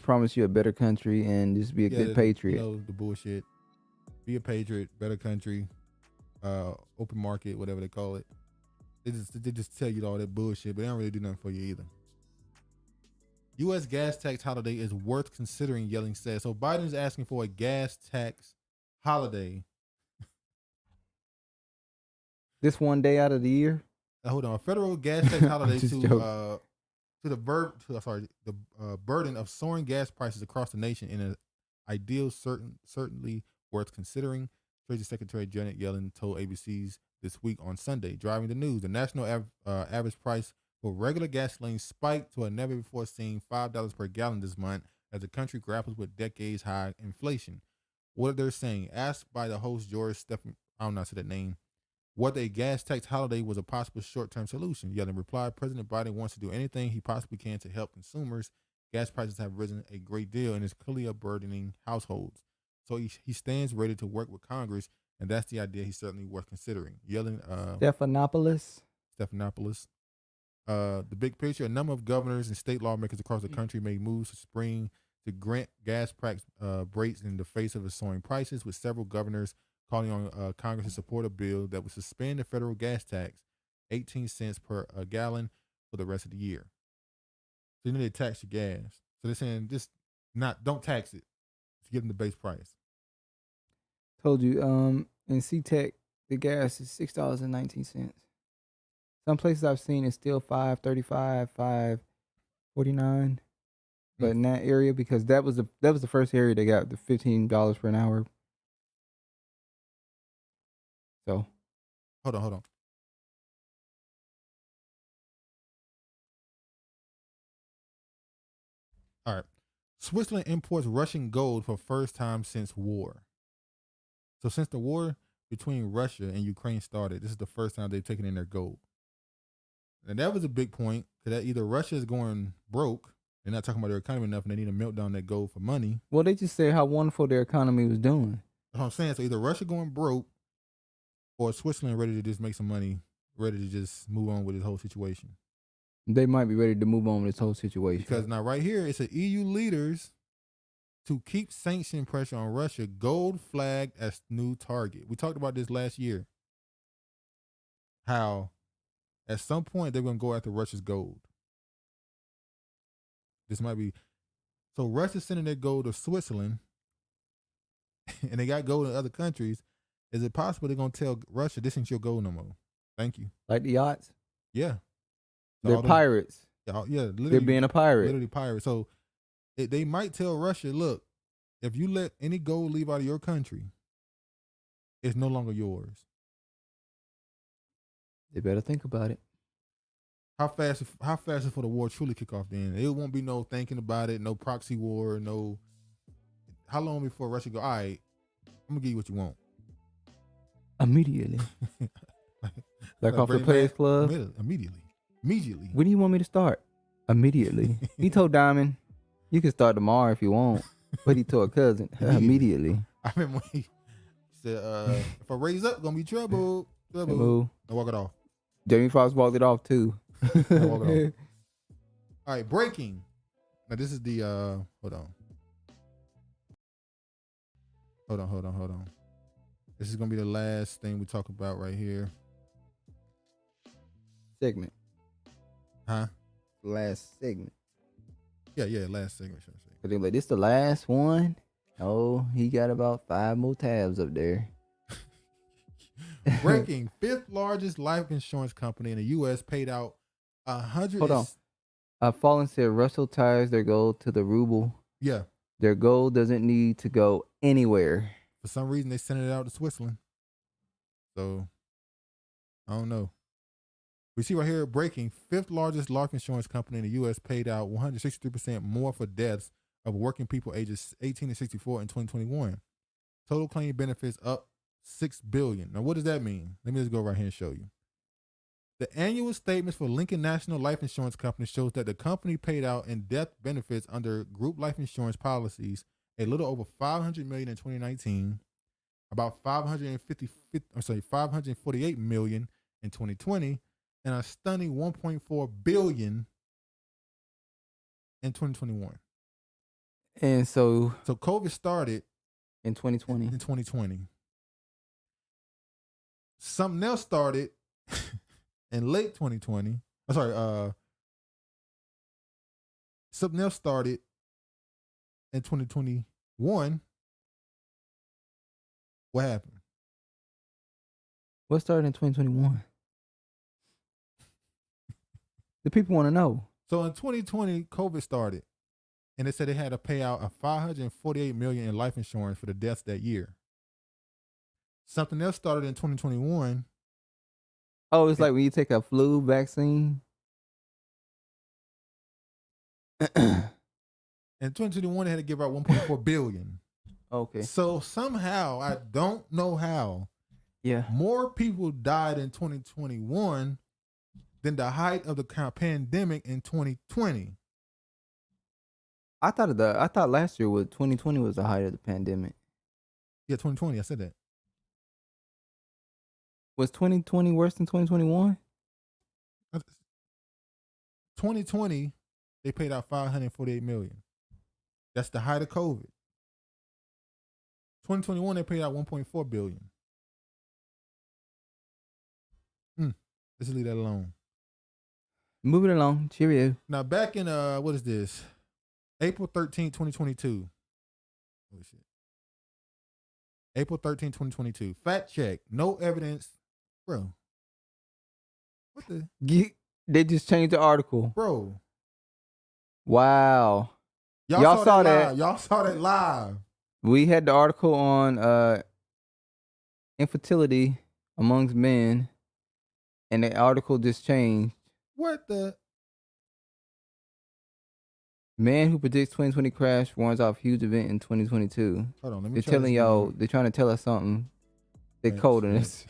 promise you a better country and just be a good patriot. You know, the bullshit. Be a patriot, better country, open market, whatever they call it. They just tell you all that bullshit, but they don't really do nothing for you either. U.S. gas tax holiday is worth considering, Yelling says. So Biden's asking for a gas tax holiday. This one day out of the year? Hold on. A federal gas tax holiday to the burden of soaring gas prices across the nation in an ideal certainly worth considering, Treasury Secretary Janet Yellen told ABC's This Week on Sunday. Driving the news, the national average price for regular gasoline spiked to a never-before-seen $5 per gallon this month as the country grapples with decades-high inflation. What they're saying, asked by the host George Stephan, I don't know how to say that name, whether a gas tax holiday was a possible short-term solution. Yellen replied, President Biden wants to do anything he possibly can to help consumers. Gas prices have risen a great deal and is clearly burdening households. So he stands ready to work with Congress, and that's the idea he's certainly worth considering. Yellen, Stephanopoulos. The big picture, a number of governors and state lawmakers across the country made moves this spring to grant gas price breaks in the face of the soaring prices, with several governors calling on Congress to support a bill that would suspend the federal gas tax, 18 cents per gallon, for the rest of the year. So they tax your gas. So they're saying don't tax it. Just give them the base price. Told you, in SeaTech, the gas is $6.19. Some places I've seen it's still $5.35, $5.49. But in that area, because that was the first area they got the $15 per an hour. So, hold on. All right. Switzerland imports Russian gold for first time since war. So since the war between Russia and Ukraine started, this is the first time they've taken in their gold. And that was a big point, because either Russia is going broke, they're not talking about their economy enough, and they need to melt down that gold for money. Well, they just said how wonderful their economy was doing. That's what I'm saying. So either Russia going broke, or Switzerland ready to just make some money, ready to just move on with this whole situation. They might be ready to move on with this whole situation. Because now right here, it's an EU leaders to keep sanction pressure on Russia, gold flagged as new target. We talked about this last year. How at some point they're going to go after Russia's gold. This might be. So Russia's sending their gold to Switzerland. and they got gold in other countries, is it possible they're gonna tell Russia this ain't your gold no more? Thank you. Like the yachts? Yeah. They're pirates. Yeah, literally, They're being a pirate. Literally pirates. So they might tell Russia, look, if you let any gold leave out of your country, it's no longer yours. They better think about it. How fast before the war truly kick off then? It won't be no thinking about it, no proxy war, no. How long before Russia go, all right, I'm going to give you what you want? Immediately. like off the Players Club? Immediately. When do you want me to start? Immediately. He told Diamond, you can start tomorrow if you want. But he told Cousin, immediately. I remember when he said, if I raise up, going to be trouble. Trouble. I walk it off. Jamie Foxx walked it off too. Walk it off. All right, breaking. Now this is the hold on. This is gonna be the last thing we talk about right here. Segment. Huh? Last segment. Yeah, last segment. Should I say? Cause they're like, this the last one. Oh, he got about 5 more tabs up there. Breaking. 5th largest life insurance company in the U.S. paid out 100. Hold on. Fallen said Russell ties their gold to the ruble. Yeah. Their gold doesn't need to go anywhere. For some reason, they sent it out to Switzerland. So, I don't know. We see right here, breaking. 5th largest life insurance company in the U.S. paid out 163% more for deaths of working people ages 18 to 64 in 2021. Total claim benefits up $6 billion. Now, what does that mean? Let me just go right here and show you. The annual statements for Lincoln National Life Insurance Company shows that the company paid out in death benefits under group life insurance policies a little over $500 million in 2019, about 548 million in 2020, and a stunning 1.4 billion in 2021. And so COVID started in 2020. In 2020. Something else started in late 2020. I'm sorry, something else started in 2021. What happened? What started in 2021? The people want to know. So in 2020, COVID started, and they said they had to pay out a $548 million in life insurance for the deaths that year. Something else started in 2021. Oh, it's like when you take a flu vaccine. In 2021, they had to give out $1.4 billion. Okay. So somehow, I don't know how, more people died in 2021 than the height of the pandemic in 2020. I thought last year was 2020 was the height of the pandemic. Yeah, 2020. I said that. Was 2020 worse than 2021? 2020, they paid out $548 million. That's the height of COVID. 2021, they paid out $1.4 billion. Let's leave that alone. Moving along. Cheerio. Now, back in, what is this? April 13, 2022. Oh, shit. April 13, 2022. Fact check. No evidence. Bro. What the? They just changed the article. Bro. Wow. Y'all saw that. Y'all saw that live. We had the article on infertility amongst men, and the article just changed. What the? Man who predicts 2020 crash warns off huge event in 2022. Hold on, let me They're try telling this y'all, again. they're trying to tell us something. They're coding us.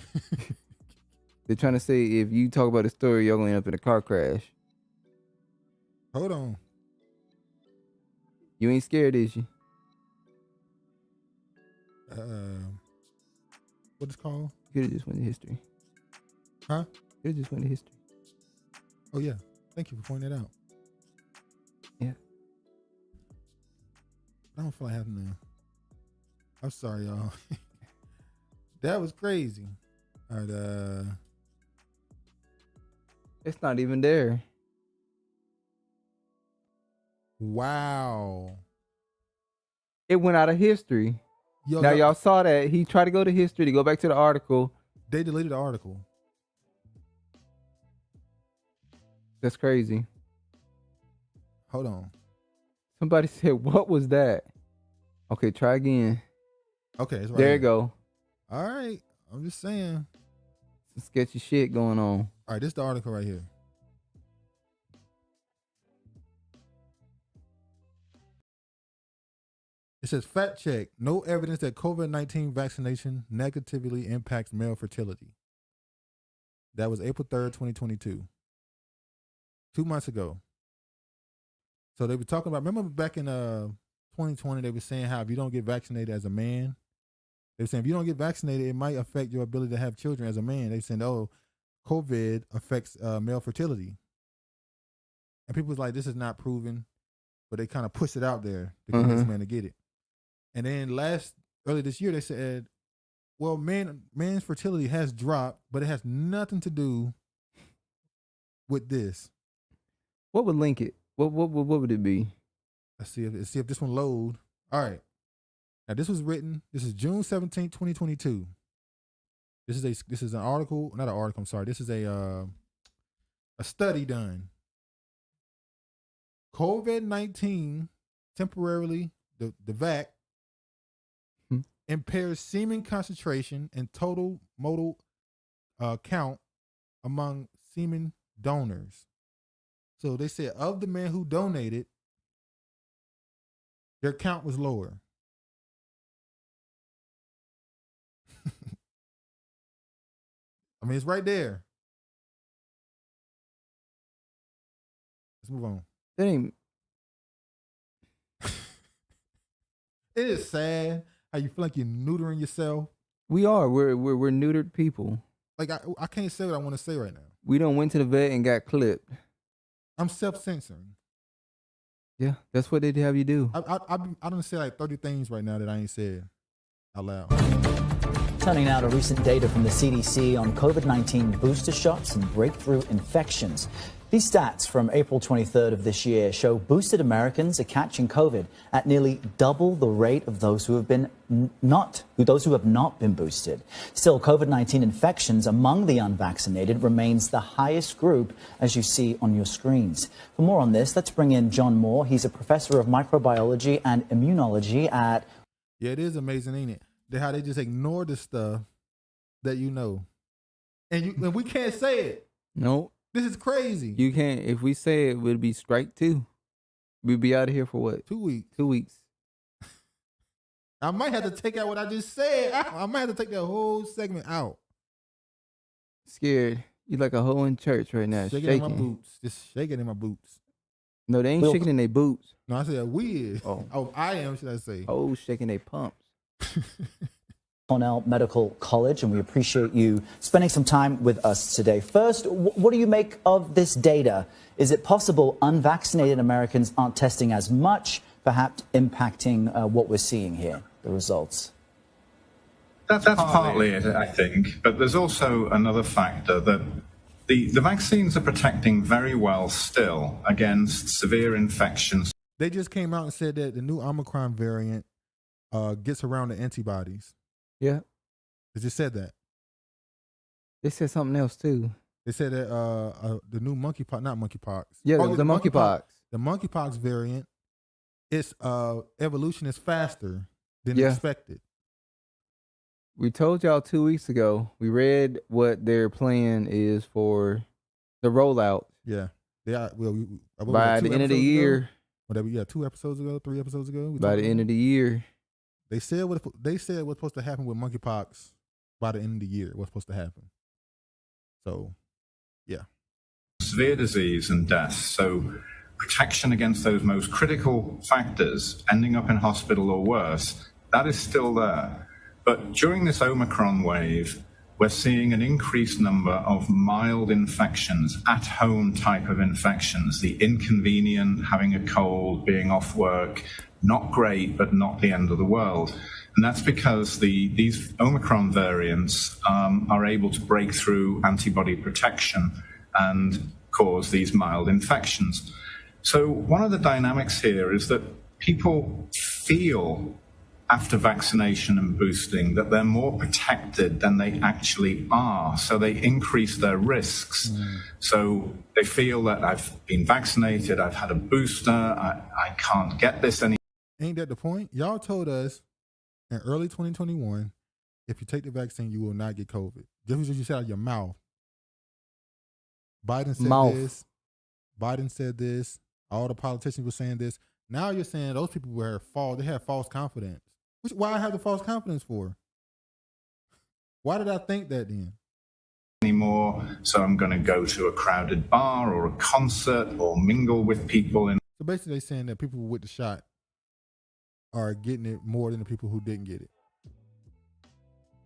They're trying to say if you talk about the story, you're going to end up in a car crash. Hold on. You ain't scared, is you? What is it called? You could have just went to history. Huh? You could have just went to history. Oh, yeah. Thank you for pointing that out. Yeah. I don't feel like having to. I'm sorry, y'all. That was crazy. All right, It's not even there. Wow. It went out of history. Now y'all saw that he tried to go to history to go back to the article. They deleted the article. That's crazy. Hold on. Somebody said, "What was that?" Okay, try again. Okay, it's right there here. you go. All right, I'm just saying. Some sketchy shit going on. All right, this is the article right here. It says, fact check, no evidence that COVID-19 vaccination negatively impacts male fertility. That was April 3rd, 2022. 2 months ago. So they were talking about, remember back in 2020, they were saying how if you don't get vaccinated as a man, they were saying if you don't get vaccinated, it might affect your ability to have children as a man. They said, oh, COVID affects male fertility. And people was like, this is not proven, but they kind of pushed it out there to convince men to get it. And then early this year, they said, well, men's fertility has dropped, but it has nothing to do with this. What would link it? What would it be? Let's see if this one load. All right. Now this was written. This is June 17th, 2022. This is an article, not an article. I'm sorry. This is a study done. COVID-19 temporarily the vac impairs semen concentration and total motile count among semen donors. So they said of the men who donated, their count was lower. I mean, it's right there. Let's move on. Dang. It is sad how you feel like you're neutering yourself. We are. We're neutered people. Like I can't say what I want to say right now. We done went to the vet and got clipped. I'm self-censoring. Yeah, that's what they have you do. I don't say like 30 things right now that I ain't said out loud. Turning now to recent data from the CDC on COVID-19 booster shots and breakthrough infections. These stats from April 23rd of this year show boosted Americans are catching COVID at nearly double the rate of those who have not been boosted. Still, COVID-19 infections among the unvaccinated remains the highest group, as you see on your screens. For more on this, let's bring in John Moore. He's a professor of microbiology and immunology at... Yeah, it is amazing, ain't it? How they just ignore the stuff that you know. And we can't say it. Nope. This is crazy. You can't. If we say it, would be strike 2. We'd be out of here for what? 2 weeks. 2 weeks. I might have to take out what I just said. I might have to take that whole segment out. Scared. You like a hoe in church right now. Shaking in my boots. Just shaking in my boots. No, they ain't shaking in their boots. No, I said we is. Oh, I am, should I say. Oh, shaking their pumps. Cornell Medical College, and we appreciate you spending some time with us today. First, what do you make of this data? Is it possible unvaccinated Americans aren't testing as much, perhaps impacting what we're seeing here, the results? That's partly it, I think. But there's also another factor that the vaccines are protecting very well still against severe infections. They just came out and said that the new Omicron variant gets around the antibodies. Yeah. They just said that. They said something else too. They said that the new monkeypox, not monkeypox. Yeah, the monkeypox. The monkeypox variant, its evolution is faster than expected. We told y'all 2 weeks ago. We read what their plan is for the rollout. Yeah. They are, by the end of the year. Whatever. Yeah, 2 episodes ago, 3 episodes ago. By the end of the year. They said what's supposed to happen with monkeypox by the end of the year. What's supposed to happen? So, yeah. Severe disease and death. So protection against those most critical factors, ending up in hospital or worse, that is still there. But during this Omicron wave, we're seeing an increased number of mild infections, at-home type of infections, the inconvenient, having a cold, being off work. Not great, but not the end of the world. And that's because these Omicron variants are able to break through antibody protection and cause these mild infections. So one of the dynamics here is that people feel after vaccination and boosting that they're more protected than they actually are. So they increase their risks. So they feel that I've been vaccinated, I've had a booster, I can't get this anymore. Ain't that the point? Y'all told us in early 2021, if you take the vaccine, you will not get COVID. Just what you said out of your mouth. Biden said this. Biden said this. All the politicians were saying this. Now you're saying those people were false. They have false confidence. Why I have the false confidence for? Why did I think that then? Anymore, so I'm going to go to a crowded bar or a concert or mingle with people. So basically, they're saying that people with the shot are getting it more than the people who didn't get it.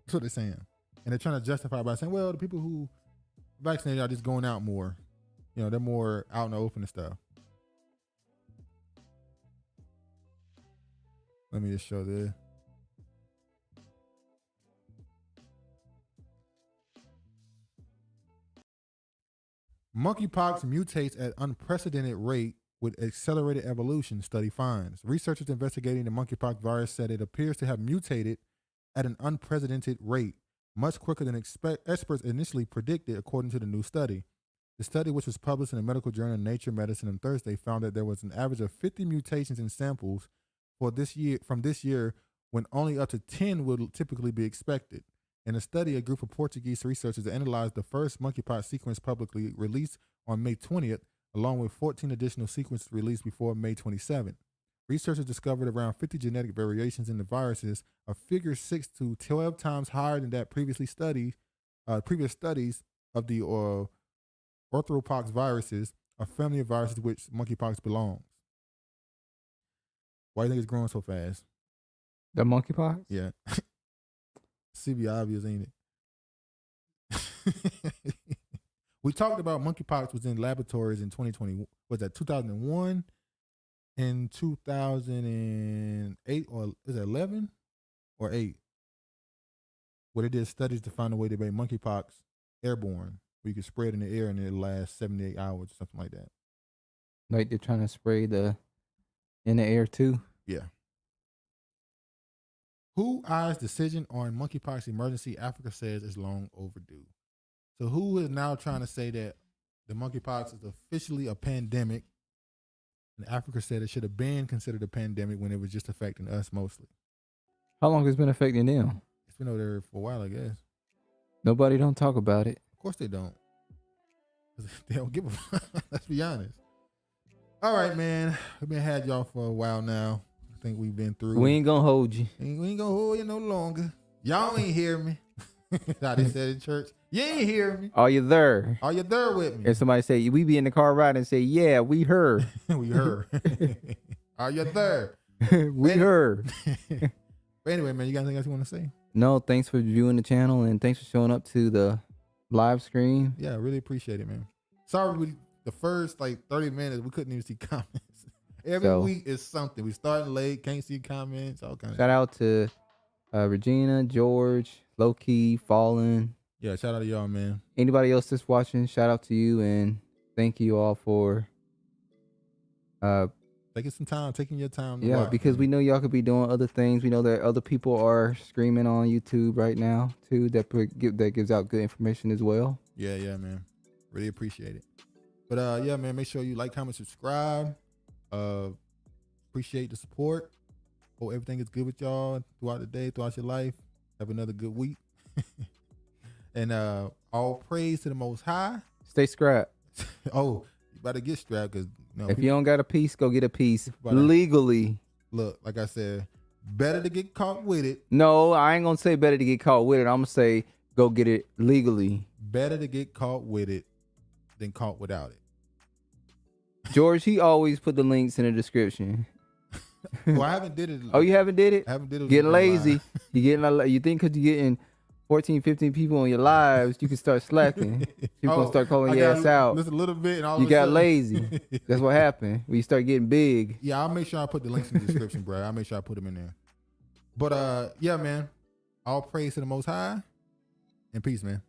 That's what they're saying, and they're trying to justify it by saying, "Well, the people who vaccinated are just going out more. You know, they're more out in the open and stuff." Let me just show this. Monkeypox mutates at unprecedented rate with accelerated evolution, study finds. Researchers investigating the monkeypox virus said it appears to have mutated at an unprecedented rate, much quicker than experts initially predicted, according to the new study. The study, which was published in the medical journal Nature Medicine on Thursday, found that there was an average of 50 mutations in samples from this year, when only up to 10 would typically be expected. In a study, a group of Portuguese researchers analyzed the first monkeypox sequence publicly released on May 20th, along with 14 additional sequences released before May 27th. Researchers discovered around 50 genetic variations in the viruses, a figure 6 to 12 times higher than that previous studies of the orthopox viruses, a family of viruses which monkeypox belongs. Why do you think it's growing so fast? The monkeypox? Yeah. See, be obvious, ain't it? We talked about monkeypox was in laboratories in 2020. Was that 2001? In 2008, or is it 11 or 8? Where they did studies to find a way to make monkeypox airborne, where you could spray it in the air and it'll last 78 hours or something like that. Like they're trying to spray in the air too? Yeah. WHO's decision on monkeypox emergency, Africa says, is long overdue. So WHO is now trying to say that the monkeypox is officially a pandemic, and Africa said it should have been considered a pandemic when it was just affecting us mostly. How long has it been affecting them? It's been over there for a while, I guess. Nobody don't talk about it. Of course they don't. They don't give a fuck. Let's be honest. All right, man. We've been had y'all for a while now. I think we've been through. We ain't gonna hold you. We ain't gonna hold you no longer. Y'all ain't hear me. How they said in church. You ain't hear me. Are you there? Are you there with me? If somebody say, we be in the car riding and say, yeah, we heard. We heard. Are you there? We heard. But anyway, man, you got anything else you want to say? No, thanks for viewing the channel and thanks for showing up to the live stream. Yeah, I really appreciate it, man. Sorry, the first 30 minutes, we couldn't even see comments. Every week is something. We starting late, can't see comments, all kinds of Shout out to Regina, George, Low Key, Fallen. Yeah, shout out to y'all, man. Anybody else that's watching, shout out to you and thank you all for taking your time to yeah, watch, because man. we know y'all could be doing other things. We know that other people are streaming on YouTube right now too. That gives out good information as well. Yeah, man. Really appreciate it. But yeah, man, make sure you like, comment, subscribe. Appreciate the support. Hope everything is good with y'all throughout the day, throughout your life. Have another good week. And all praise to the Most High. Stay strapped. Oh, you better get strapped because if you don't got a piece, go get a piece legally. Look, like I said, better to get caught with it. No, I ain't gonna say better to get caught with it. I'm gonna say go get it legally. Better to get caught with it than caught without it. George, he always put the links in the description. Well, I haven't did it. Oh, you haven't did it? I haven't did it. Getting lazy. You think because you're getting 14, 15 people on your lives, you can start slacking. People gonna start calling your ass out. Just a little bit, and all you of a got sudden. lazy. That's what happened when you start getting big. Yeah, I'll make sure I put the links in the description, bro. I'll make sure I put them in there. But yeah, man. All praise to the Most High, and peace, man.